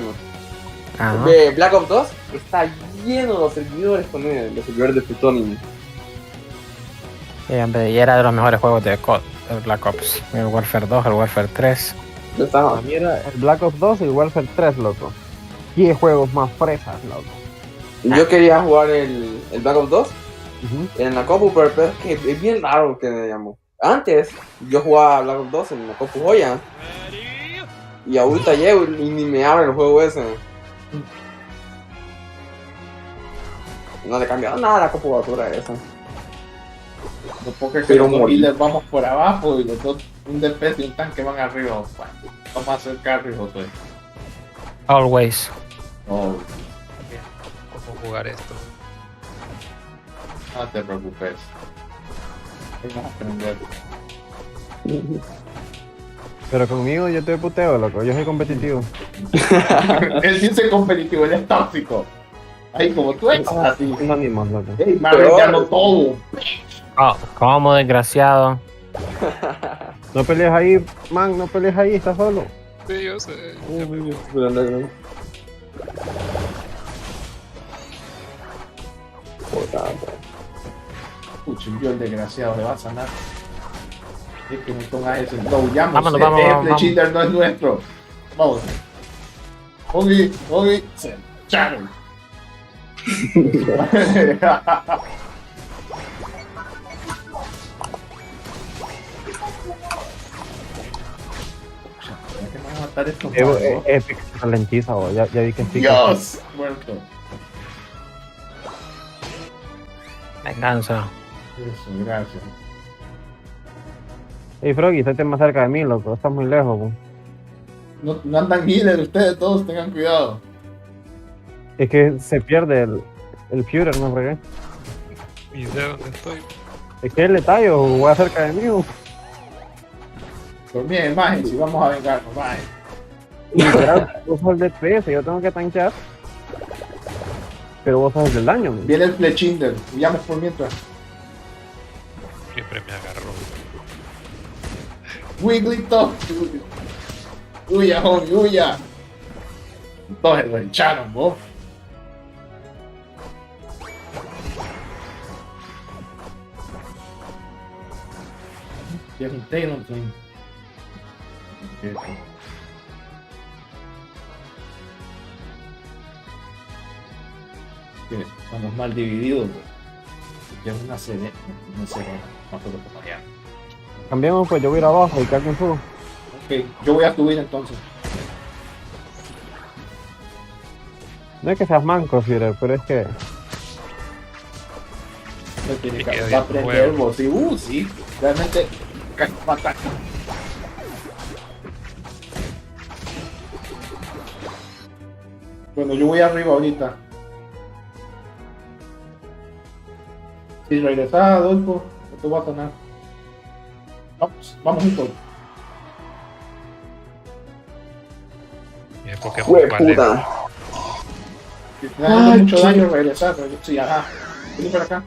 Ajá. De Black Ops 2 está lleno de los servidores con los servidores de plutonio. Y era de los mejores juegos de COD, el Black Ops. El Warfare 2, el Warfare 3. A mí era el Black Ops 2 y el Warfare 3, loco. ¿Qué juegos más fresas, loco? Yo quería jugar el Black Ops 2 en la compu, pero es que es bien raro que me llamó. Antes, yo jugaba Black Ops 2 en la Copu Joya. Y ahorita llego y ni me abre el juego ese. No le he cambiado nada a la Copu Basura esa. Lo poco es que los dos healers vamos por abajo y los dos, un DPS y un tanque van arriba. Bueno, vamos a hacer carry, Josué. Always. Oh. ¿Cómo jugar esto? No te preocupes. Vamos a aprender. Pero conmigo yo te puteo, loco. Yo soy competitivo. Él sí es competitivo, él es tóxico. Ahí como tú eres así. Anónimos, loco. Ey, Mario ganó todo. Oh, ¿cómo, desgraciado? No pelees ahí, man, no pelees ahí, estás solo. Sí, yo sé. Yo el desgraciado le va a sanar. Es que no pongas ese. Lo huyamos. Vámonos, El cheater no es nuestro. Vamos. Ogi, se echaron. Epic ralentiza, ya vi que sí. Dios, muerto. Venganza. Eso, gracias. Hey Froggy, estate más cerca de mí, loco, estás muy lejos, bro. No andan healer ustedes todos, tengan cuidado. Es que se pierde el Führer, no fregué. ¿Y de dónde estoy? Es que el detalle, voy cerca de mí, bro. Por mi imagen, si vamos a vengarnos, maje. Literal, vos sos el DPS, yo tengo que tanquear. Pero vos sos el del daño, man. Viene el Flechinder, huyamos por mientras. Siempre me agarró. Wigglytuff. Huya, homie, huya. Entonces lo echaron, vos. Y es un Taylor Twin. Que estamos mal divididos, que es una CD, no sé, no puedo tomar. Cambiamos, pues yo voy a ir abajo y cargo en fuego. Ok, yo voy a subir entonces. No es que seas manco, Führer, pero es que... No tiene que aprender vos, sí, sí, realmente fatal. Bueno, yo voy arriba ahorita. Si regresas, Adolfo, no te voy a sanar. Vamos juntos. ¡Jue puta! Si te da mucho daño, regresar. Sí, ajá. Vení para acá.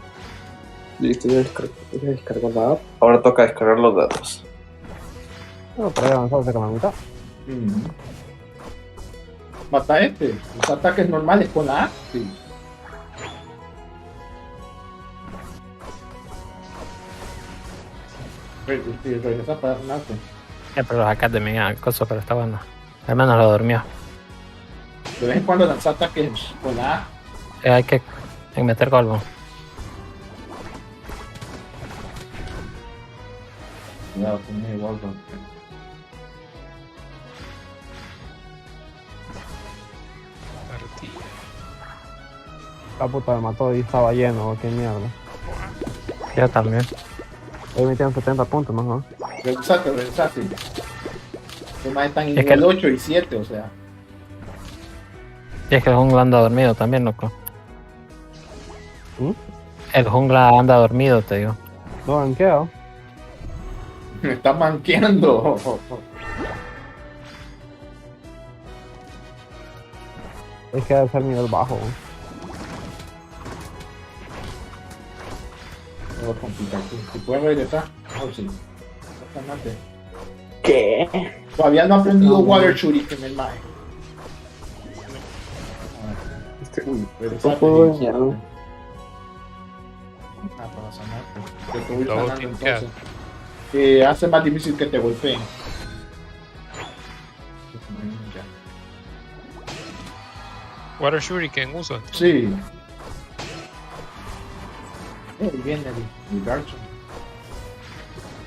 Listo, ya descargo la app. Ahora toca descargar los datos. No, pero ya avanzado con la mitad. Mata este. Los ataques normales con la A. Sí. Regresa para sanarte. Pero lo sacas de mi cosa, pero está bueno. Al menos lo durmió. De vez en cuando lanza ataques con la A. Hay que meter golbo. Cuidado, tenés igual con... La puta me mató y estaba lleno, qué mierda. Yo también. Hoy metieron 70 puntos, ¿no? Regresaste. Los más están en nivel 8 y 7, o sea. Y es que el jungla anda dormido también, loco. El jungla anda dormido, te digo. No, banqueado. Me está manqueando. Es que debe ser nivel bajo. No voy a complicar. Si puedes regresar, sí. ¿Qué? Todavía no he aprendido Water Shuriken el maje. No puedo enseñarlo. Para sanarte. Te estoy sanando entonces. Hace más difícil que te golpeen. Water Shuriken uso. Sí. Viene el Garchomp.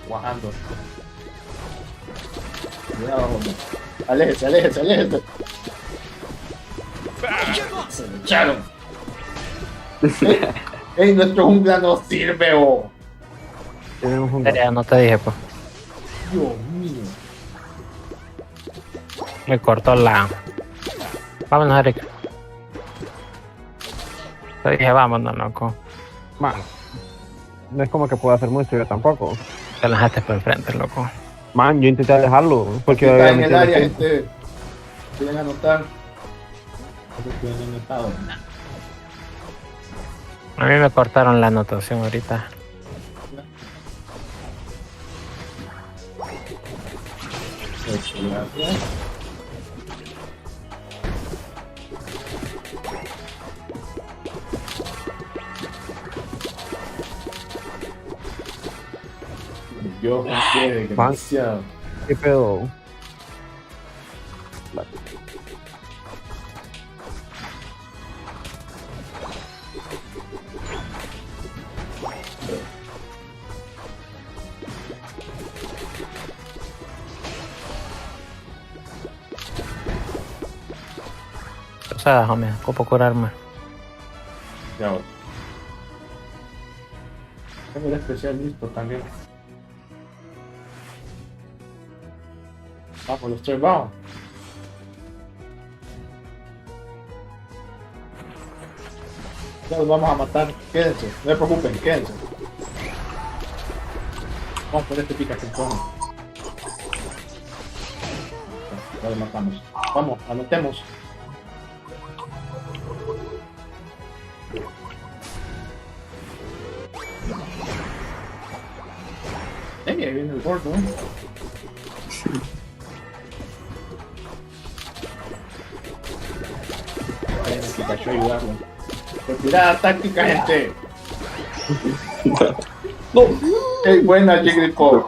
Cuajando. Cuidado, hombre. Aléjese, aléjese, aléjese. Se lo echaron. Ey, nuestro jungla no sirve, oh. Tenemos un Ya no te dije, pues. Dios mío. Me cortó la... Vámonos, Eric. Te dije, vámonos, loco. Man, no es como que pueda hacer mucho, yo tampoco. Te la dejaste por enfrente, loco. Man, yo intenté dejarlo. Porque Está en el área, gente. ¿Quieren anotar? ¿Quieren anotado? A mí me cortaron la anotación ahorita. Gracias. Yo qué desgraciado. ¿Qué pedo? O sea, homie, ocupo curarme. Ya voy. Tengo el especial listo también. Vamos, los tres vamos. Ya los vamos a matar. Quédense, no se preocupen, quédense. Vamos por este Pikachu. Ya lo matamos. Vamos, anotemos. Ahí viene el gordo. Ahí me Pikachu ayudarlo. Retirada táctica, gente. No. Ey, buena, Jigglypuff.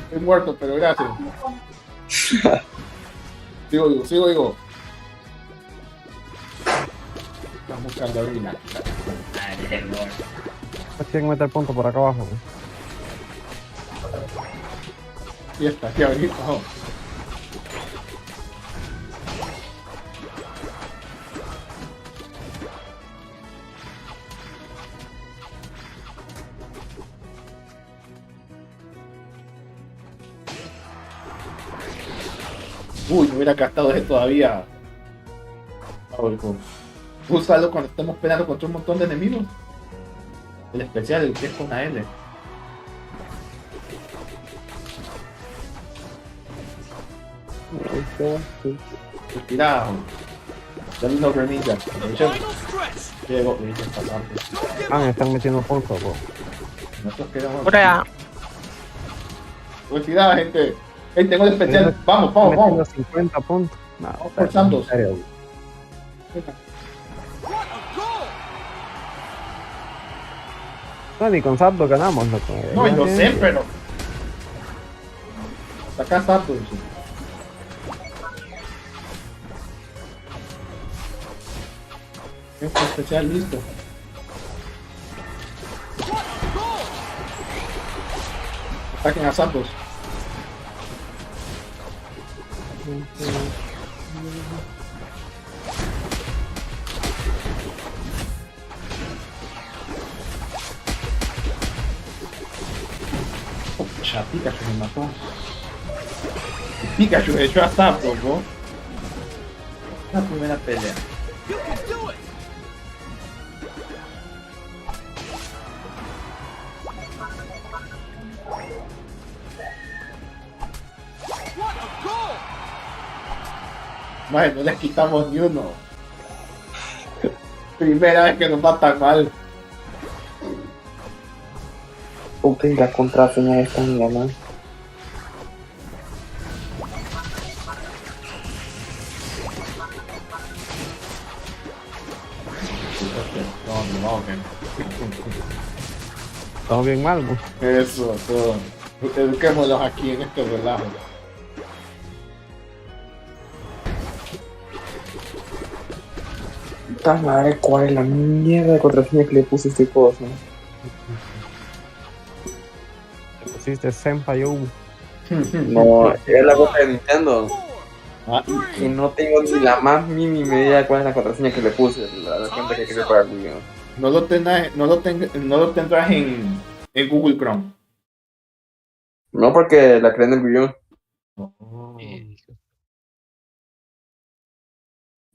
Estoy muerto, pero gracias. Sigo. Estamos buscando a Rina. Tienen que meter punto por acá abajo. Y está aquí ahorita. Uy, me hubiera gastado ese todavía. Úsalo cuando estemos peleando contra un montón de enemigos. El especial, el que es con la L. Respirado. Dale una granilla. Llego, Me están metiendo puntos, bro. Nosotros quedamos. ¡Ura! Cuidado, gente. Hey, tengo el especial. Vamos. 50 puntos. No, vamos por Santos. No, ni con Santos ganamos, loco. No, yo sé, pero. Hasta acá Santos. Este especial listo. Ataquen a Santos. Pikachu me mató. Pikachu me echó a Santos, ¿no? La primera pelea. Madre, no les quitamos ni uno. Primera vez que nos va tan mal. Ok, la contraseña esta mía, ¿no? Estamos bien mal, bro. Eso, todo. Eduquémoslos aquí en este relajo. Puta madre, ¿cuál es la mierda de contraseña que le puse a este cosa? pusiste Senpai. No, es la cosa de Nintendo. Ah, Y no tengo ni la más mínima idea de cuál es la contraseña que le puse. La cuenta que quería para el Wii U. no lo tendrás en Google Chrome. No, porque la creé en el Wii U.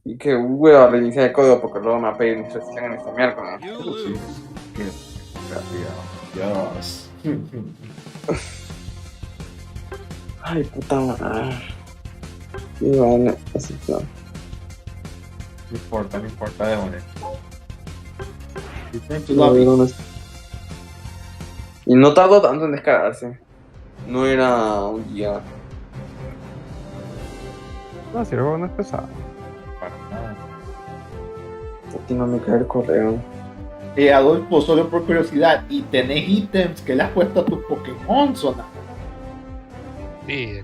Y que voy a reiniciar el código porque luego me va a pedir instrucción en este miércoles. Sí. Qué Dios. Ay, puta madre. Y vale, así que no. No importa, déjame. Y no tardó tanto en descargarse. No era un día. No, si el juego no es pesado. Para nada. Aquí no me cae el correo. Adolfo, solo por curiosidad, ¿y tenés ítems que le has puesto a tus Pokémon, Zona? Sí,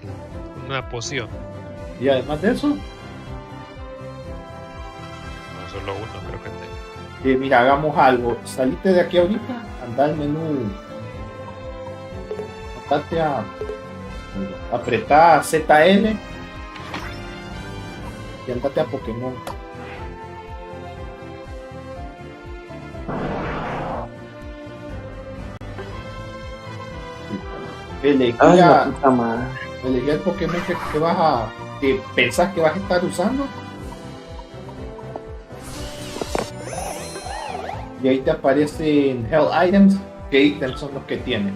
una poción. Y además de eso, No, solo uno creo que tengo. mira, hagamos algo. Salite de aquí ahorita, anda al menú. Andate a apretar ZL y andate a Pokémon. Elegí el Pokémon que pensás que vas a estar usando. Y ahí te aparecen Hell Items. ¿Qué ítems son los que tiene?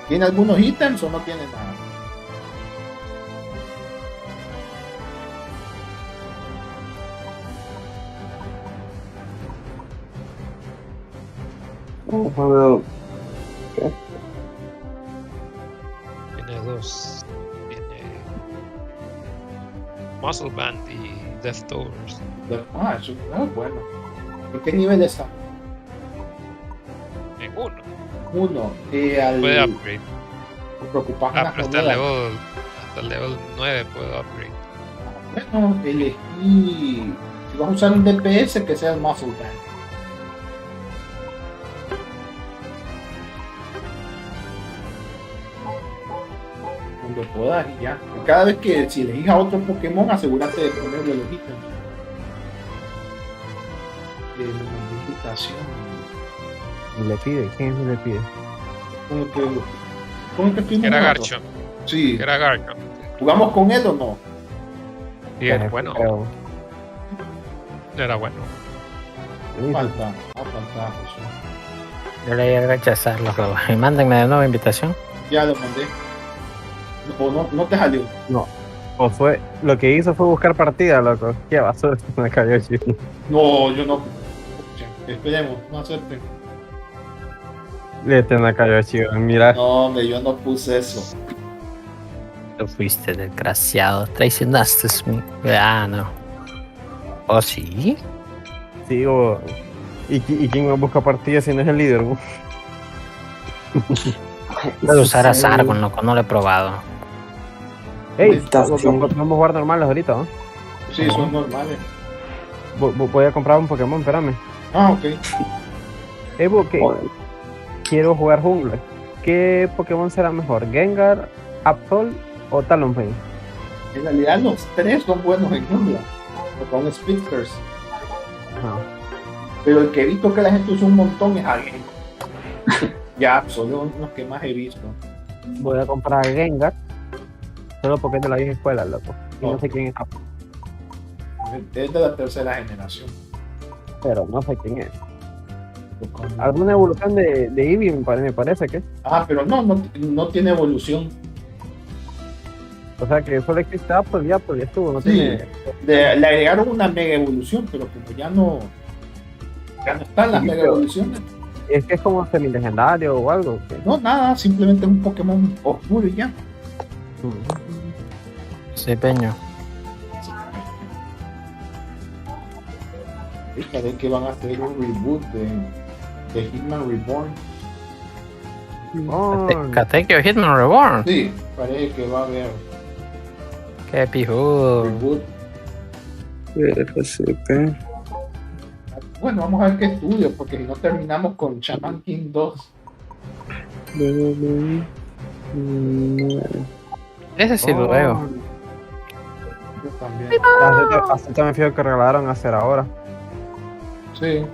¿Tiene algunos ítems o no tiene nada? ¿Qué? Tiene dos. Tiene Muscle Band y Death Towers. Eso es bueno. ¿En qué nivel está? En uno. Uno. Puede upgrade. Me preocupas pero hasta el level 9 puedo upgrade. Bueno, elegí. Si vas a usar un DPS, que sea el Muscle Band. Donde puedas y ya. Cada vez que si elegís a otro Pokémon, asegúrate de ponerle los ítems. Le pide, ¿quién le pide? ¿Cómo que estoy Era Garchomp. Sí. Era Garchomp. ¿Jugamos con él o no? Sí, era bueno. Era bueno. Falta. Yo le iba a rechazar los juegos. Y mándenme de nuevo invitación. Ya lo mandé. No te salió. No. O fue, lo que hizo fue buscar partida, loco. Qué basura, me cayó chido. No, yo no. Esperemos, no acepten. Me cayó chido, mira. No, hombre, yo no puse eso. Tú fuiste desgraciado, traicionaste mi... Ah, no. ¿Oh, sí? Sí, o... ¿Y quién va a buscar partida si no es el líder? Puedo usar a Sargon, loco, no lo he probado. Ey, vamos a jugar normales ahorita, ¿no? Sí, son normales. Voy a comprar un Pokémon, espérame. Ah, ok. Quiero jugar jungla. ¿Qué Pokémon será mejor? ¿Gengar, Absol o Talonflame? En realidad los tres son buenos en jungla. Son Speedsters. Pero el que he visto que la gente usa un montón es alguien. Ya, son los que más he visto. Voy a comprar Gengar. Solo porque es de la vieja escuela, loco. Y no sé quién es Absol. Es de la tercera generación. Pero no sé quién es. Alguna evolución de Eevee me parece que. Pero no tiene evolución. O sea que solo existe Apple y Apple ya estuvo, no sí, tiene. Le agregaron una mega evolución, pero como ya no están las mega evoluciones. Es que es como semi-legendario o algo. ¿Qué? No, nada, simplemente es un Pokémon oscuro y ya. Sí, peño. Fíjate que van a hacer un reboot de Hitman Reborn. ¿Catequio Hitman Reborn? Sí, parece que va a haber. Qué pijudo. Reboot. Bueno, vamos a ver qué estudio, porque si no terminamos con Shaman King 2. Ese sí lo veo. Yo también. Así también fijo que regalaron hacer ahora. Sí.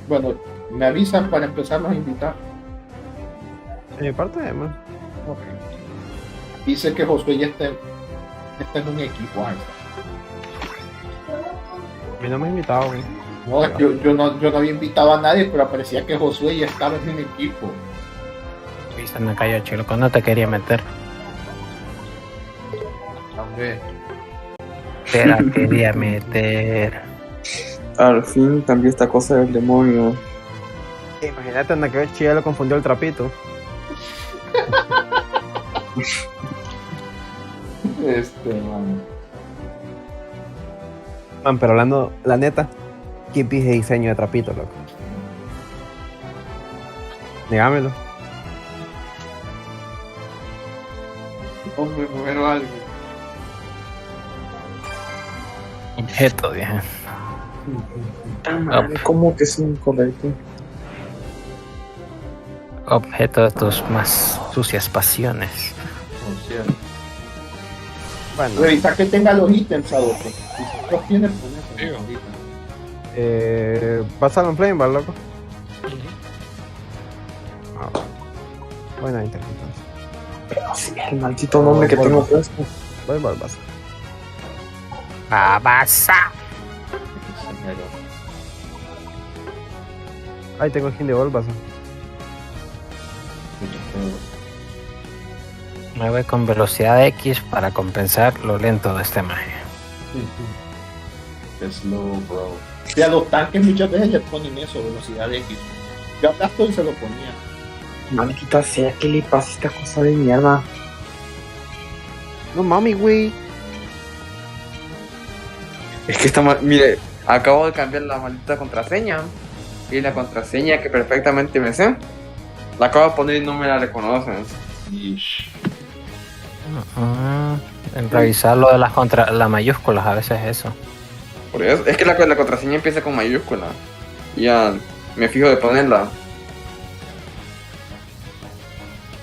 Bueno, me avisan para empezarnos a invitar. Sí, parte de más. Okay. Dice que Josué ya está en un equipo. A mí no me ha invitado, güey. No, yo no había invitado a nadie, pero parecía que Josué ya estaba en un equipo. Y se me cayó, Chiloco, no te quería meter. Te la quería meter. Al fin cambió esta cosa del demonio. Imagínate, anda que Chile lo confundió el trapito. Man, pero hablando, la neta, ¿qué pije diseño de trapito, loco? Dígamelo. Hombre, mujer o algo. Objeto, vieja. ¿Cómo que es incorrecto? Objeto de tus más sucias pasiones. Bueno. Revisa que tenga los ítems, adulto. Si los tiene, ponete ahorita. Pásalo en Flame, ¿vale, loco? Buena interpretación. Pero sí, el maldito nombre que tengo puesto. Voy Barbasa. Barbasa. Ahí tengo el skin de Barbasa. Me voy con velocidad X para compensar lo lento de este magia. Slow, bro. Y a los tanques muchas veces le ponen eso, velocidad X. Yo a Blastoise se lo ponía. Maldita sea, ¿qué le pasa a esta cosa de mierda? No mami, güey. Es que mire, acabo de cambiar la maldita contraseña. Y la contraseña que perfectamente me sé, la acabo de poner y no me la reconocen. En revisar lo de las mayúsculas, a veces eso. Por eso, es que la contraseña empieza con mayúscula. Y ya me fijo de ponerla.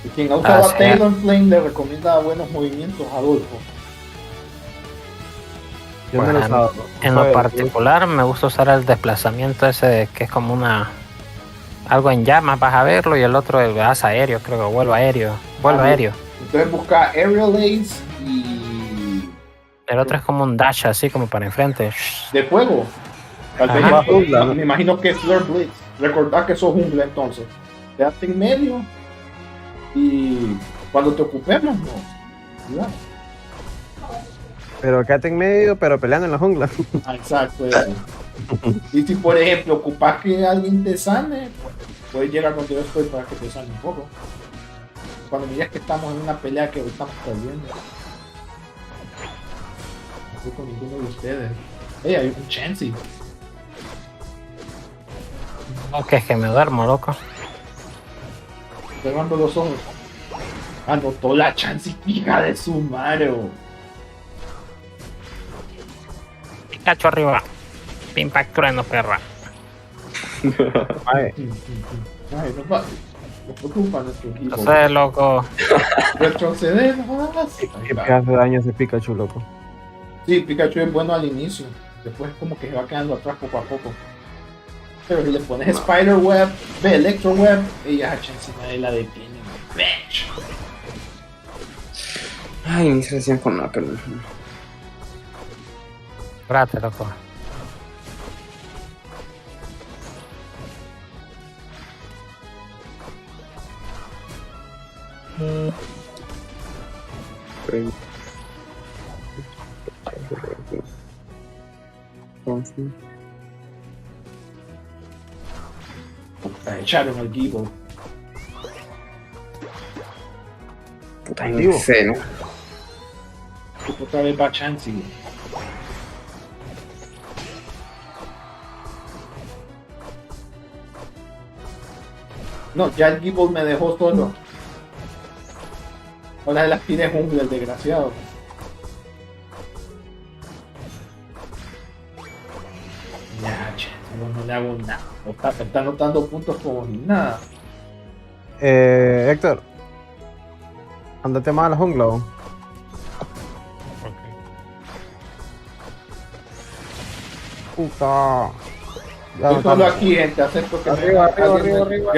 Y quien ha usado a Talonflame le recomienda buenos movimientos, Adolfo. Yo no lo he usado. En lo particular me gusta usar el desplazamiento ese que es como algo en llamas, vas a verlo, y el otro el gas aéreo, creo que vuelo aéreo. Entonces busca Aerial Ace y... El otro es como un dash así como para enfrente. ¿De fuego? Me imagino que es Flare Blitz. Recordad que sos jungla entonces. Quédate en medio y cuando te ocupemos, no. Cuidado. Pero quédate en medio, pero peleando en la jungla. Exacto. Y si por ejemplo ocupas que alguien te sane, puedes llegar donde yo estoy para que te sane un poco. Cuando mires que estamos en una pelea que estamos perdiendo. No estoy con ninguno de ustedes. Hay un Chansey. No, que es que me duermo, loco. Cerrando los ojos. Anotó la Chansey, hija de su madre. Pikachu arriba. Impact trueno, perra. Ay, no preocupa nuestro equipo. No sé, loco. Retroceder más. ¿Qué pedazo de daño ese Pikachu, loco? Sí, Pikachu es bueno al inicio. Después como que se va quedando atrás poco a poco. Pero si le pones Spiderweb, Electroweb, ella encima de la detiene. Bitch. Ay, ni se decían con nada, pero... Espérate, loco. Echaron al Gible. Puta, no sé, ¿no? Otra vez va Chansey. No, ya el Gible me dejó solo. Ahora las pide jungla, el desgraciado. Ya, che, no le hago nada. Está anotando puntos como ni nada. Héctor, andate más a la jungla. ¿O? Puta. Estoy solo aquí, gente. Acepto que Arriba. que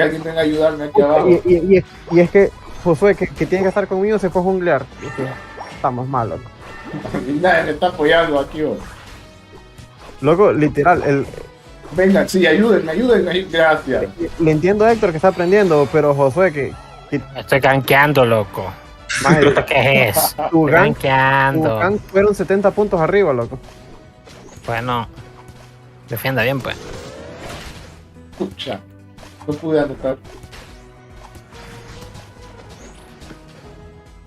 alguien venga a ayudarme aquí abajo. Y es que Josué, que tiene que estar conmigo, se fue a junglear. Estamos malos. Y nadie me está apoyando aquí. Loco, literal, Venga, sí, ayúdenme, gracias. Le entiendo a Héctor que está aprendiendo, pero Josué que Estoy gankeando, loco. ¿Qué es? Tu Estoy gank fueron 70 puntos arriba, loco. Bueno, defienda bien, pues. Pucha, no pude anotar.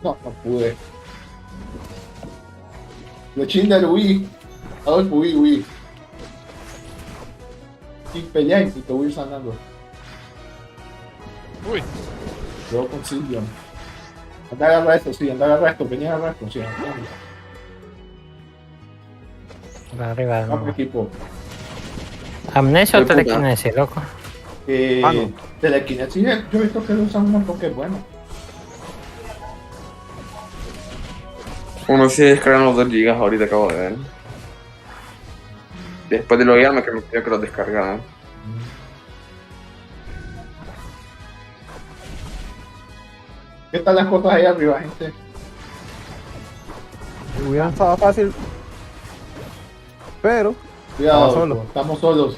No pude. Lechinda el Wii. Adolfo Wii. Y pelear y te voy a ir sanando. Uy. Luego con Silvio. Anda a agarrar esto, sí, venía a agarrar esto, sí. Arriba. Vamos, equipo. ¿Amnesia o telequinesis, loco? Telequinesis, yo he visto que lo usan un montón, que es bueno. Uno sí descargan los 2 gigas ahorita, acabo de ver. Después de loguearme que me pidió que los descargaran. ¿Qué tal las cosas ahí arriba, gente? Hubiera estado fácil. Pero cuidado, estamos solos.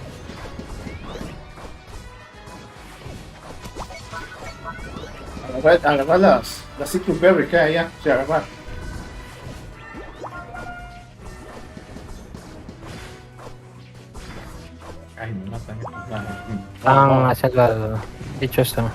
Agarrar las Citrus Berry que hay allá. Sí, agarrar. Ay, me matan estos. Van hacia el bicho este. No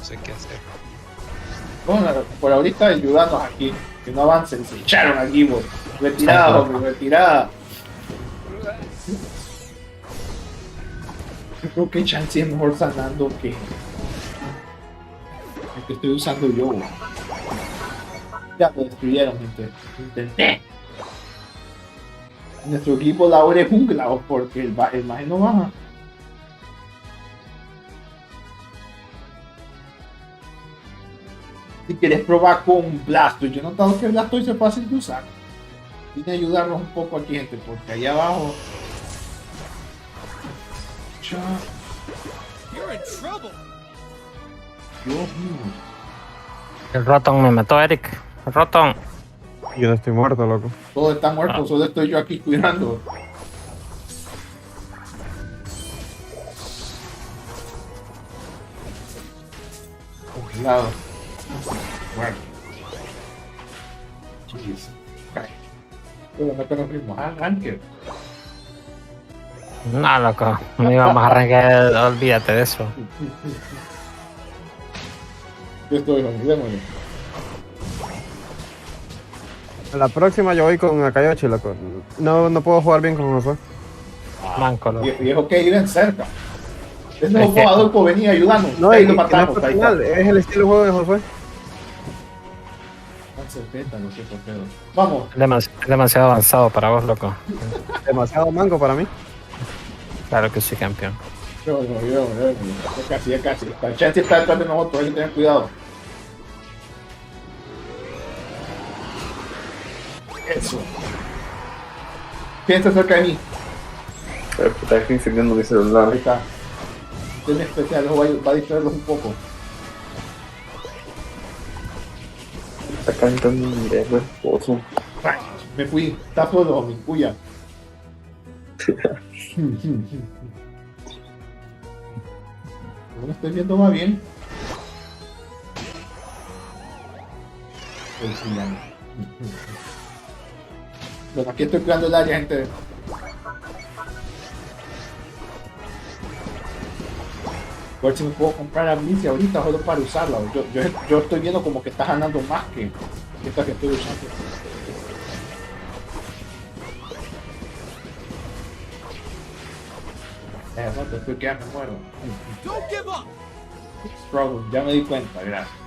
sé qué hacer. Bueno, por ahorita ayudarnos aquí. Que no avancen. Se echaron aquí, vos. Retirada, hombre, retirada. Yo creo que Chansey es mejor sanando que el que estoy usando yo. Ya lo destruyeron, gente. Intenté. Nuestro equipo la es jungla porque el maje no baja. Si quieres probar con Blastoise, yo he notado que Blastoise es fácil de usar. Vine a ayudarnos un poco aquí, gente, porque allá abajo. Dios mío. El Rotom me mató, Eric. El Rotom. Yo no estoy muerto, loco. Todos están muertos, solo estoy yo aquí cuidando. Congelado. Muerto. Jeez. Pero no tengo ritmo. Arranque. No, loco. No íbamos a arrancar. Olvídate de eso. Yo estoy, démosle. A la próxima yo voy con Akayoshi, loco. No puedo jugar bien con Josué. Manco, loco. Y es ok, ir en cerca. Es el jugador que venía ayudando. No, ahí y lo no matamos. es personal, es el estilo de juego de Josué. No sé por qué. Vamos. Es demasiado avanzado para vos, loco. Demasiado manco para mí. Claro que sí, campeón. Ya casi. La chance está detrás de nosotros, hay que tener cuidado. Eso. Piensa cerca de mí. Está incendiando mi celular. Ahí está. Tiene especial, va a distraerlos un poco. Está cantando un viejo esposo. Me fui, está solo, mi cuya. No lo estoy viendo, va bien. Bueno, aquí estoy cuidando el área, gente. A ver si me puedo comprar amnesia ahorita solo para usarla. Yo estoy viendo como que está ganando más que esta que estoy usando. No te estoy quedando, me muero. Struggle, ya me di cuenta, gracias.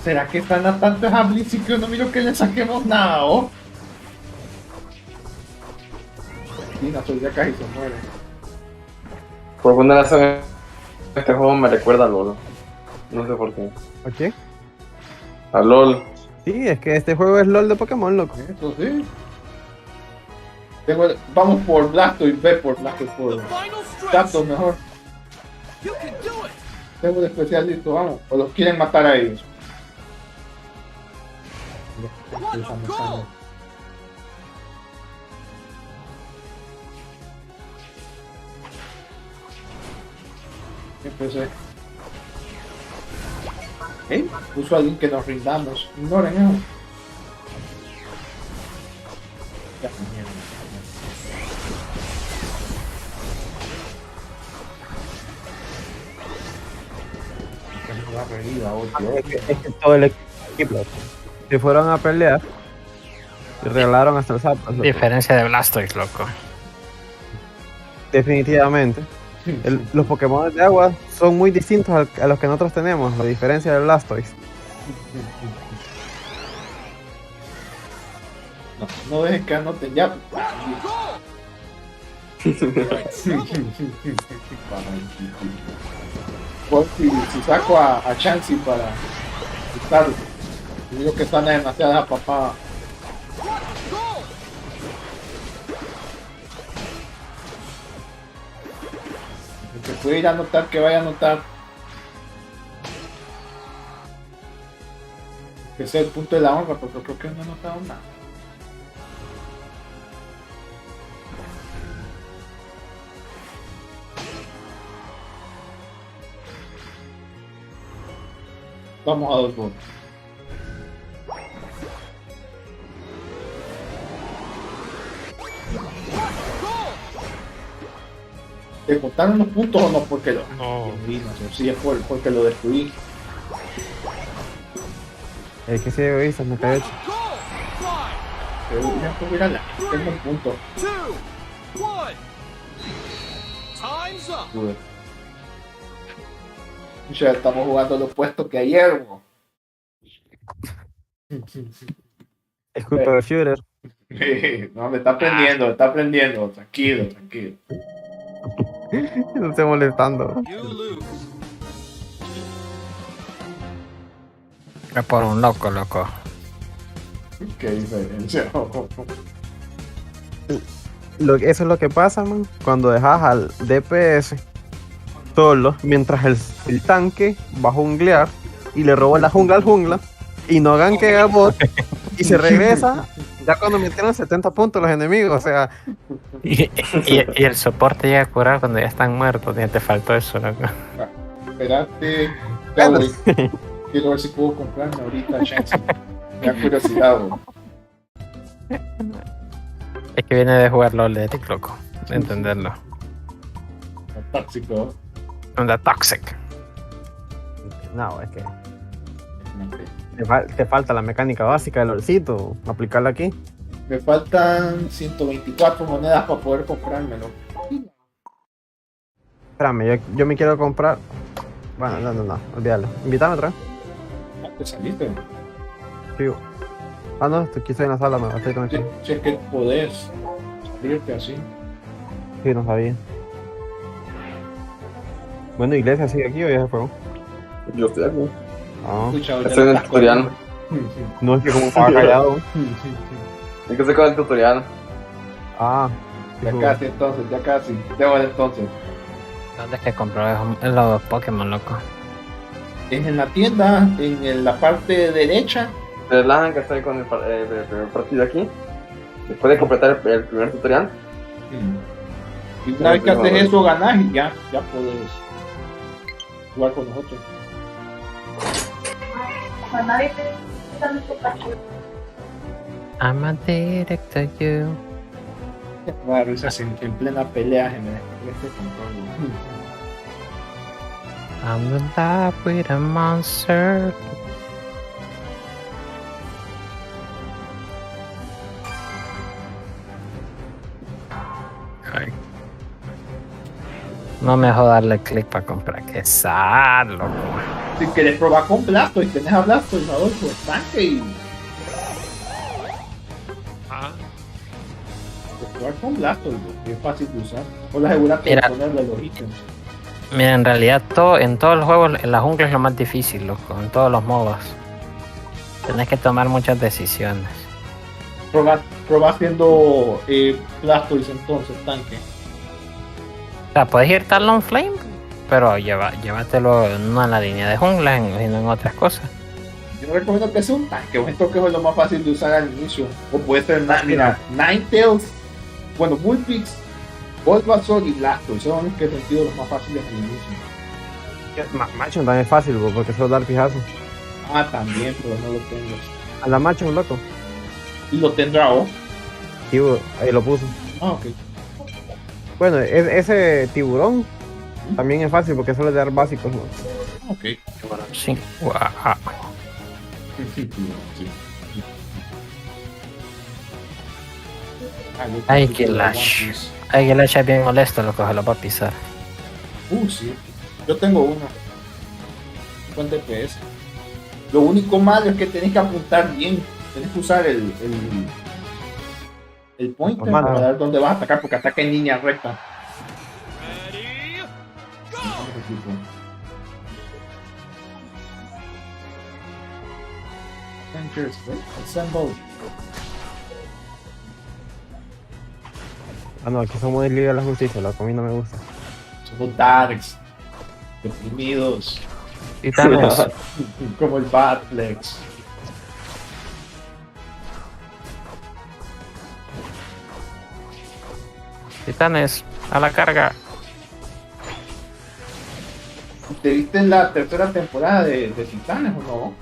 ¿Será que están a tantos a Blitz y que no miro que le saquemos nada, oh? Sí, no, soy ya casi se muere. Por alguna razón este juego me recuerda a LOL. No sé por qué. ¿A qué? A LOL. Sí, es que este juego es LOL de Pokémon, loco. Eso sí. Vamos por Blastoise, ve por Blastoise, por Zapdos mejor. Tengo de especial listo, vamos. O los quieren matar a ellos. Empecé. Puso a alguien que nos rindamos. Ignoren eso. Ya, mierda. Es que todo el equipo se fueron a pelear y regalaron hasta el Zapdos. Diferencia de Blastoise, loco. Definitivamente. Los Pokémon de agua son muy distintos a los que nosotros tenemos, la diferencia de Blastoise. No dejen que anoten ya. Si saco a Chansey para estar, digo que están demasiadas a papá. El que puede ir a anotar, que vaya a anotar. Que sea el punto de la honra, porque creo que no he anotado nada. Vamos a 2 votos. ¿Te contaron los puntos o no? Porque lo... No. Sí, es porque lo destruí. El que se egoísta me cae hecho. Tengo un punto. Ya estamos jugando lo opuesto que ayer, bro. Es culpa de Führer. No, me está aprendiendo, tranquilo. No estoy molestando. Es por un loco. Qué diferencia. Eso es lo que pasa, man, cuando dejas al DPS solo, mientras el tanque va a junglear y le roba la jungla al jungla y no gankea al bot y se regresa ya cuando metieron 70 puntos los enemigos, o sea. Y el soporte llega a curar cuando ya están muertos, ya te faltó eso, loco. Espérate, quiero ver si puedo comprarme ahorita Chansey. Me da curiosidad, bro. Es que viene de jugar LOL de Epic, loco, de entenderlo. Tóxico. Onda toxic. No, es que te falta la mecánica básica del LOLcito, aplicarla aquí. Me faltan 124 monedas para poder comprármelo. Espérame, yo me quiero comprar. Bueno, no, olvídalo. Invítame otra vez. ¿Te saliste? Sí. Ah, no, aquí estoy en la sala, me estoy conectando. Sé que podés salirte así. Sí, no sabía. Bueno, Iglesia sigue aquí o ya se fue. Yo estoy aquí. Ah. Estoy en el tutorial. No, es que como estaba callado. Es que estoy con el tutorial. Ah. Ya casi entonces. Debo entonces. ¿Dónde es que compró los Pokémon, loco? Es en la tienda, en la parte derecha. Se relajan que estoy con el primer partido aquí. Después de completar el primer tutorial. Y una vez que haces eso, ganás y ya puedes jugar con nosotros. I'm addicted to you. Va a risas en plena pelea en este control. I'm in love with a monster. Ay. No me jodas darle clic para comprar, que sad, loco. Si querés probar con Blastoise, tenés a Blastoise, Adolfo, tanque y... Probar con Blastoise, que es fácil de usar. O la asegurate de ponerle los ítems. Mira, en realidad en todos los juegos, en la jungla es lo más difícil, loco, en todos los modos. Tenés que tomar muchas decisiones. Proba haciendo Blastoise entonces, tanque. O sea, puedes ir Talon Flame, pero llévatelo no en la línea de jungla, sino en otras cosas. Yo recomiendo que sea un tanque, esto que es lo más fácil de usar al inicio. O puede ser, mira, Ninetales, bueno, Bullpix, Bulbasaur y Blastoise, son los que he sentido los más fáciles al inicio. Macho también es fácil, porque solo dar pijazo. Ah, también, pero no lo tengo. A la Macho, loco. ¿Y lo tendrá o? Sí, ahí lo puso. Ah, ok. Bueno, ese tiburón también es fácil porque solo es de dar básicos, ¿no? Ok. Sí. Wow. Ay, que Lash. Ay, que Lash es bien molesto, lo que se lo va a pisar. Sí. Yo tengo uno. Con DPS. Lo único malo es que tenés que apuntar bien. Tenés que usar el pointer para ver dónde vas a atacar, porque ataca en línea recta. Assemble. Ah, no, aquí somos del Liga de la Justicia, lo que a mí no me gusta. Somos darks, deprimidos. Titanes. Como el Batflex. Titanes, a la carga. ¿Te viste en la tercera temporada de Titanes o no?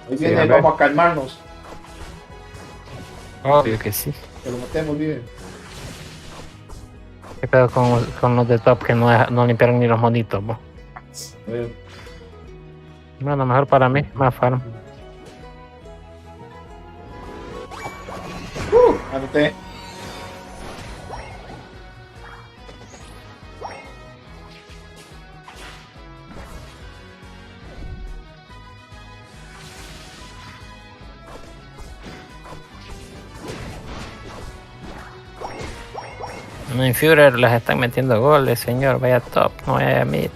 Hoy viene, vamos a calmarnos. Obvio que sí. Que lo matemos bien. ¿Qué pedo con los de top que no limpiaron ni los monitos, bo? Bueno, mejor para mí, más farm. Anoté. En Führer les están metiendo goles, señor. Vaya top, no vaya a mid.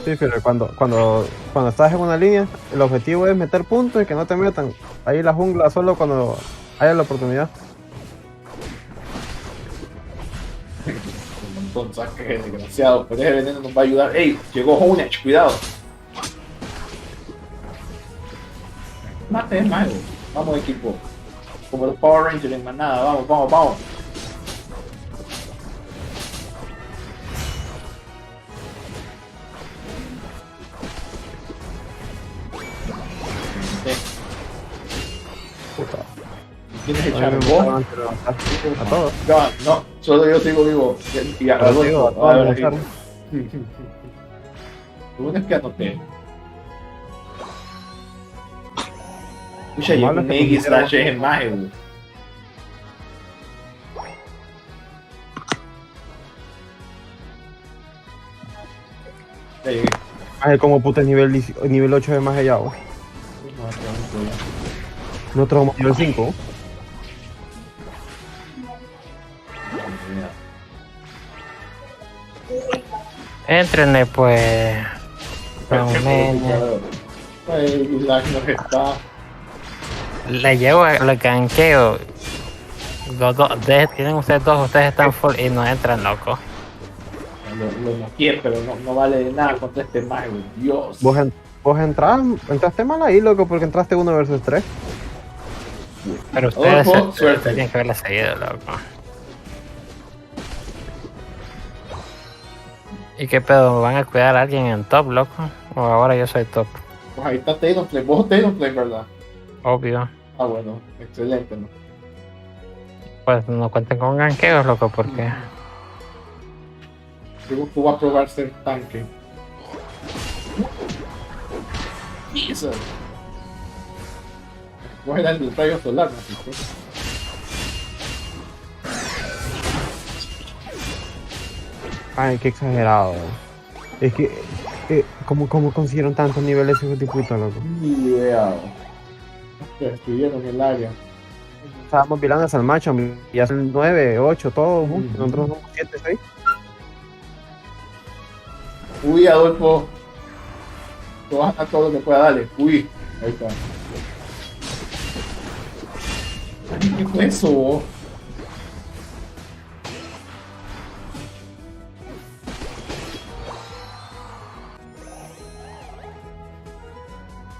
Sí, pero cuando estás en una línea, el objetivo es meter puntos y que no te metan. Ahí la jungla solo cuando haya la oportunidad. Un montón, saque desgraciado, pero ese veneno nos va a ayudar. ¡Ey! Llegó Honech, cuidado. Mate es mago. Vamos, equipo. Como los Power Rangers en manada. Vamos, vamos, vamos. ¿Tienes que echar vos? A todos. No, solo yo sigo vivo. Y a Adolfo. Lo bueno es que anoté. Pucha, yo un X slash es en maje, güey. Ay, como puta nivel 8 de más allá, güey. Nosotros vamos nivel 5. Entrenle, pues. Le llevo el ganqueo. Tienen ustedes dos, ustedes están full y no entran, loco. Lo noqué, pero no vale de nada contra este mago, Dios. Vos entraste mal ahí, loco, porque entraste 1 versus 3. Pero ustedes Adolfo, suerte. tienen que verla seguido, loco. ¿Y qué pedo? ¿Van a cuidar a alguien en top, loco? ¿O ahora yo soy top? Pues ahí está Taylorplay. Vos Taylorplay, ¿verdad? Obvio. Ah, bueno, excelente, ¿no? Pues no cuenten con ganqueos, loco, porque... Luego tú vas a probar ser tanque. Eso. Vos eras el rayo solar, ¿no? Ay, qué exagerado. Es que, ¿cómo consiguieron tantos niveles esos de puta, loco? Ni idea. Estuvieron en el área. Estábamos mirando hasta el macho, y hace 9, 8, todos, nosotros somos 7, 6. Uy, Adolfo. Tú vas a todo lo que pueda, dale. Uy, ahí está. ¿Qué fue eso?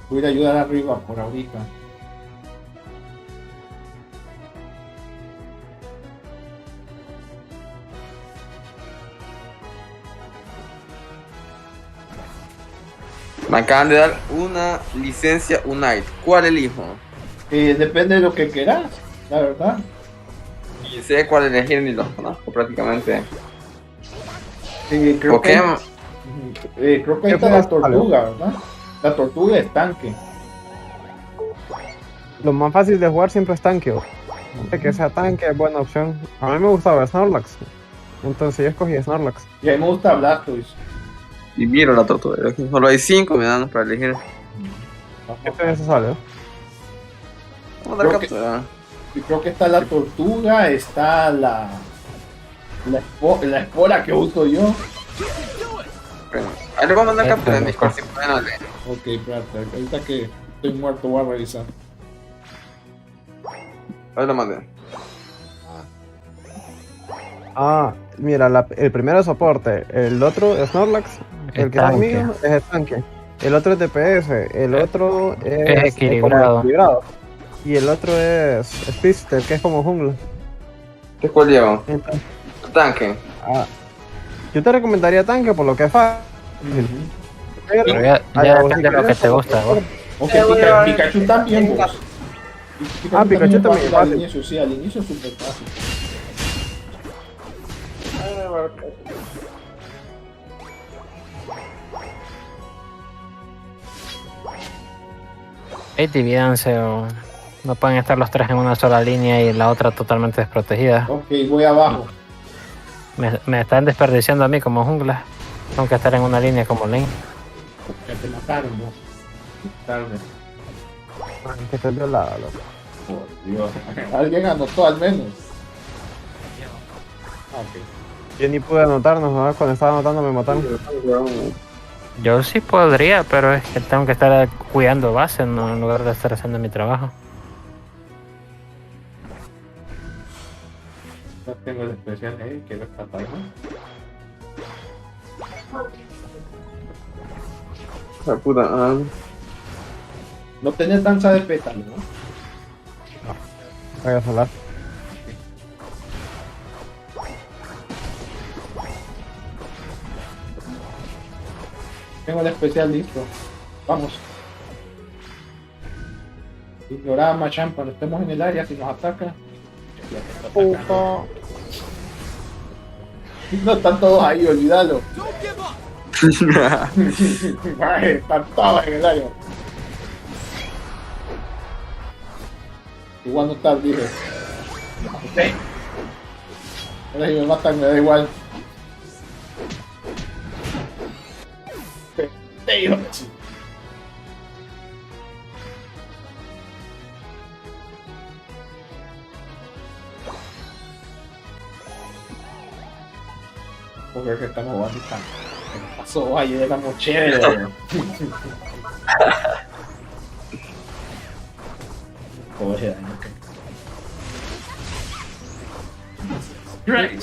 Voy a ir a ayudar arriba por ahorita. Me acaban de dar una licencia Unite. ¿Cuál elijo? Depende de lo que quieras, la verdad. Y sé cuál elegir ni los conozco prácticamente. Creo que ahí está la tortuga, ¿verdad? La tortuga es tanque. Lo más fácil de jugar siempre es tanque. Que sea tanque es buena opción. A mí me gustaba Snorlax. Entonces yo escogí Snorlax. Y a mí me gusta Blastoise. Y miro la tortuga. Solo hay 5 me dan para elegir. ¿Qué se sale? Vamos a dar captura. Creo que está la tortuga, está la espora que uso yo. Ahí le vamos a dar captura en Discord si pueden darle. Ok, espérate, ahorita que estoy muerto voy a revisar. Ahí lo mandé. Ah, mira, el primero es soporte, el otro es Snorlax, el que es mío es el tanque, el otro es DPS, el otro es equilibrado. Y el otro es Spister, que es como jungla. ¿Qué cuál llevo? Tanque. Yo te recomendaría tanque por lo que es fácil. Pero ya depende de lo que te gusta, ¿no? Ok, Pikachu también, vos. Pikachu también es fácil. Al inicio, sí, al inicio es súper fácil. Divídanse o no pueden estar los tres en una sola línea y la otra totalmente desprotegida. Ok, voy abajo. Me están desperdiciando a mí como jungla. Tengo que estar en una línea como lane. Ya te mataron, vos. Tarde. Que estés violado, loco. Por Dios. Alguien anotó al menos. Okay. Yo ni pude anotarnos, ¿no? Cuando estaba anotando me mataron. Yo sí podría, pero es que tengo que estar cuidando base en lugar de estar haciendo mi trabajo. No tengo el especial ahí, que lo está pagando. La puta. No tenés danza de pétalo, ¿no? Voy a solar. Tengo el especial listo. Vamos. Ignorar a Machan cuando estemos en el área si nos ataca. No están todos ahí, olvídalo. Están todos en el área. Igual no está, dije. Ahora si me matan me da igual. Porque que estamos jugando tan. ¿Qué pasó? Ayer éramos chéveres. Joder, Great.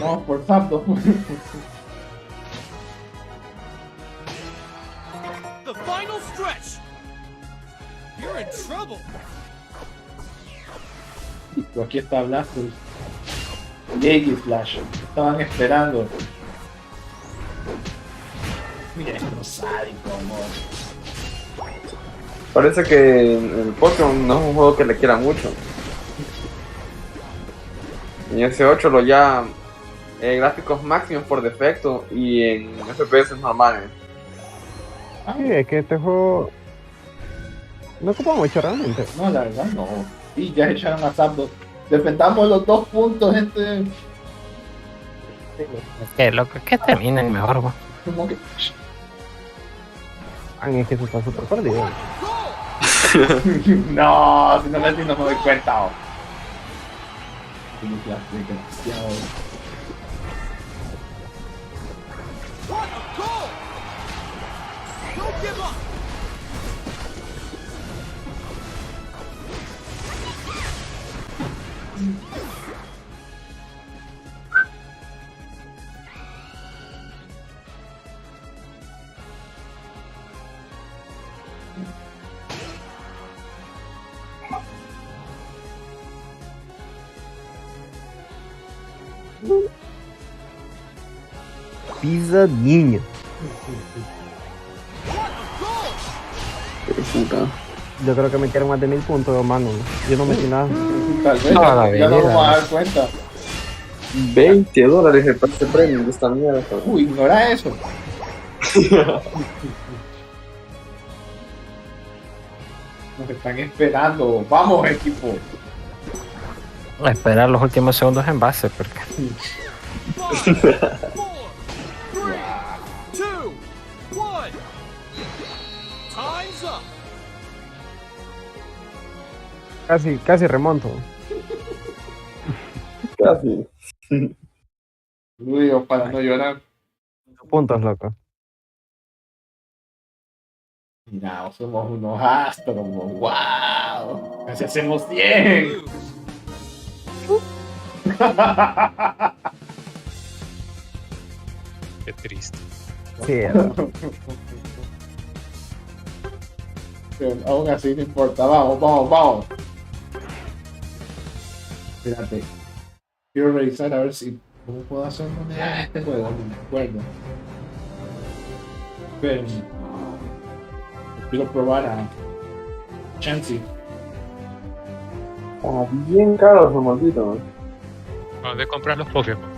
Vamos por Zapdos. The final stretch. You're in trouble. Listo, aquí está Blastoise. Lady Flash. Estaban esperando. Mira esto sádico, amor. Parece que el Pokémon no es un juego que le quiera mucho. En S8 lo ya gráficos máximos por defecto y en FPS normales. Sí, es que este juego no ocupa mucho realmente. No, la verdad no. Y ya echaron a Zapdos. Defendamos los 2 puntos, gente. Es que loco, que terminen mejor, güey. Como que... Es que se está súper perdido. No, si no me doy cuenta. Demasiado. Pisadinha. Yo creo que metieron más de 1000 puntos, mano. Yo no metí nada. Tal vez ya no vamos a dar cuenta. $20 el pase premium de esta mierda. Uy, ignora eso. Nos están esperando. Vamos, equipo. A esperar los últimos segundos en base, porque. 3, 2, 1. Time's up. Casi remonto. Casi. Uy, para no llorar. Puntos, loco. Mira, somos unos astros. ¡Wow! Casi hacemos 100. Qué triste. Sí, pero aún así no importa. Vamos. Espérate. Quiero revisar a ver si cómo puedo hacer moneda en este juego. No me acuerdo. Pero quiero probar a Chansey. Bien caro esos malditos. ¿Dónde compras los Pokémon?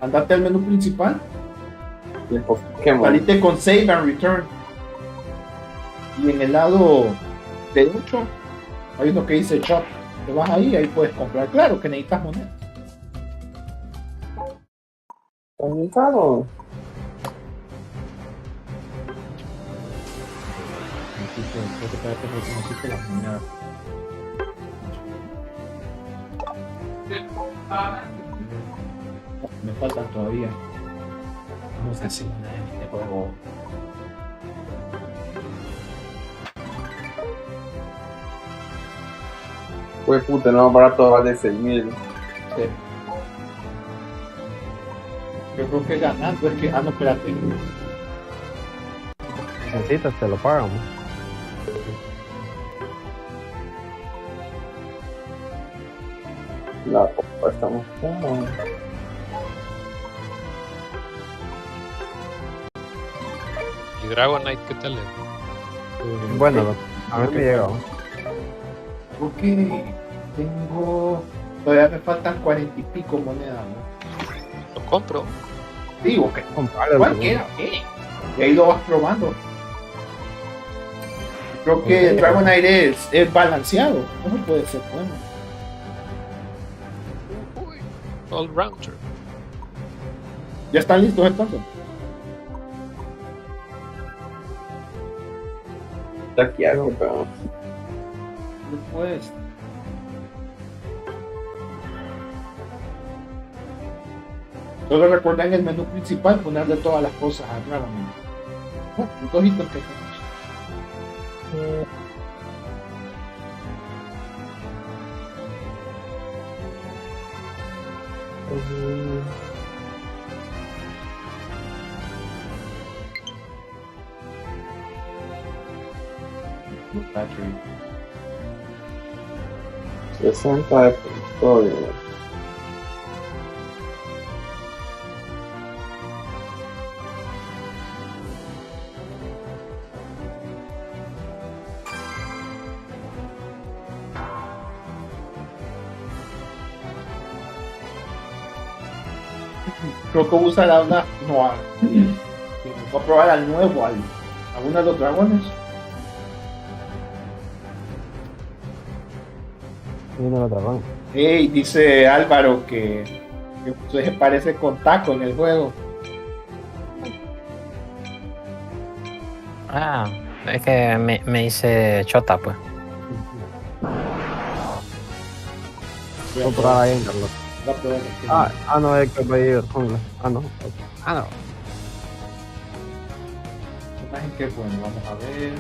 Andate al menú principal. Y el Pokémon. Salite con Save and Return. Y en el lado derecho hay uno que dice Shop. Te vas ahí puedes comprar. Claro que necesitas monedas. Está bien caro. Necesito las monedas. Me faltan todavía. Vamos a hacer una en este juego. Pues puta, no, barato vale 6.000. Sí. Yo creo que ganando es que. Ah, no, espérate. Necesitas, te lo pagamos. La copa estamos. ¿Y Dragonite qué tal es? Bueno, a mí me llegó. Ok, tengo. Todavía me faltan 40 y pico monedas, ¿no? Lo compro. Digo que comprarlo. Cualquiera, y ahí lo vas probando. Creo que Dragonite es balanceado, no puede ser bueno. All rounder. ¿Ya están listos entonces? Está aquí algo, pero. Pues. Solo recuerda en el menú principal ponerle todas las cosas a Dragonite. Los dos ítems que tenemos. Battery. 60 de pistola. Creo que usa la una. No, voy a probar al nuevo, a uno de los dragones. Uno de los dragones. Hey, dice Álvaro que se parece con Taco en el juego. Ah, es que me hice chota, pues. Voy a probar ahí, Carlos. No, es que va a ir jungla. No. No. Imagen que bueno, vamos a ver.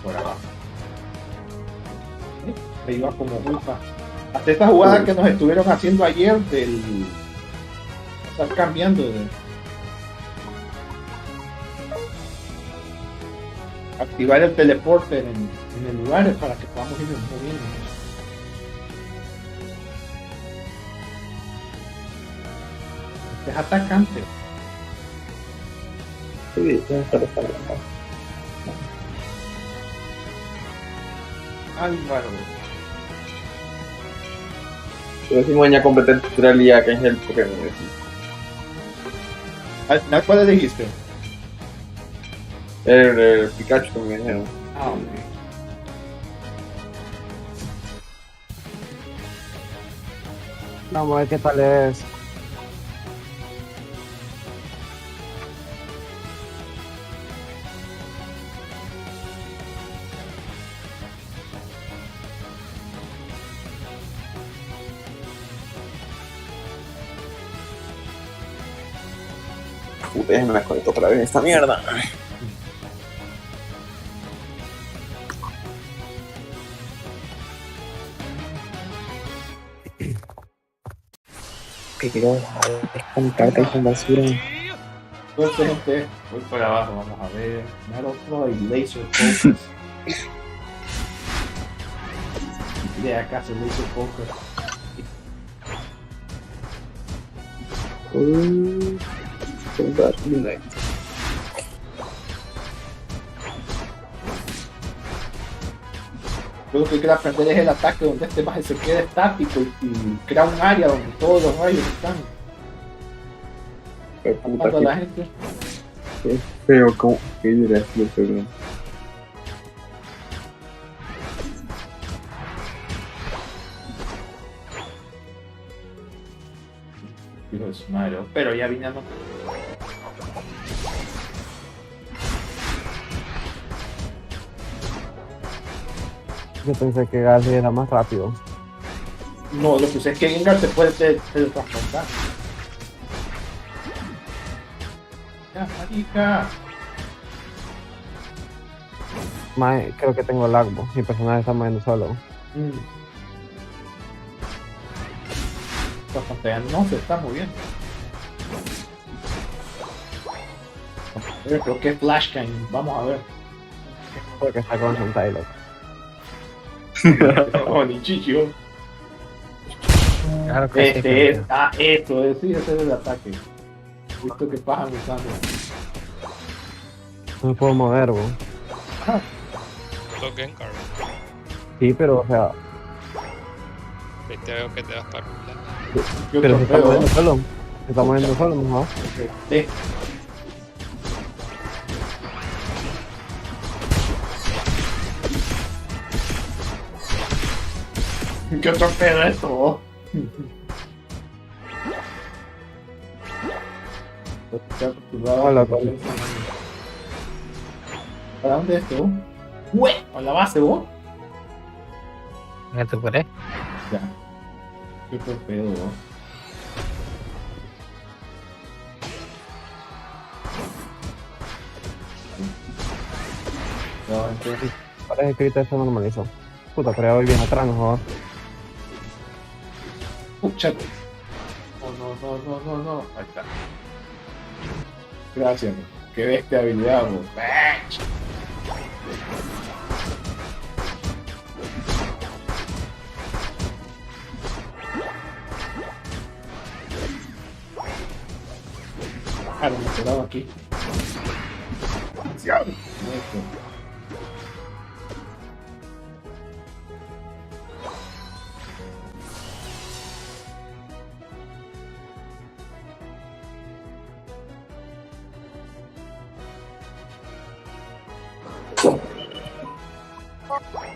Por abajo. Se iba como ufa. Hasta esta jugada que nos estuvieron haciendo ayer del estar cambiando de activar el teleporter en el lugar para que podamos ir moviendo. Es atacante. Sí, Álvaro. Yo decimos mañana competente Australia, que es el Pokémon. Al final, ¿cuál elegiste? El Pikachu que me dijeron. Ah, ok. Vamos a ver qué tal es. Déjenme me conecto otra vez esta mierda. Pero a ver, con carta y con basura. Suerte, gente. Voy para abajo, vamos a ver. Metal y Laser Focus. De acá se Laser Focus. Unite. Yo lo que quiero aprender es el ataque donde este maje se queda estático y crea un área donde todos los rayos están. Matando a la gente. Qué feo, como que diré así, pero Hijo de su madre, pero ya viniendo. Yo pensé que Gas era más rápido. No, lo que sé es que Gengar se puede teletransportar. Ya, marica. Creo que tengo lag, mi personaje está moviendo solo. La pantalla no se está moviendo. Pero creo que es Flash Time. Vamos a ver. Porque está con un Tyler. Oh, ni chicho. Claro que Este sí, es. Ah, esto es. Sí, ese es el ataque. Esto que pasan usando. No me puedo mover, Gengar. Sí, pero o sea. Te veo que te vas para un lado. Pero se está moviendo solo. Se está moviendo solo, mejor. Sí. ¿Qué otro pedo es esto? Hola, ¿Para dónde es esto? ¡Hue! ¿A la base vos? ¿Qué te parece? Ya. ¿Qué otro pedo vos? No, entonces... Parece que ahorita se normalizó. Puta, pero ya voy bien atrás, mejor. Pucha. no. Ahí está. Gracias, man. Qué bestia habilidad, bro. Ah, lo hemos quedado aquí. Demasiado.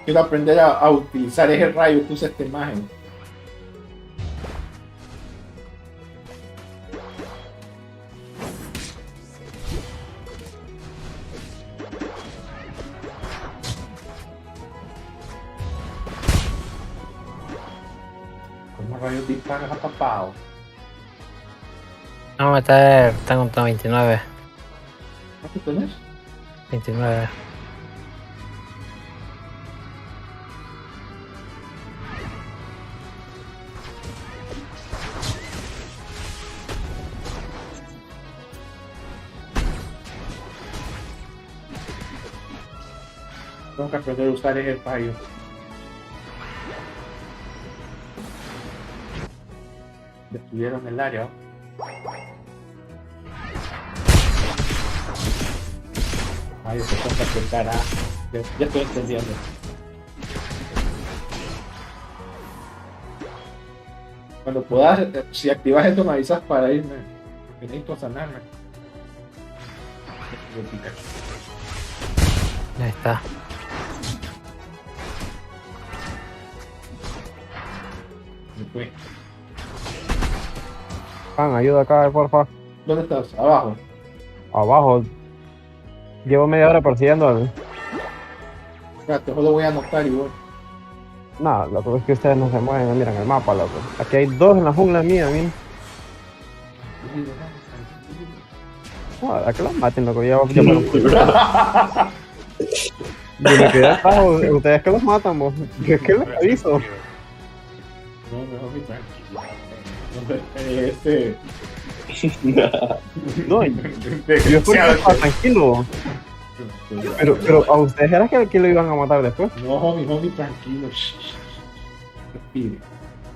Quiero aprender a utilizar ese rayo que usa esta imagen. ¿Cómo rayos disparas a papao? No, tengo un 29. ¿Cuánto tenés? 29. Tengo que aprender a usar ese rayo. Destruyeron el área. Ay, eso toca apretar a... Ya estoy entendiendo. Cuando puedas, si activas esto me avisas para irme. Porque necesito sanarme. Ahí está. Me fue. Ayuda acá, porfa. ¿Dónde estás? Abajo. Abajo. Llevo media hora persiguiéndolo. Espérate, solo voy a anotar y voy. No, lo que es que ustedes no se mueven, miren el mapa, loco. Aquí hay dos en la jungla mía, miren. No, a que los maten, loco, ya yo me lo yo me quedé atrás, ustedes que los matan, vos. ¿Qué les aviso? No, mejor ni tranquilo. No, yo estoy tranquilo. Pero a ustedes era que lo iban a matar después. No, homie, tranquilo. Respire.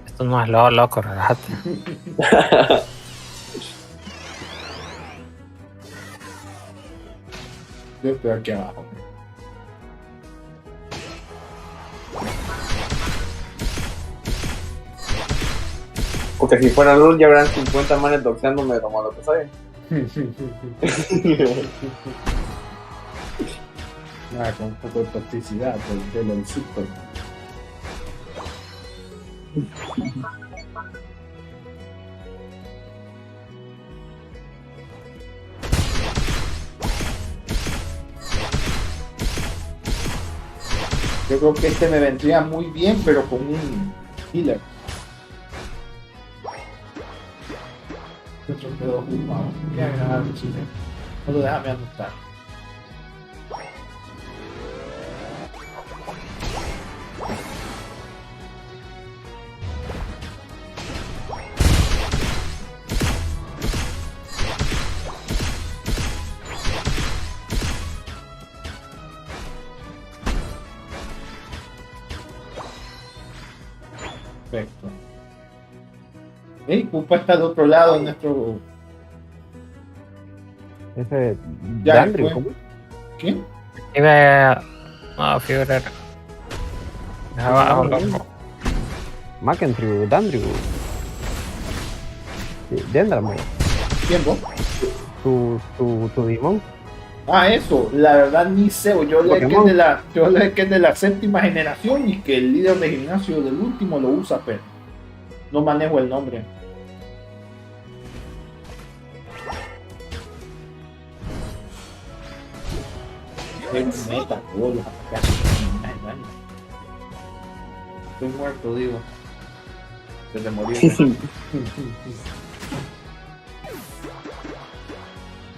Esto no es loco, relájate. Yo estoy aquí abajo. Porque si fuera luz ya habrán 50 manes doxeándome como lo que soy. Nada, con un poco de toxicidad del insulto. Yo creo que este me vendría muy bien, pero con un healer. Otro pedo ocupado. Voy a grabar un chile. Solo déjame anotar. Perfecto. Pupa está de otro lado en nuestro... Ese... Ya, Dandrew, ¿cómo? ¿Quién? No, Führer. McEntrew, Dandrew. Dendramo. ¿Quién vos? Tu Dimon. Ah, eso, la verdad ni sé, yo leí que es de la séptima generación y que el líder de gimnasio del último lo usa, pero no manejo el nombre. Es meta, todos los ataques de daño. Estoy muerto, digo. Desde morir.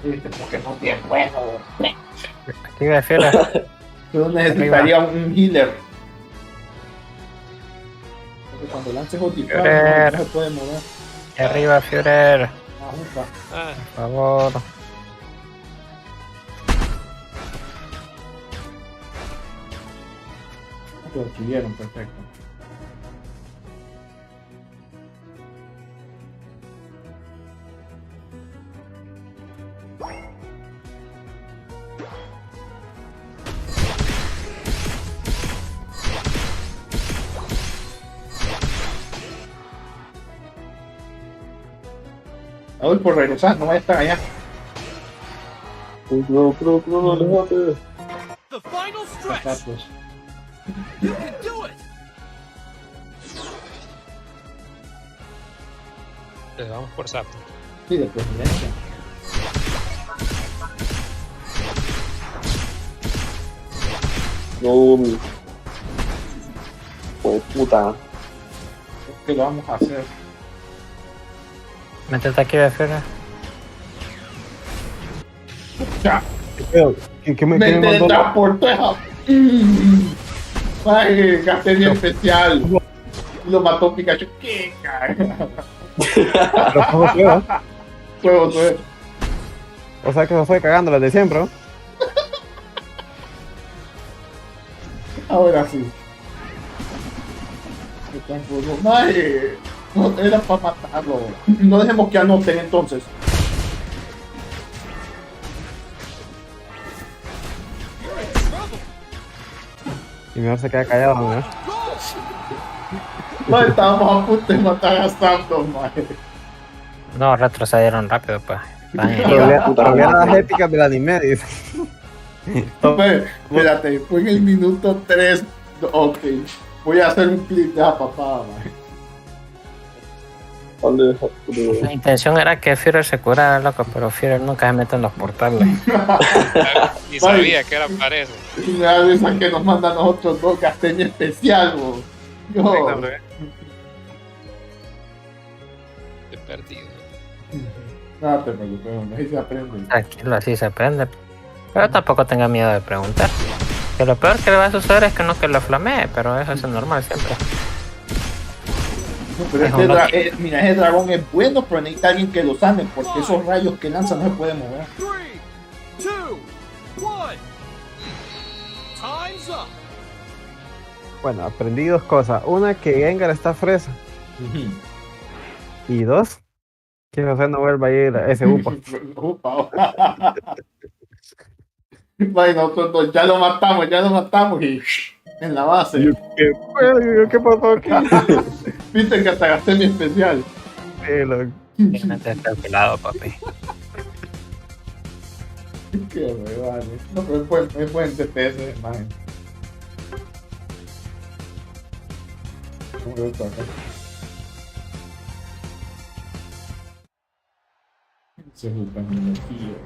Este Pokémon bien bueno. Aquí de fiera. Yo necesitaría un healer. Porque cuando lances Otifar no se puede mover. Y arriba, Führer. Ah, Por favor. Lo destruyeron, perfecto. Voy por regresar, no voy a estar allá. No, aléjate. The final stretch. Zapatos. You can do it. le vamos por sapo. Sí, de presidencia. No, pues puta. ¿Qué lo vamos a hacer? Métete aquí, Führer. Ya. ¿Qué me Me mandó? transporté. Ay, gasté bien especial. Lo mató Pikachu. ¿Qué caga? Juego tuyo. O sea que se fue cagando las de siempre, ¿no? Ahora sí. Me transformó. Madre. No era para matarlo. No dejemos que anoten entonces. Y mejor se queda callado, ¿no? Madre, estábamos a punto de matar a Santos, madre. No, retrocedieron rápido, pues. Todavía las épicas del anime, dice. Espérate, fue en el minuto 3. Ok, voy a hacer un clip de la papada, madre. La intención era que Führer se curara, loco, pero Führer nunca se mete en los portales. Ni sabía que era para eso. Y me da risa que nos manda a nosotros dos casteña especial, bro. Yo. He perdido. No te preocupes, hombre, ahí se aprende. Tranquilo, así se aprende. Pero tampoco tenga miedo de preguntar. Que lo peor que le va a suceder es que no que lo flamee, pero eso es normal siempre. No, pero mira, ese dragón es bueno, pero necesita alguien que lo sane, porque esos rayos que lanza no se pueden mover. 3, 2, 1. Time's up. Bueno, aprendí dos cosas. Una, que Gengar está fresa. Y dos, que José no vuelva a ir a ese UPA. Bueno, nosotros ya lo matamos y en la base. ¿Qué pasó aquí? Viste que hasta gasté mi especial. Sí, loco. Fíjate este pelado, papi. Qué me vale. No, pero es buen TPS, man. ¿Cómo veo esto acá? Se ocupa mi energía.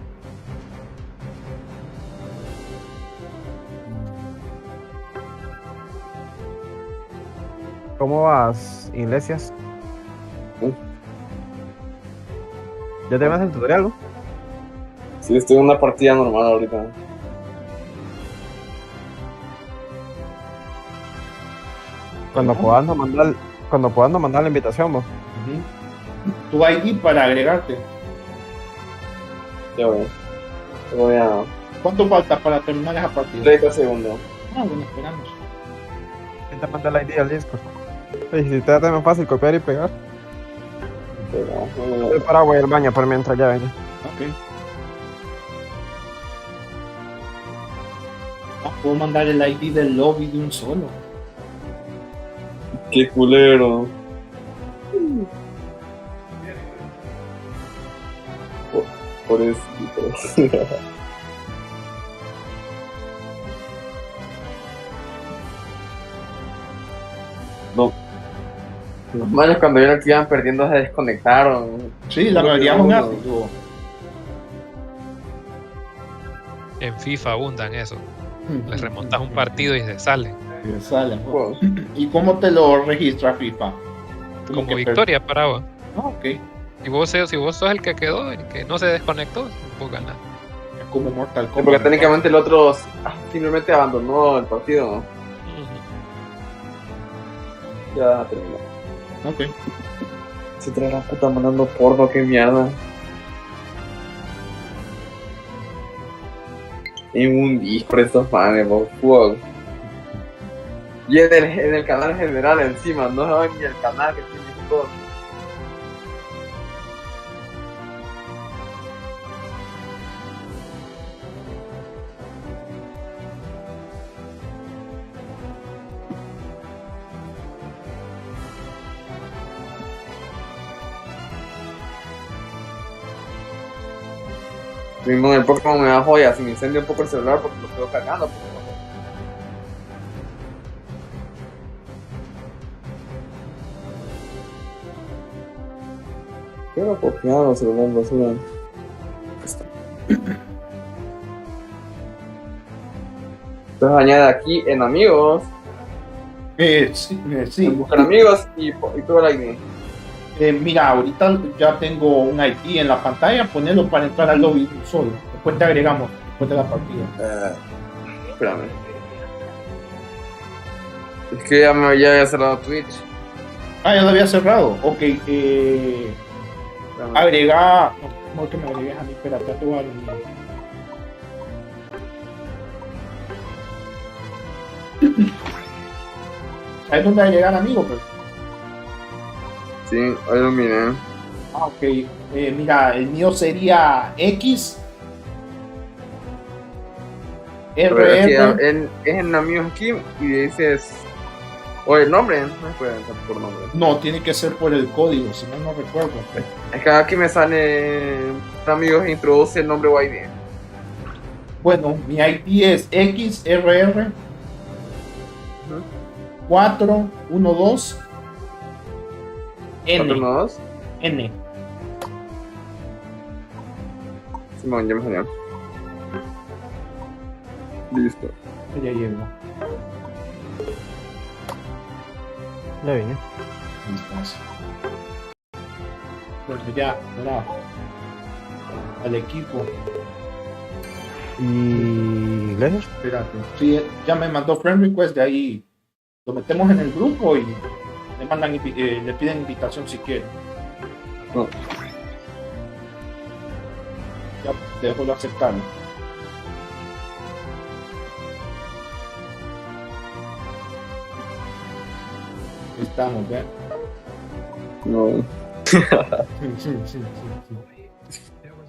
¿Cómo vas, Iglesias? ¿Ya te vas el tutorial, no? Sí, estoy en una partida normal ahorita. Cuando podamos mandar la invitación, vos. Tu ID para agregarte. Ya voy a... ¿Cuánto falta para terminar esa partida? 30 segundos. Ah, bueno, esperamos. ¿Quién te manda el ID al Discord? Y si te hace más fácil copiar y pegar. Estoy para voy al baño por mientras ya venga. Ok. Puedo mandar el ID del lobby de un solo. Qué culero. Por eso. No. Los malos cuando vieron que iban perdiendo se desconectaron. Sí, la mayoría es un así. En FIFA abundan eso. Les remontas un partido y se salen. ¿Y cómo te lo registra FIFA? Como victoria para vos. Ah, ok. Si vos sos el que quedó, el que no se desconectó, vos ganás. Es como Mortal Kombat. Porque técnicamente el otro simplemente abandonó el partido. Ya terminó. Ok. Se trae la puta mandando porno, qué mierda. En un Discord estos manes, fuck. Y en el canal general encima, no saben ni el canal que tiene Discord. Mismo en el Pokémon me da joya, si me incendia un poco el celular porque lo estoy cargando. Quiero copiado celular basura. Entonces añade aquí en amigos. Sí. Buscar amigos y todo el ID. Mira, ahorita ya tengo un ID en la pantalla, ponerlo para entrar al lobby solo. Después te agregamos, después de la partida. Espérame. Es que ya había cerrado Twitch. Ah, ya lo había cerrado. Ok, agrega. No, que me agregues a mí, espérate, te voy a dar ¿Sabes dónde agregar amigo? Pues? Sí, hoy lo miré. Ah, ok. Mira, el mío sería X. Es en amigos aquí y dices. O el nombre, no se puede entrar por nombre. No, tiene que ser por el código, si no recuerdo. Es que aquí me sale amigos e introduce el nombre o ID. Bueno, mi ID es XRR 412 N. 412 N. Simón, ya me salió. Listo. Ya llego. Ya vine. Bueno, ya, hola. Al equipo. ¿Y Iglesias? Espérate. Sí, ya me mandó friend request, de ahí lo metemos en el grupo y le mandan le piden invitación si quiere. No. Ya dejo de aceptarlo. Estamos, ¿verdad? No. Sí.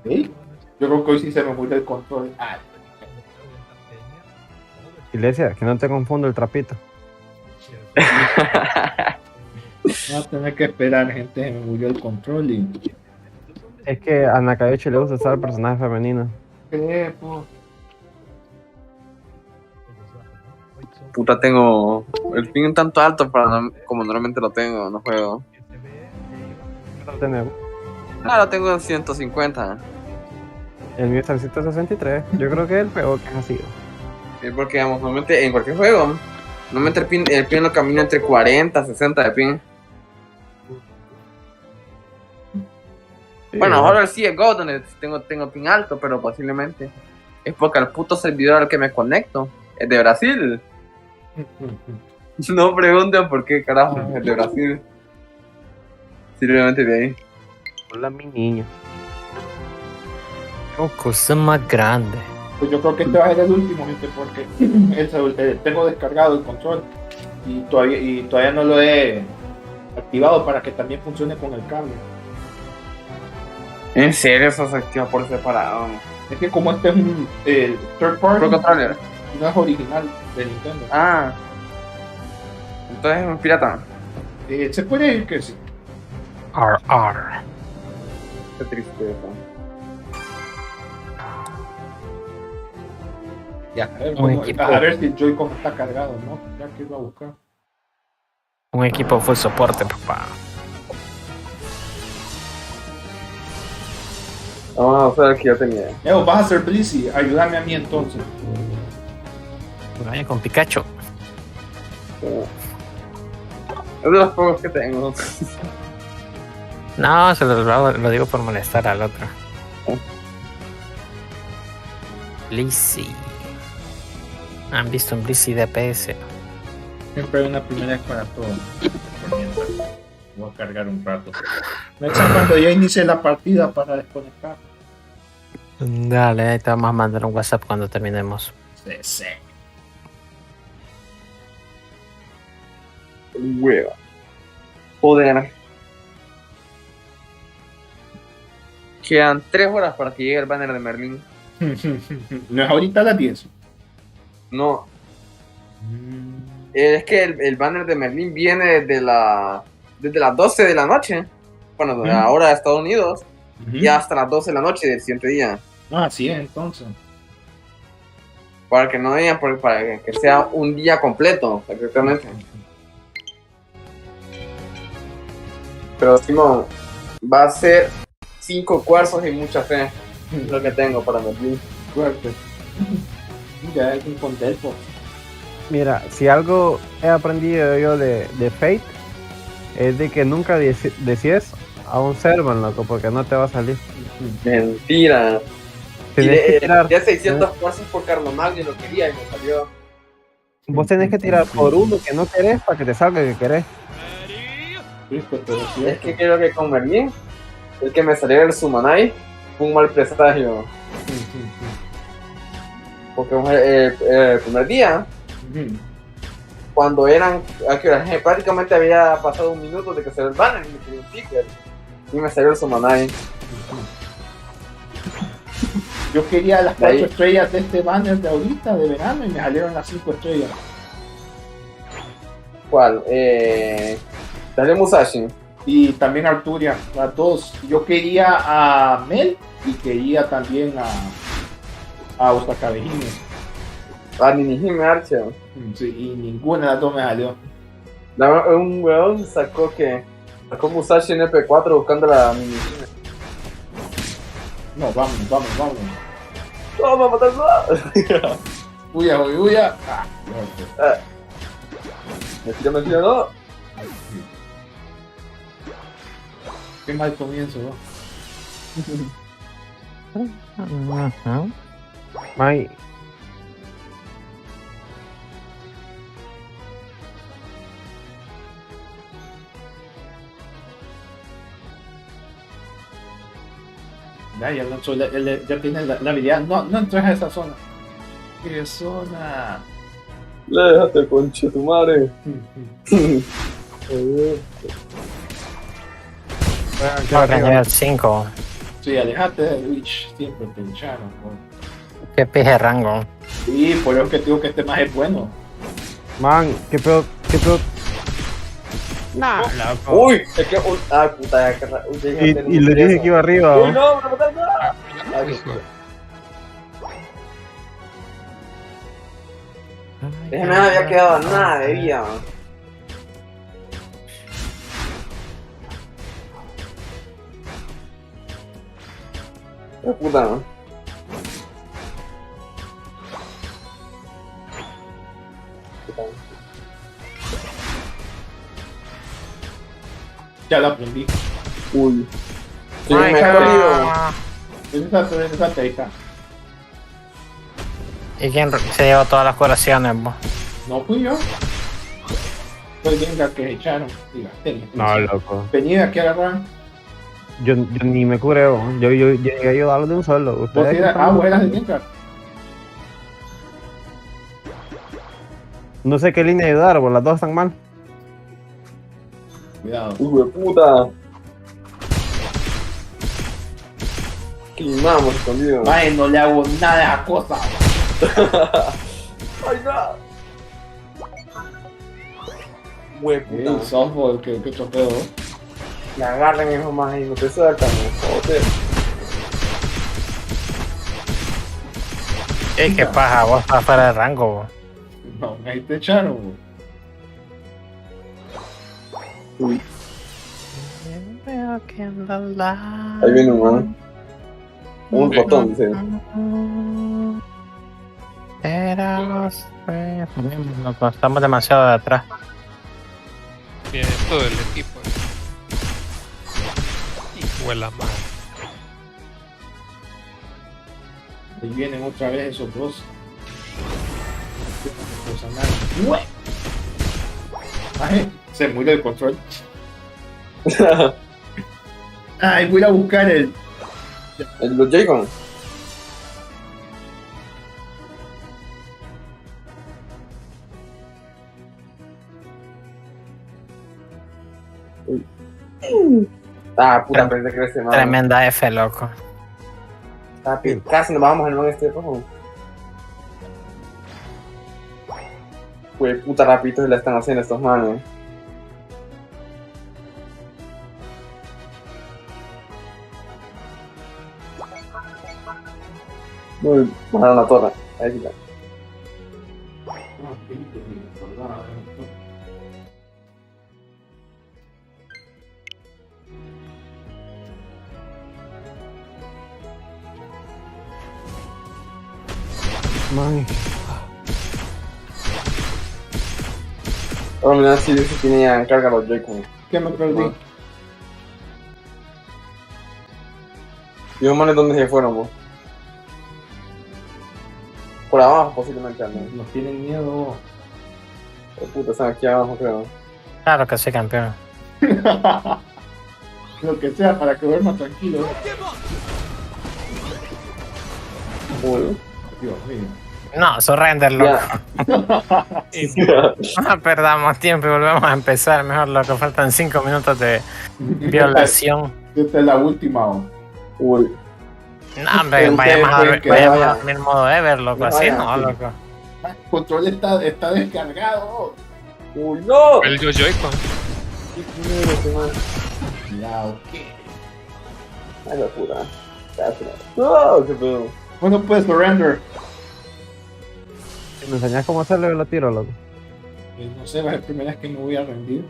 ¿Sí? Yo creo que hoy sí se me murió el control. Ah. Iglesia, que no te confundo el trapito. Va a tener que esperar, gente, se me murió el control y... Es que a Nakayoshi le gusta usar personajes femeninos. ¿Qué, pues? Puta, tengo el ping un tanto alto para como normalmente lo tengo, no juego. ¿Lo tenemos? Ah, lo tengo en 150. El mío está en 163. Yo creo que es el peor que ha sido. Sí, porque digamos, normalmente en cualquier juego, normalmente el ping lo camina entre 40, 60 de ping. Sí, bueno, ahora sí es Go donde tengo ping alto, pero posiblemente es porque el puto servidor al que me conecto es de Brasil. No pregunten por qué carajo es de Brasil. Simplemente de ahí. Hola, mi niño. Oh, cosa más grande. Pues yo creo que este va a ser el último, gente, porque tengo descargado el control y todavía no lo he activado para que también funcione con el cable. ¿En serio eso se activa por separado? Es que como este es un third party, controller, no es original de Nintendo. Ah, entonces es un pirata. Se puede decir que sí. RR. Qué tristeza. Ya, a ver si el Joy-Con está cargado, ¿no? Ya que iba a buscar. Un equipo full soporte, papá. Vamos a ver que ya tenía. Vas a ser Blissey, ayúdame a mí entonces. Vaya con Pikachu. Es de los pocos que tengo. No, se lo digo por molestar al otro. Blissey. ¿Han visto un Blissey de PS? Siempre hay una primera vez para todo. Voy a cargar un rato. Me echan cuando ya inicie la partida para desconectar. Dale, ahí te vamos a mandar un WhatsApp cuando terminemos. Sí. Hueva. Joder. Quedan 3 horas para que llegue el banner de Merlín. ¿No es ahorita a las 10? No. Es que el banner de Merlín viene desde las 12 de la noche. Bueno, de la hora de Estados Unidos. Y hasta las 12 de la noche del siguiente día. Ah, sí, entonces. Para que no digan, para que sea un día completo, exactamente. Pero Simón, va a ser 5 cuarzos y mucha fe. Lo que tengo para Merlín. Fuerte. Ya es un contexto. Mira, si algo he aprendido yo de Fate, es de que nunca decías a un servant, loco, porque no te va a salir. Mentira. Tenés que tirar. Ya 600 cuarzos por Carlomagno y lo quería y me salió. Vos tenés que tirar por uno que no querés para que te salga el que querés. Es que creo que con Merlín, el que me saliera el Sumanai fue un mal presagio. Porque el primer día, cuando eran, prácticamente había pasado un minuto de que salió el banner y me salió un ticket y me salió el Sumanai. Yo quería las 4 estrellas de este banner de ahorita, de verano, y me salieron las 5 estrellas. ¿Cuál? Dale Musashi. Y también Arturia, las dos. Yo quería a Mel y quería también a Osakabehime. A Ninihime Archer. Sí, y ninguna de las dos me salió. Un weón sacó Musashi en EP4 buscando la Ninihime. No, vamos. ¡No, vamos a matarlo! Huya. Mentira, no. Qué mal comienzo, ¿no? May. Ya lanzó, ya tiene la habilidad. No entres a esa zona. ¿Qué zona? Déjate, conche tu madre. Nivel 5. Sí, alejate de Witch, siempre te echaron. Qué pije rango. Sí, por eso que te digo que este más es bueno. Man, qué peor. Nah, loco. Uy, es que. Puta, y le dije que iba arriba. Uy, no, me mataron. No me había quedado nada de vida. ¡Qué puta! Ya lo aprendí. Uy. Sí, me he perdido. Ahí está. ¿Y quién se lleva todas las curaciones, vos? No fui yo. Fue Gengar que echaron. No, loco. Venid aquí a agarrar. Yo ni me curé, yo llegué a ayudarlo de un solo. ¿Vos eras de Gengar? No sé qué línea ayudar, pues las dos están mal. Cuidado. Uy, puta. Quemamos escondido. Ay, no le hago nada a esa cosa. Ay, no. El softball, que chopeo. Me agarran esos más y no te sacan, joder. ¿Qué paja? Vos estás fuera de rango, vos. No, ahí te echaron. Uy. Veo que anda. Ahí viene un man. Un botón, dice. Estamos demasiado de atrás. Viene todo el equipo. Hijo de la madre. Ahí vienen otra vez esos dos. Ay, se murió el control. Ay, voy a buscar los Joy-Con. Ah, puta, pensé que ese man. Tremenda F, loco. Casi nos vamos en este rojo. Pues puta rapidito se la están haciendo estos manes. Muy mala la torre. Ahí está. Man. Oh, mira, si tiene ya carga los Joy-Con. ¿Qué me perdí? ¿Y los manes dónde se fueron, vos? Por abajo, posiblemente andan. Nos tienen miedo. Oh, puta, están aquí abajo, creo. Claro que sí, campeón. Lo que sea para que duerma tranquilo. Uy. Dios mío. No, surrender, loco. No perdamos tiempo y volvemos a empezar. Mejor, loco, faltan 5 minutos de violación. Esta es la última. Uy. No, hombre, vayamos a dormir modo Ever, loco. Así no, loco. El control está descargado. Uy, no. El Joy-Con. Cuidado, ¿qué? Ay, la puta. No, qué pedo. Bueno, pues, surrender. ¿Me enseñas cómo hacerlo? Yo lo tiro, loco. No sé, va a ser la primera vez que me voy a rendir.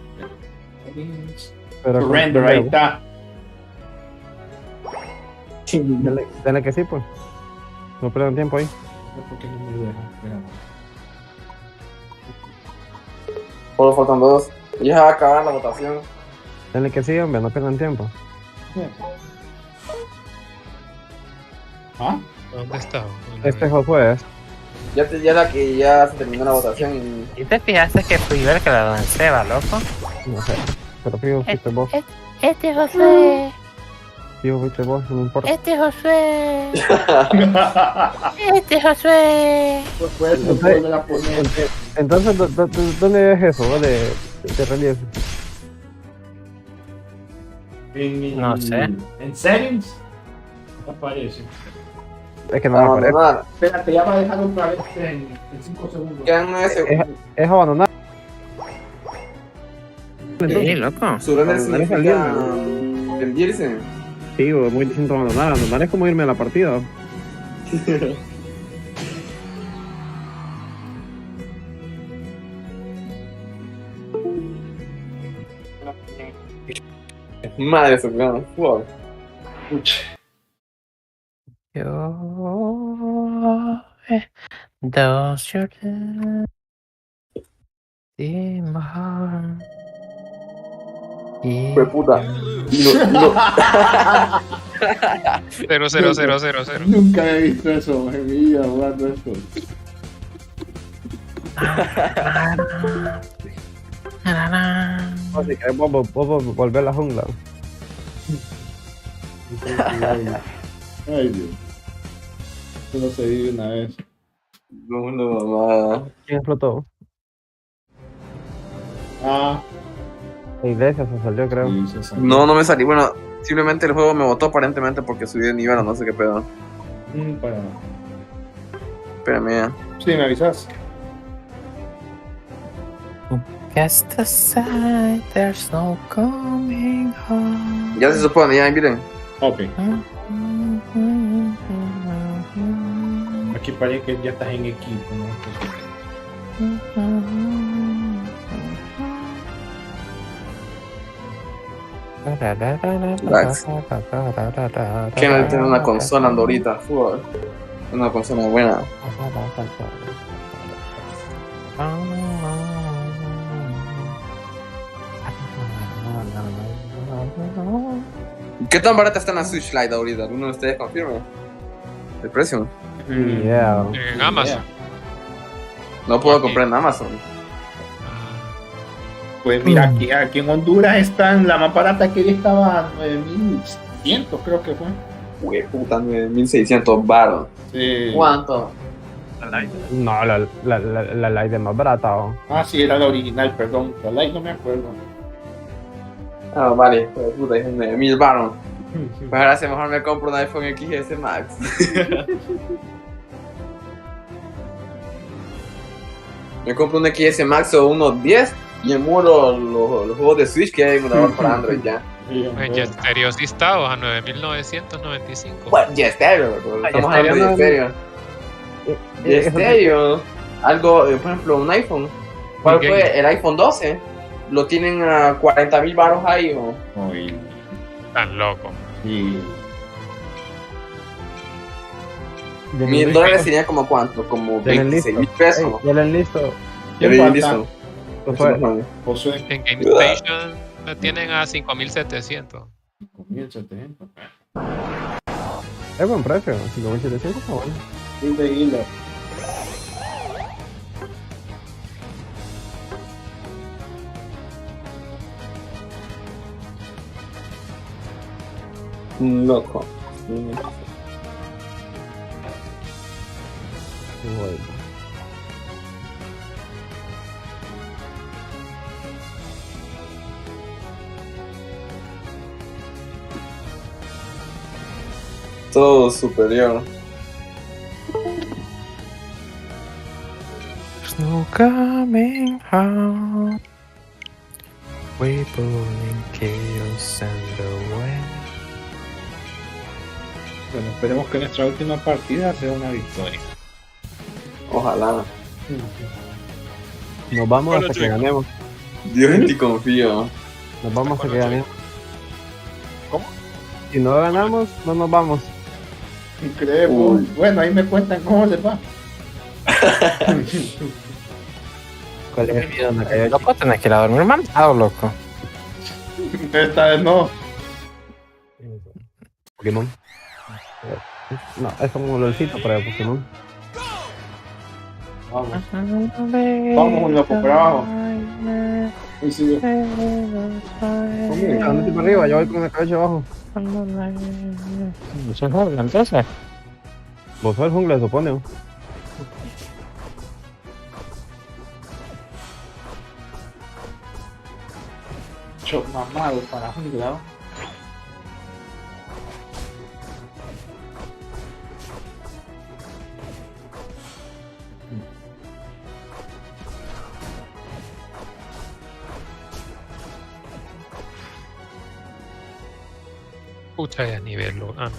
Pero Surrender, ahí está. Dale que sí, pues. No pierdan tiempo ahí. ¿Por qué no me deja? Espérame. Solo faltan 2. Ya va a acabar la votación. Dale que sí, hombre, no pierdan tiempo. ¿Ah? ¿Dónde está? Este Josué es. Ya se terminó la votación ¿Y te fijaste que fui yo el que la lancé, va, loco? No sé. Pero fijo, fuiste vos. Este Josué. Fijo, fuiste vos, no me importa. Este Josué. Este Josué. Pues puedes volver a poner. Entonces, ¿dónde es eso? ¿Dónde te relieve? No sé. ¿En settings? No aparece. Es que no me aparece. Espérate, ya va a dejar otra vez en 5 segundos. Quedan 9 segundos. Es abandonar. Sí, loco. Surrender significa rendirse. Sí, es muy distinto a abandonar. Abandonar es como irme a la partida. Madre suprema. Wow. Does your love in my heart? Fue puta. No. 0-0-0-0-0. Nunca he visto eso en mi vida jugando esto. No, si querés, vos volver a la jungla. Ay, Dios. Esto no se vive una vez. No, mamá. ¿Quién explotó? Ah. La iglesia se salió, creo. Sí, se salió. No me salí. Bueno, simplemente el juego me botó aparentemente porque subí de nivel o no sé qué pedo. Espérame ya. Sí, me avisas. Cast aside, there's no coming home. Ya se supone, ya miren. Ok. Aquí parece que ya estás en equipo, ¿no? Relax. Que no tiene una consola ando ahorita. Una consola buena. ¿Qué tan barata está en la Switch Lite ahorita? ¿Alguno de ustedes confirma el precio? Yeah. En Amazon. No puedo comprar en Amazon. Pues mira, aquí en Honduras están, la más barata que estaba a 9.100, creo que fue. Güey, puta, 9.600 baros. Sí. ¿Cuánto? No, la Light es más barata. ¿O? Ah, sí, era la original, perdón. La Light no me acuerdo. Ah, vale, pues puta, dije 9.000 baros. Pues ahora sí, mejor me compro un iPhone XS Max. Me compro un XS Max o unos 10 y emulo los juegos de Switch que hay en emulador para Android ya. En Jet Stereo sí estaba a 9.995. Bueno, Jet Stereo, estamos hablando de Jet Stereo. Jet Stereo, algo, por ejemplo, un iPhone. ¿Cuál fue? El iPhone 12. Lo tienen a 40.000 baros ahí, ¿o? Tan loco. Sí. $1.000 sería como cuánto, como 26.000 pesos. Ya lo listo. Ya lo listo. Josué. En GameStation lo tienen a 5.700. 5.700. Es buen precio, 5.700 está bueno. Sí, de hilo. Loco. Bueno. Todo superior. There's no coming home. We pulling chaos and away. Bueno, esperemos que nuestra última partida sea una victoria. Ojalá. Nos vamos hasta que ganemos. Dios en ti confío. Nos vamos hasta que ganemos. ¿Cómo? Si no ganamos, no nos vamos. Increíble. Bueno, ahí me cuentan cómo les va. ¿Cuál es el miedo donde cayó? Loco, tenés que ir a dormir mandado, loco. Esta vez no. Pokémon. No, es como un lolcito para el Pokémon. Vamos. Vamos un loco por abajo. Sí, sí. Andate para arriba, yo voy con el cabello abajo. ¿Eso es jungla, entonces? Vos sos el jungla, se supone. ¿No? Choc mamado para jungla. Pucha, ya nivel. Ah,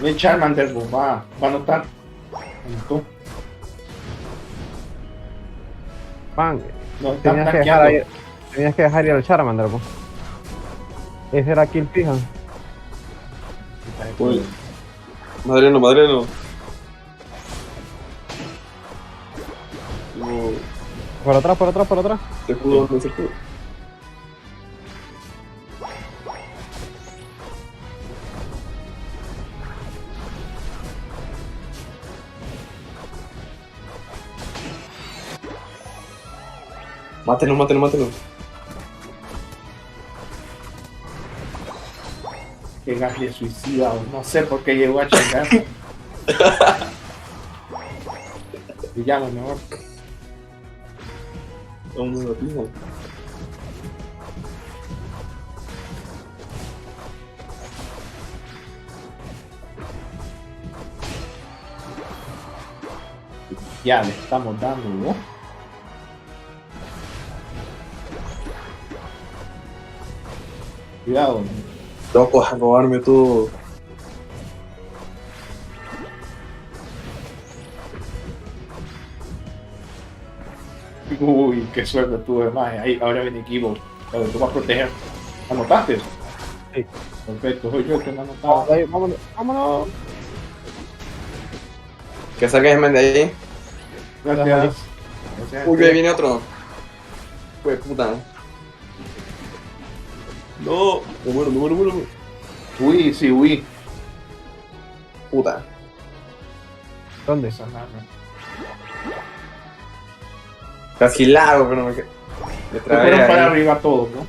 no. El Charmander va a anotar. Tú. Pan. No, están tenías que dejar ir al Charmander, pues. Ese era Kill Fija. Madreno. Por atrás. Se pudo, no se pudo. Mátelo. Que gaje suicida, no sé por qué llegó a chingar. Villano mejor. Vamos a pisar. Ya le estamos dando, ¿no? Cuidado. Loco, a robarme todo. Uy, qué suerte tuve más. Ahí, ahora viene Kibo. Pero tú vas a proteger. ¿Anotaste? Sí. Perfecto, soy yo el que me anotaba. Vámonos. Que saques el men de ahí. Gracias. Uy, ahí viene otro. Pues puta. No, me muero. Uy, sí, uy. Puta. ¿Dónde? Casi largo, pero me quedé. Le fueron trae para ahí. arriba todos, ¿no?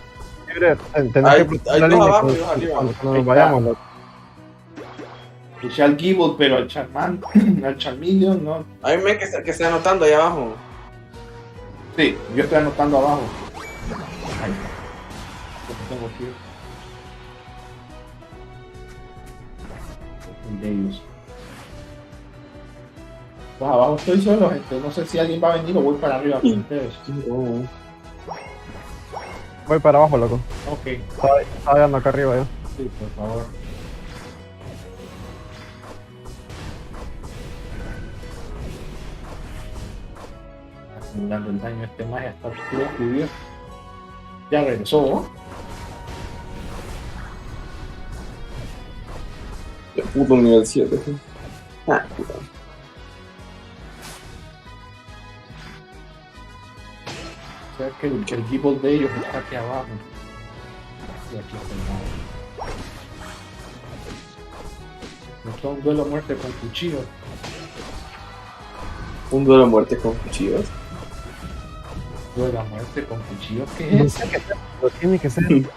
Tenés Hay que dos la línea abajo y cuando, dos arriba. cuando nos vayamos, loco. Puse al Gible, pero al Charman, al Charmeleon, no. Hay un men que está anotando ahí abajo. Sí, yo estoy anotando abajo. Ahí está. Lo tengo aquí. De ellos. Pues abajo estoy solo, gente. No sé si alguien va a venir o voy para arriba con ustedes. Voy para abajo, loco. Ok. Estaba llegando acá arriba yo. Sí, por favor. Acumulando el daño este magia hasta oscuro cubierto. Ya regresó, ¿no? El puto nivel 7. Ah, puta. O sea que el Gible de ellos está aquí abajo. Y aquí está el mago. Nos da un duelo a muerte con cuchillo. Un duelo a muerte con cuchillos. Duelo a muerte con cuchillo, ¿qué es? Tiene que ser.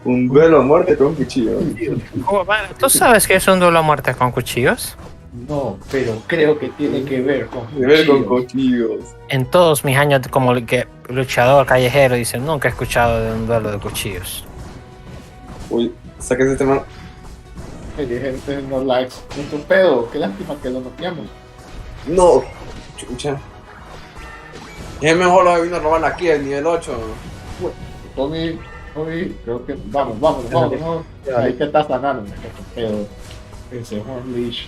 Un duelo a muerte con cuchillos. ¿Tú sabes que es un duelo a muerte con cuchillos? No, pero creo que tiene que ver con cuchillos. En todos mis años como que luchador callejero, dicen, nunca he escuchado de un duelo de cuchillos. Uy, saca ese tema. Oye, gente, no likes. Nuestro pedo, qué lástima que lo noqueamos. No, chucha. Es mejor lo que vino a robar aquí, el nivel 8. Tommy, creo que. Vamos. Ahí te estás sanando, qué pedo. Ese Horn Leash.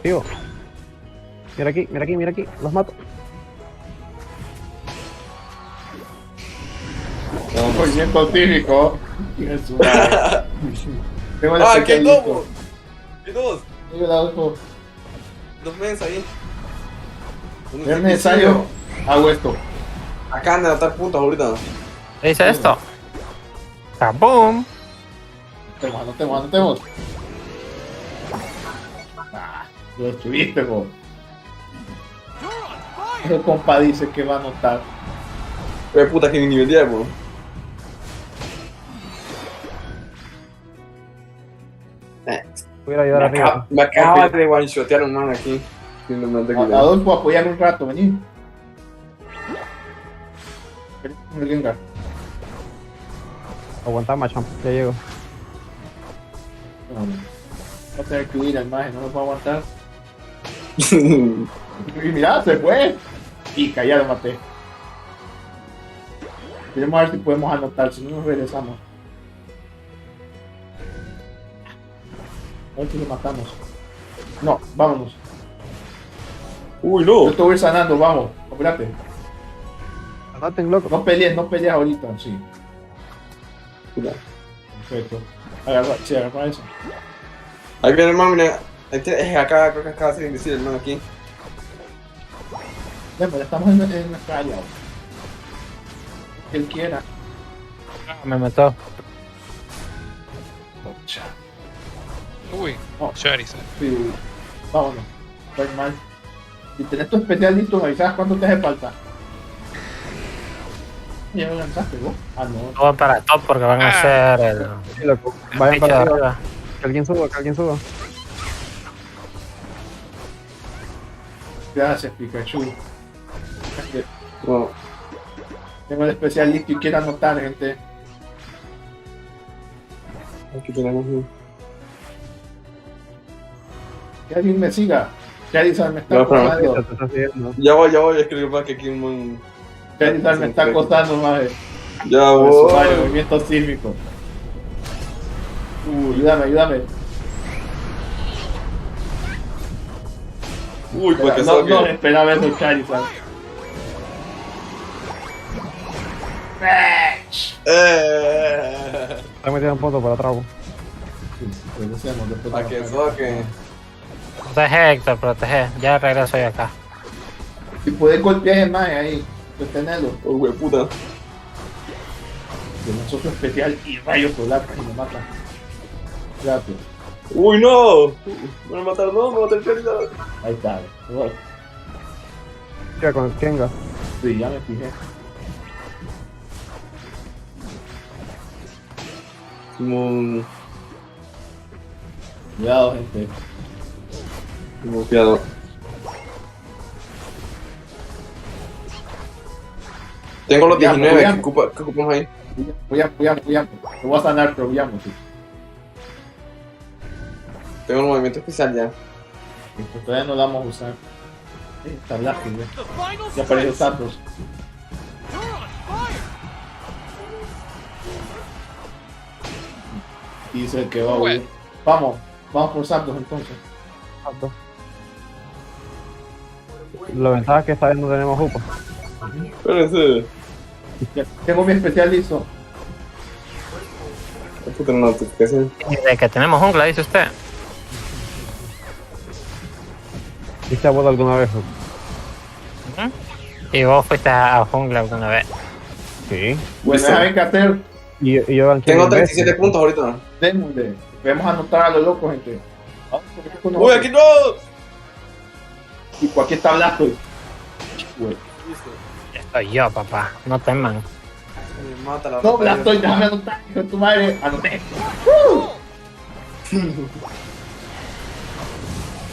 Tío. Mira aquí. Los mato. Movimiento típico. Tengo Ah, aquí hay dos. Hay dos. Dos mens ahí. Es necesario. Hago esto. Acá han de anotar puntos ahorita. ¿Qué dice esto? ¡Kabum! Anotemos. Lo destruiste, vos. El compa dice que va a anotar. Pero puta que ni nivel 10, bro. Voy a ayudar arriba. Me acaba de one-shotear un man aquí. Adolfo, apoyar un rato, vení. Venga. Aguanta, machón. Ya llego. Va a tener que huir al maje, no nos va a aguantar. Y mira, se fue. Y ya lo maté. Queremos ver si podemos anotar, si no nos regresamos. A ver si lo matamos. No, vámonos. Uy, no. Yo te voy a ir sanando, vamos. Espérate. Anoten, loco. No pelees ahorita, sí. Cuidado. Perfecto. Agarra eso. Ahí viene el man, mira. Acá, creo que acaba de ser invisible el man aquí. Bueno, ya estamos en nuestra área. Que él quiera. Me mató. Uy, Charizard. Sí, vámonos. Está mal. Si tenés tu especial listo, me avisas cuánto te hace falta. Ya me lanzaste, ¿vos? Ah, no. No van para top porque van a hacer el. Sí, loco. Vayan para arriba. Que alguien suba. Gracias, Pikachu. Tengo el especial listo y quiero anotar, gente. Aquí tenemos un. Que alguien me siga. Charizard me está acosando. Ya voy, es que lo que pasa es que aquí un man. Charizard me está acosando, madre. Ya voy. Movimiento sísmico. Ayúdame. Uy, porque no esperaba eso, Charizard. Está metido un punto para atrás. Para que soque. Protege, Héctor, protege. Ya regreso yo acá. Si puedes golpear el maje ahí, detenerlo. Oh, wey, puta. De nosotros especial y rayos solares y me matan. Rápido. Uy, no. Me van a matar, no, me va a matar el Charizard. Ahí está, Ya con el Kenga. Sí, ya me fijé. Cuidado, gente. Cuidado. Tengo los 19 que ocupamos ahí. Huyamos. Te voy a sanar, pero huyamos. Sí. Tengo el movimiento especial ya. Pues todavía no la vamos a usar. Está Blasky, ya apareció Santos. Y dice el que va a huir. Vamos por Santos entonces. La ventaja es que esta vez no tenemos UPA. Espérense. Tengo mi especial listo. De que tenemos jungla, dice usted. ¿Viste a vos alguna vez? ¿Y vos fuiste a jungla alguna vez? Sí. Bueno, ¿saben qué hacer? Y yo tengo 37 puntos ahorita. Démosle. Debemos anotar a los locos, gente. ¡Uy, aquí no! Y aquí está Blasco. Estoy yo, papá. No teman. No, Blastoise, déjame anotar, hijo de tu madre. Anoté.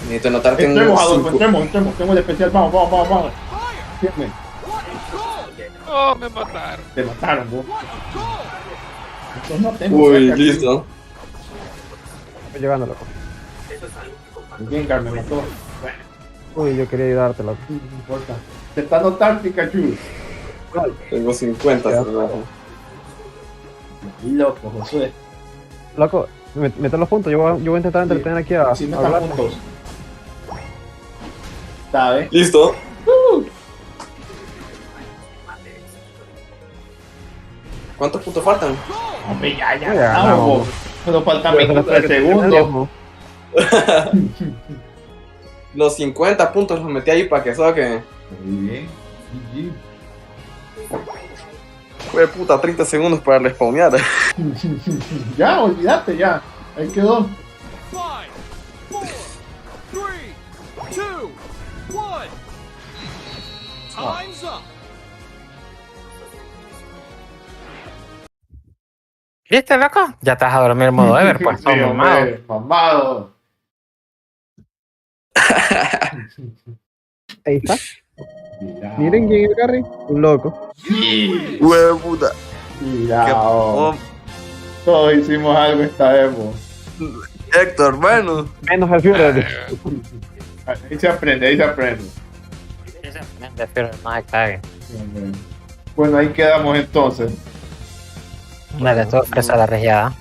Necesito anotar que entremos, Adolfo, entremos. Tengo el especial. Vamos. Fíjame. Oh, me mataron. Te mataron, vos. Uy, listo. Estoy llegando, loco. Muy bien, Carmen, me mató. Uy, yo quería ayudarte, loco. No importa. Te está anotando, Pikachu. Tengo 50, Loco, Josué. Loco, mete los puntos. Yo voy a intentar entretener aquí a. Sí, metan puntos. ¿Sabes? Listo. ¿Cuántos puntos faltan? Hombre, ya. Vamos. Solo faltan 23 segundos. Los 50 puntos los metí ahí para que saque. Muy bien. Fue puta, 30 segundos para respawnear. Ya, olvídate ya. Ahí quedó. 5, 4, 3, 2, 1. Time's up. ¿Viste, loco? Ya te vas a dormir en modo Ever, pues. Sí, mamado. Ahí está. Miren quién es el carry. Un loco. Huevo puta. Cuidado. Todos hicimos algo esta vez. Héctor, bueno. Menos el Führer. Ahí se aprende. De Führer, no se cague. Bueno, ahí quedamos entonces. Dale, tú ofrece la regiada.